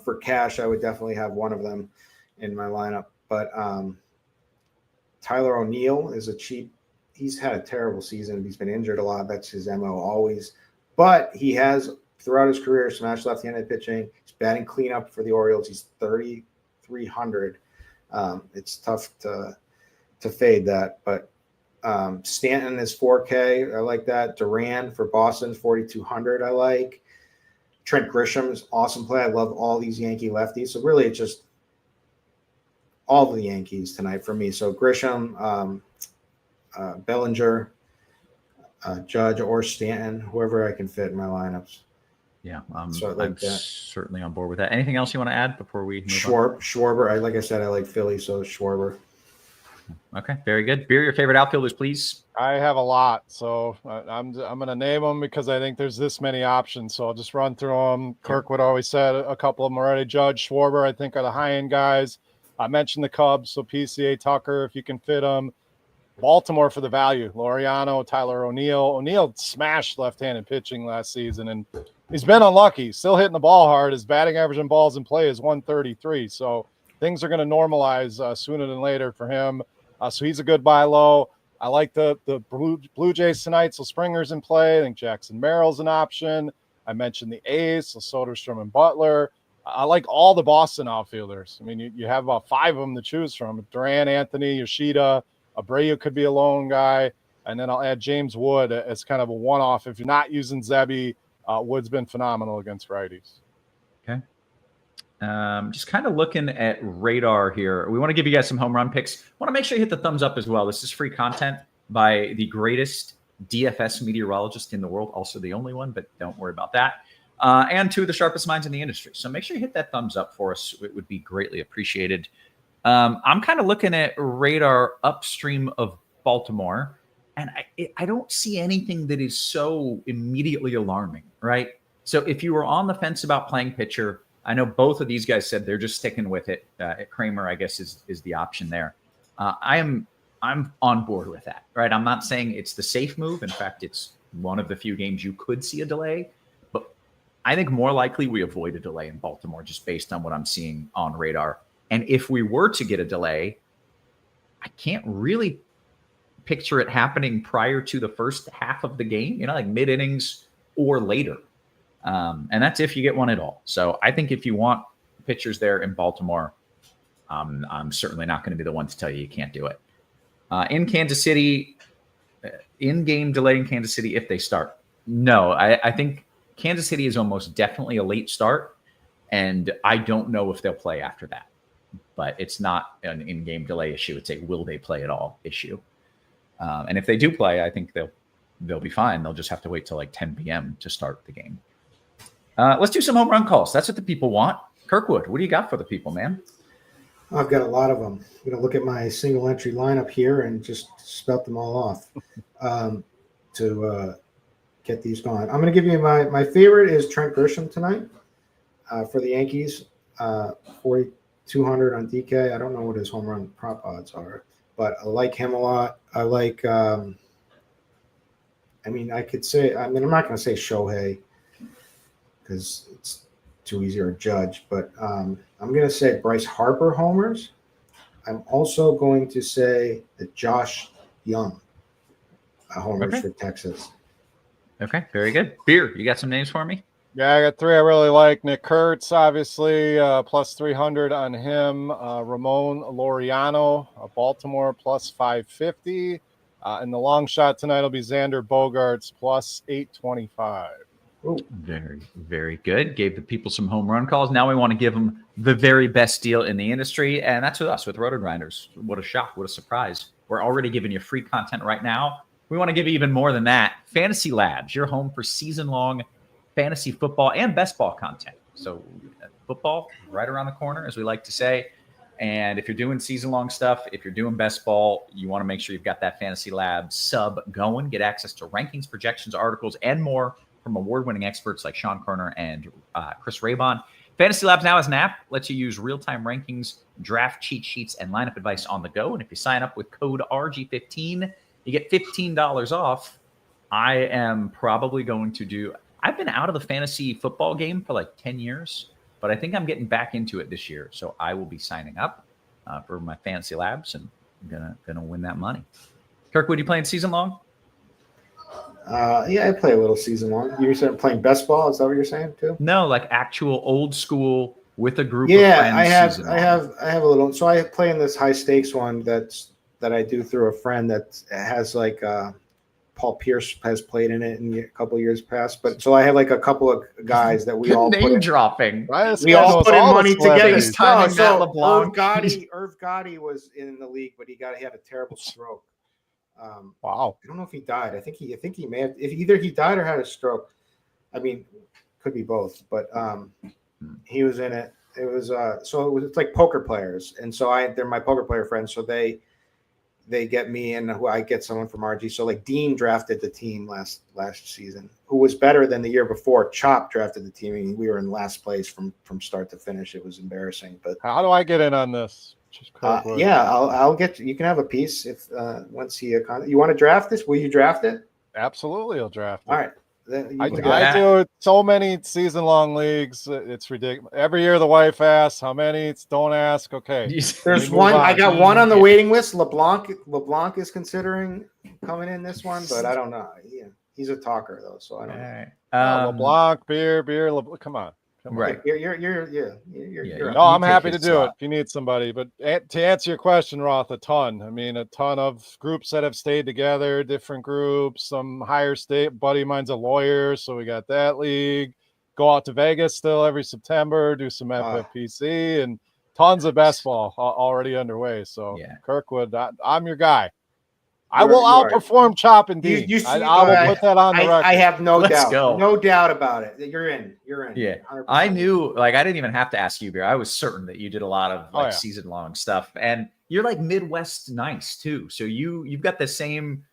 For cash, I would definitely have one of them in my lineup. But Tyler O'Neill is a cheap. He's had a terrible season. He's been injured a lot. That's his MO always. But he has throughout his career smashed left-handed pitching. He's batting cleanup for the Orioles. He's 3,300. It's tough to fade that, but Stanton is 4K. I like that. Duran for Boston, 4,200. I like. Trent Grisham is awesome play. I love all these Yankee lefties. So really, it's just all the Yankees tonight for me. So Grisham, Bellinger, Judge, or Stanton, whoever I can fit in my lineups. Yeah, So I like I'm that. certainly on board with that. Anything else you want to add before we move Schwarber. Like I said, I like Philly, so Schwarber. on? Okay, very good. Beer, your favorite outfielders, please. I have a lot, so I'm going to name them because I think there's this many options. So I'll just run through them. Kirkwood always said a couple of them already. Judge, Schwarber, I think are the high-end guys. I mentioned the Cubs, so PCA, Tucker, if you can fit them. Baltimore for the value. Laureano, Tyler O'Neill. O'Neill smashed left-handed pitching last season, and he's been unlucky. Still hitting the ball hard. His batting average in balls in play is 133. So things are going to normalize sooner than later for him. So he's a good buy low. I like the Blue Jays tonight. So Springer's in play. I think Jackson Merrill's an option. I mentioned the A's, so Soderstrom and Butler. I like all the Boston outfielders. I mean, you have about 5 of them to choose from. Duran, Anthony, Yoshida, Abreu could be a lone guy. And then I'll add James Wood as kind of a one-off. If you're not using Zebby, Wood's been phenomenal against righties. Okay. Just kind of looking at radar here. We want to give you guys some home run picks. Want to make sure you hit the thumbs up as well. This is free content by the greatest DFS meteorologist in the world. Also the only one, but don't worry about that. And 2 of the sharpest minds in the industry. So make sure you hit that thumbs up for us. It would be greatly appreciated. I'm kind of looking at radar upstream of Baltimore, and I don't see anything that is so immediately alarming, right? So if you were on the fence about playing pitcher, I know both of these guys said they're just sticking with it. Kramer, I guess, is the option there. I'm on board with that, right? I'm not saying it's the safe move. In fact, it's one of the few games you could see a delay, but I think more likely we avoid a delay in Baltimore just based on what I'm seeing on radar. And if we were to get a delay, I can't really picture it happening prior to the first half of the game, like mid innings or later. And that's if you get one at all. So I think if you want pitchers there in Baltimore, I'm certainly not going to be the one to tell you can't do it. In Kansas City, in-game delay in Kansas City if they start. No, I think Kansas City is almost definitely a late start, and I don't know if they'll play after that. But it's not an in-game delay issue. It's a will they play at all issue. And if they do play, I think they'll be fine. They'll just have to wait till like 10 p.m. to start the game. Let's do some home run calls. That's what the people want. Kirkwood, what do you got for the people, man? I've got a lot of them. I'm going to look at my single entry lineup here and just spout them all off to get these going. I'm going to give you my favorite is Trent Grisham tonight for the Yankees. 4,200 on DK. I don't know what his home run prop odds are, but I like him a lot. I like, I could say, I'm not going to say Shohei because it's too easy to judge, but I'm going to say Bryce Harper homers. I'm also going to say that Josh Young homers for Texas. Okay, very good. Beer, you got some names for me? Yeah, I got three I really like. Nick Kurtz, obviously, plus 300 on him. Ramon Laureano, Baltimore, plus 550. And the long shot tonight will be Xander Bogaerts, plus 825. Ooh. Very, very good. Gave the people some home run calls. Now we want to give them the very best deal in the industry, and that's with us, with RotoGrinders. What a shock. What a surprise. We're already giving you free content right now. We want to give you even more than that. Fantasy Labs, your home for season-long fantasy football and best ball content. So football right around the corner, as we like to say. And if you're doing season-long stuff, if you're doing best ball, you want to make sure you've got that Fantasy Labs sub going. Get access to rankings, projections, articles, and more from award-winning experts like Sean Kerner and Chris Raybon. Fantasy Labs now has an app, lets you use real-time rankings, draft cheat sheets, and lineup advice on the go. And if you sign up with code RG15, you get $15 off. I am probably going to do – I've been out of the fantasy football game for like 10 years, but I think I'm getting back into it this year. So I will be signing up for my Fantasy Labs, and I'm gonna win that money. Kirkwood, you playing season long? Yeah, I play a little season long. You said playing best ball. Is that what you're saying too? No, like actual old school with a group. Yeah, of friends. I have a little. So I play in this high stakes one that I do through a friend that has like Paul Pierce has played in it in a couple of years past. But so I have like a couple of guys that we all name dropping. We all put in money together. LeBlanc. Irv Gotti was in the league, but he had a terrible stroke. Wow. I don't know if he died. I think he may have. If either he died or had a stroke. I mean, could be both. But he was in it. It was it's like poker players, and so they're my poker player friends. So they get me, and I get someone from RG. So like Dean drafted the team last season, who was better than the year before. Chop drafted the team, and we were in last place from start to finish. It was embarrassing. But how do I get in on this? Yeah, I'll get you. You can have a piece if once you want to draft this. Will you draft it? Absolutely, I'll draft it. All right. I do so many season-long leagues. It's ridiculous. Every year the wife asks, how many? It's don't ask. Okay. There's one. I got one on the waiting list. LeBlanc is considering coming in this one, but I don't know. Yeah, he's a talker, though, so I don't know. LeBlanc, beer, come on. Right. You're no, I'm happy to do it if you need somebody. But to answer your question, Roth, a ton. I mean, a ton of groups that have stayed together, different groups, some higher state. Buddy of mine's a lawyer, so we got that league. Go out to Vegas still every September, do some FFPC, and tons of best ball already underway. So, Kirkwood, I'm your guy. I will outperform Chop and D. I will put that on the record. I have no doubt. Go. No doubt about it. You're in. Yeah. 100%. I knew, I didn't even have to ask you, Beer. I was certain that you did a lot of season-long stuff. And you're like Midwest nice, too. So you've got the same,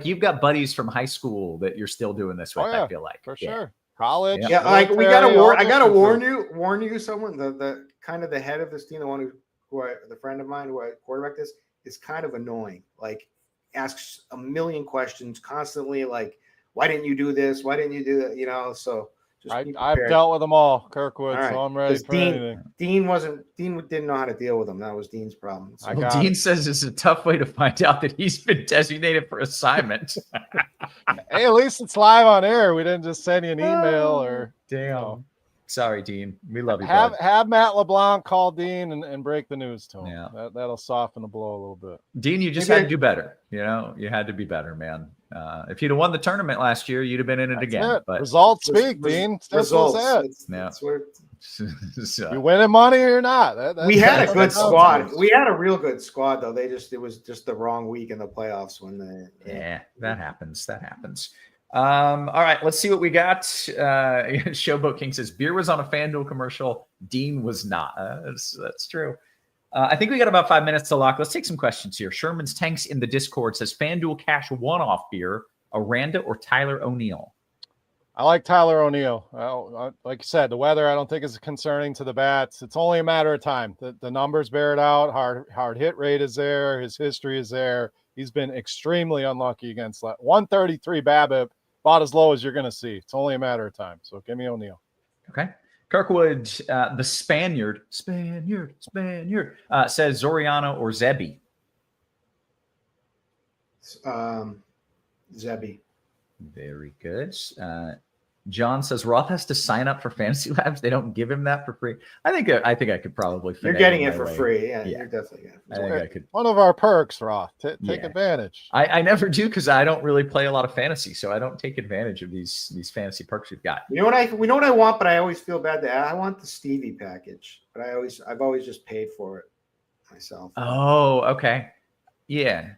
you've got buddies from high school that you're still doing this with, I feel like. For sure. College. Yeah, military, we gotta warn you, someone, the kind of the head of this team, the one the friend of mine who I quarterback this, is kind of annoying. Like, asks a million questions constantly, like, why didn't you do this? Why didn't you do that? So Just be I've prepared. dealt with them all, Kirkwood, All right. so I'm ready 'Cause for anything. Dean didn't know how to deal with them. That was Dean's problem. So I Well, got Dean it. says it's a tough way to find out that he's been designated for assignment. Hey, at least it's live on air. We didn't just send you an email or Damn. know. Sorry, Dean. We love you, have bud. Matt LeBlanc call Dean and break the news to him. Yeah. That'll soften the blow a little bit. Dean, you just had to do better. You know, you had to be better, man. If you'd have won the tournament last year, you'd have been in it That's again. it. But Results speak, Dean. Simple as that. That's where So- You winning money or not? we had a that's- good that's- squad. We had a real good squad, though. It was just the wrong week in the playoffs when Yeah, that happens. That happens. All right, let's see what we got. Showboat King says beer was on a FanDuel commercial. Dean was not. That's true. I think we got about 5 minutes to lock. Let's take some questions here. Sherman's Tanks in the Discord says FanDuel cash one-off beer, Aranda or Tyler O'Neill. I like Tyler O'Neill. Like you said, the weather I don't think is concerning to the bats. It's only a matter of time. The numbers bear it out. Hard hit rate is there. His history is there. He's been extremely unlucky against 133 BABIP, about as low as you're going to see. It's only a matter of time. So give me O'Neill. Okay. Kirkwood, the Spaniard, says Zoriano or Zebi. Zebi. Very good. John says Roth has to sign up for Fantasy Labs. They don't give him that for free. I think I could probably. You're getting it my for way. free. Yeah, Yeah. you're definitely getting it. I think I could. One of our perks, Roth. Take Yeah. advantage. I never do because I don't really play a lot of fantasy, so I don't take advantage of these fantasy perks we've got. You know what I want, but I always feel bad to add. I want the Stevie package, but I've always just paid for it myself. Oh, okay, yeah.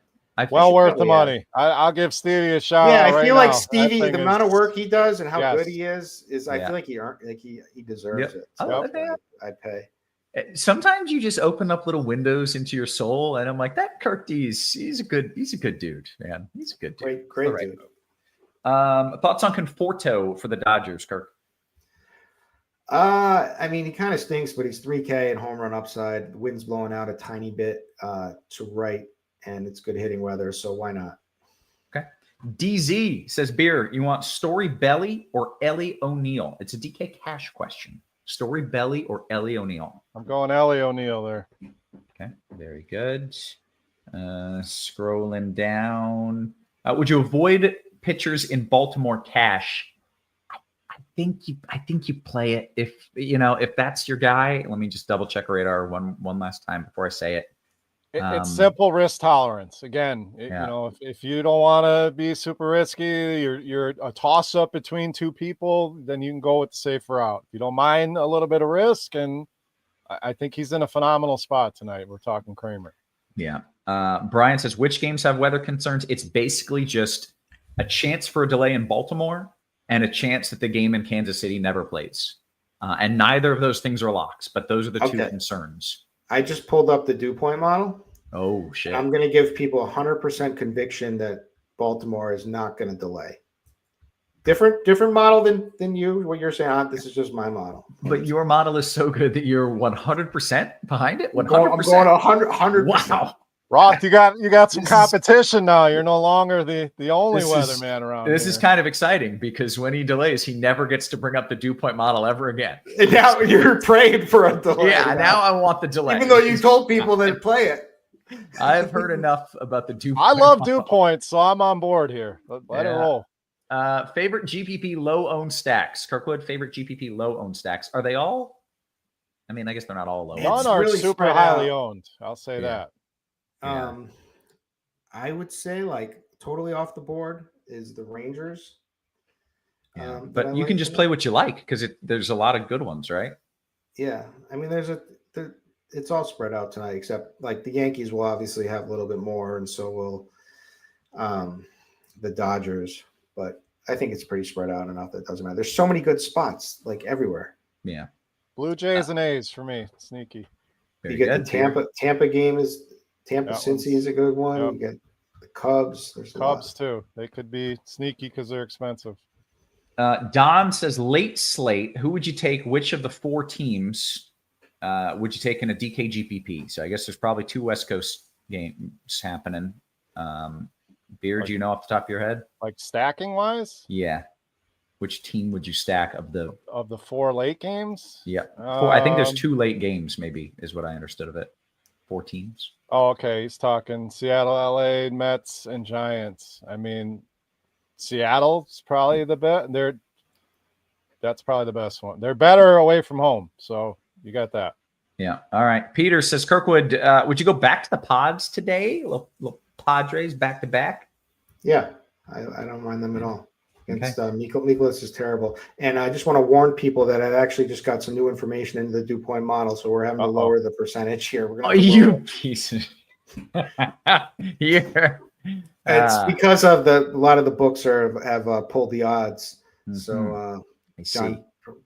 Well worth the probably money. I'll give Stevie a shout. Yeah, out I feel right like now. Stevie, That the thing amount of is- work he does and how Yes. good he is I Yeah. feel like he deserves it. I So love that. I'd pay. Sometimes you just open up little windows into your soul, and I'm like, that Kirkdiese, he's a good dude, man. He's a good dude. Great All right. dude. Thoughts on Conforto for the Dodgers, Kirk? I mean, he kind of stinks, but he's 3K and home run upside. The wind's blowing out a tiny bit to right, and it's good hitting weather, so why not? Okay. DZ says, Beer, you want Story Belly or Ellie O'Neill? It's a DK Cash question. Story Belly or Ellie O'Neill? I'm going Ellie O'Neill there. Okay, very good. Scrolling down. Would you avoid pitchers in Baltimore cash? I think you play it if that's your guy. Let me just double check radar one last time before I say it. It's simple risk tolerance. Again, Yeah. if you don't want to be super risky, you're a toss up between two people, then you can go with the safe route. If you don't mind a little bit of risk, and I think he's in a phenomenal spot tonight. We're talking Kramer. Yeah. Brian says, which games have weather concerns? It's basically just a chance for a delay in Baltimore and a chance that the game in Kansas City never plays. And neither of those things are locks, but those are the two concerns. I just pulled up the dew point model. Oh, shit. I'm going to give people 100% conviction that Baltimore is not going to delay. Different model than you. What you're saying, this is just my model. But your model is so good that you're 100% behind it. 100%. I'm going 100%. Wow. Roth, you got some competition now. You're no longer the only weatherman around. This here. is kind of exciting because when he delays, he never gets to bring up the dew point model ever again. And now you're praying for a delay. Yeah, now I want the delay. Even though you told people that play it. I've heard enough about the dew point. I love model. dew points, so I'm on board here. Let it roll. Favorite GPP low owned stacks. Kirkwood, favorite GPP low owned stacks. Are they all? I mean, I guess they're not all low. None are really super spread highly out. owned. I'll say that. Yeah. I would say like totally off the board is the Rangers. Yeah, that but I you like can just tonight. play what you like because there's a lot of good ones, right? Yeah, I mean, it's all spread out tonight, except like the Yankees will obviously have a little bit more, and so will the Dodgers. But I think it's pretty spread out enough that it doesn't matter. There's so many good spots like everywhere. Yeah. Blue Jays and A's for me. Sneaky. Very You get good. the Tampa game is Tampa That Cincy one's- is a good one. Yep. You get the Cubs. There's a lot. Cubs too. They could be sneaky because they're expensive. Don says late slate. Who would you take? Which of the four teams would you take in a DK GPP? So I guess there's probably two West Coast games happening. Beard, do you know off the top of your head? Like stacking wise, Yeah. Which team would you stack of the 4 late games? Yeah. I think there's 2 late games, maybe, is what I understood of it. 4 teams. Oh, okay. He's talking Seattle, LA, Mets, and Giants. I mean, Seattle's probably the best. That's probably the best one. They're better away from home. So you got that. Yeah. All right. Peter says, Kirkwood, would you go back to the pods today? Little Padres back to back? Yeah, I don't mind them at all. Against Mikolas is terrible. And I just want to warn people that I've actually just got some new information into the dew point model. So we're having to lower the percentage here. We're going you piece of here. It's because of a lot of the books have pulled the odds. So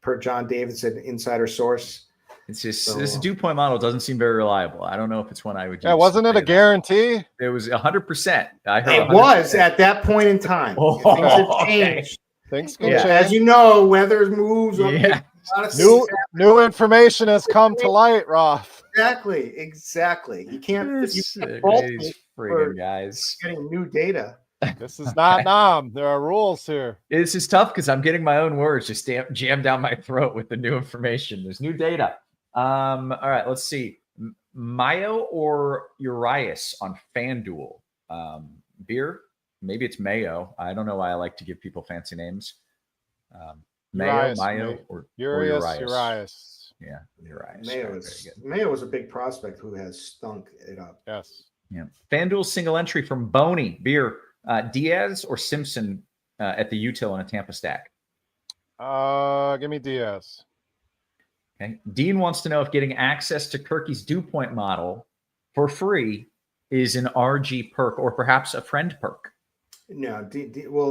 per John Davidson, insider source. It's just this dew point model doesn't seem very reliable. I don't know if it's one I would use. Yeah, wasn't it a guarantee? It was 100%. It was at that point in time. Things have changed. Things can change. As you know, weather moves. Yeah. New information has come to light, Roth. Exactly. You can't fault me for guys getting new data. This is not Nam. There are rules here. This is tough because I'm getting my own words just jammed down my throat with the new information. There's new data. All right, let's see. Mayo or Urias on FanDuel? Beer? Maybe it's Mayo. I don't know why I like to give people fancy names. Mayo, or Urias. Yeah, Urias. Mayo was a big prospect who has stunk it up. Yes. Yeah. FanDuel single entry from Boney. Beer. Diaz or Simpson at the util in a Tampa stack? Give me Diaz. Okay. Dean wants to know if getting access to Kirkie's dew point model for free is an RG perk or perhaps a friend perk. No,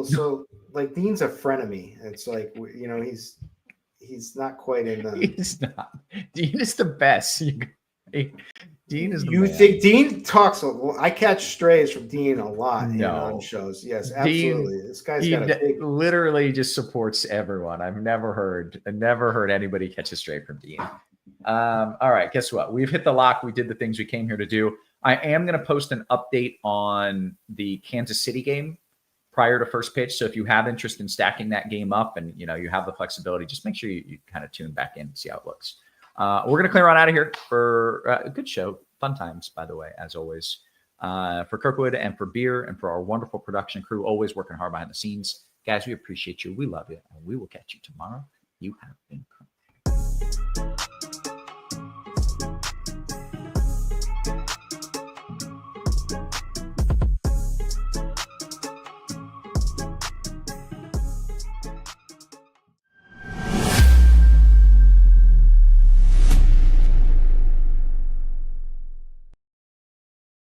so like Dean's a frenemy. It's like, you know, he's not quite in the. He's not. Dean is the best. Dean is. You think Dean talks? I catch strays from Dean a lot on shows. Yes, absolutely. Dean, this guy's got a big. Literally just supports everyone. I've never heard anybody catch a stray from Dean. All right, guess what? We've hit the lock. We did the things we came here to do. I am going to post an update on the Kansas City game prior to first pitch. So if you have interest in stacking that game up and you have the flexibility, just make sure you kind of tune back in and see how it looks. We're going to clear on out of here for a good show. Fun times, by the way, as always. For Kirkwood and for Beer and for our wonderful production crew, always working hard behind the scenes. Guys, we appreciate you. We love you. And we will catch you tomorrow. You have been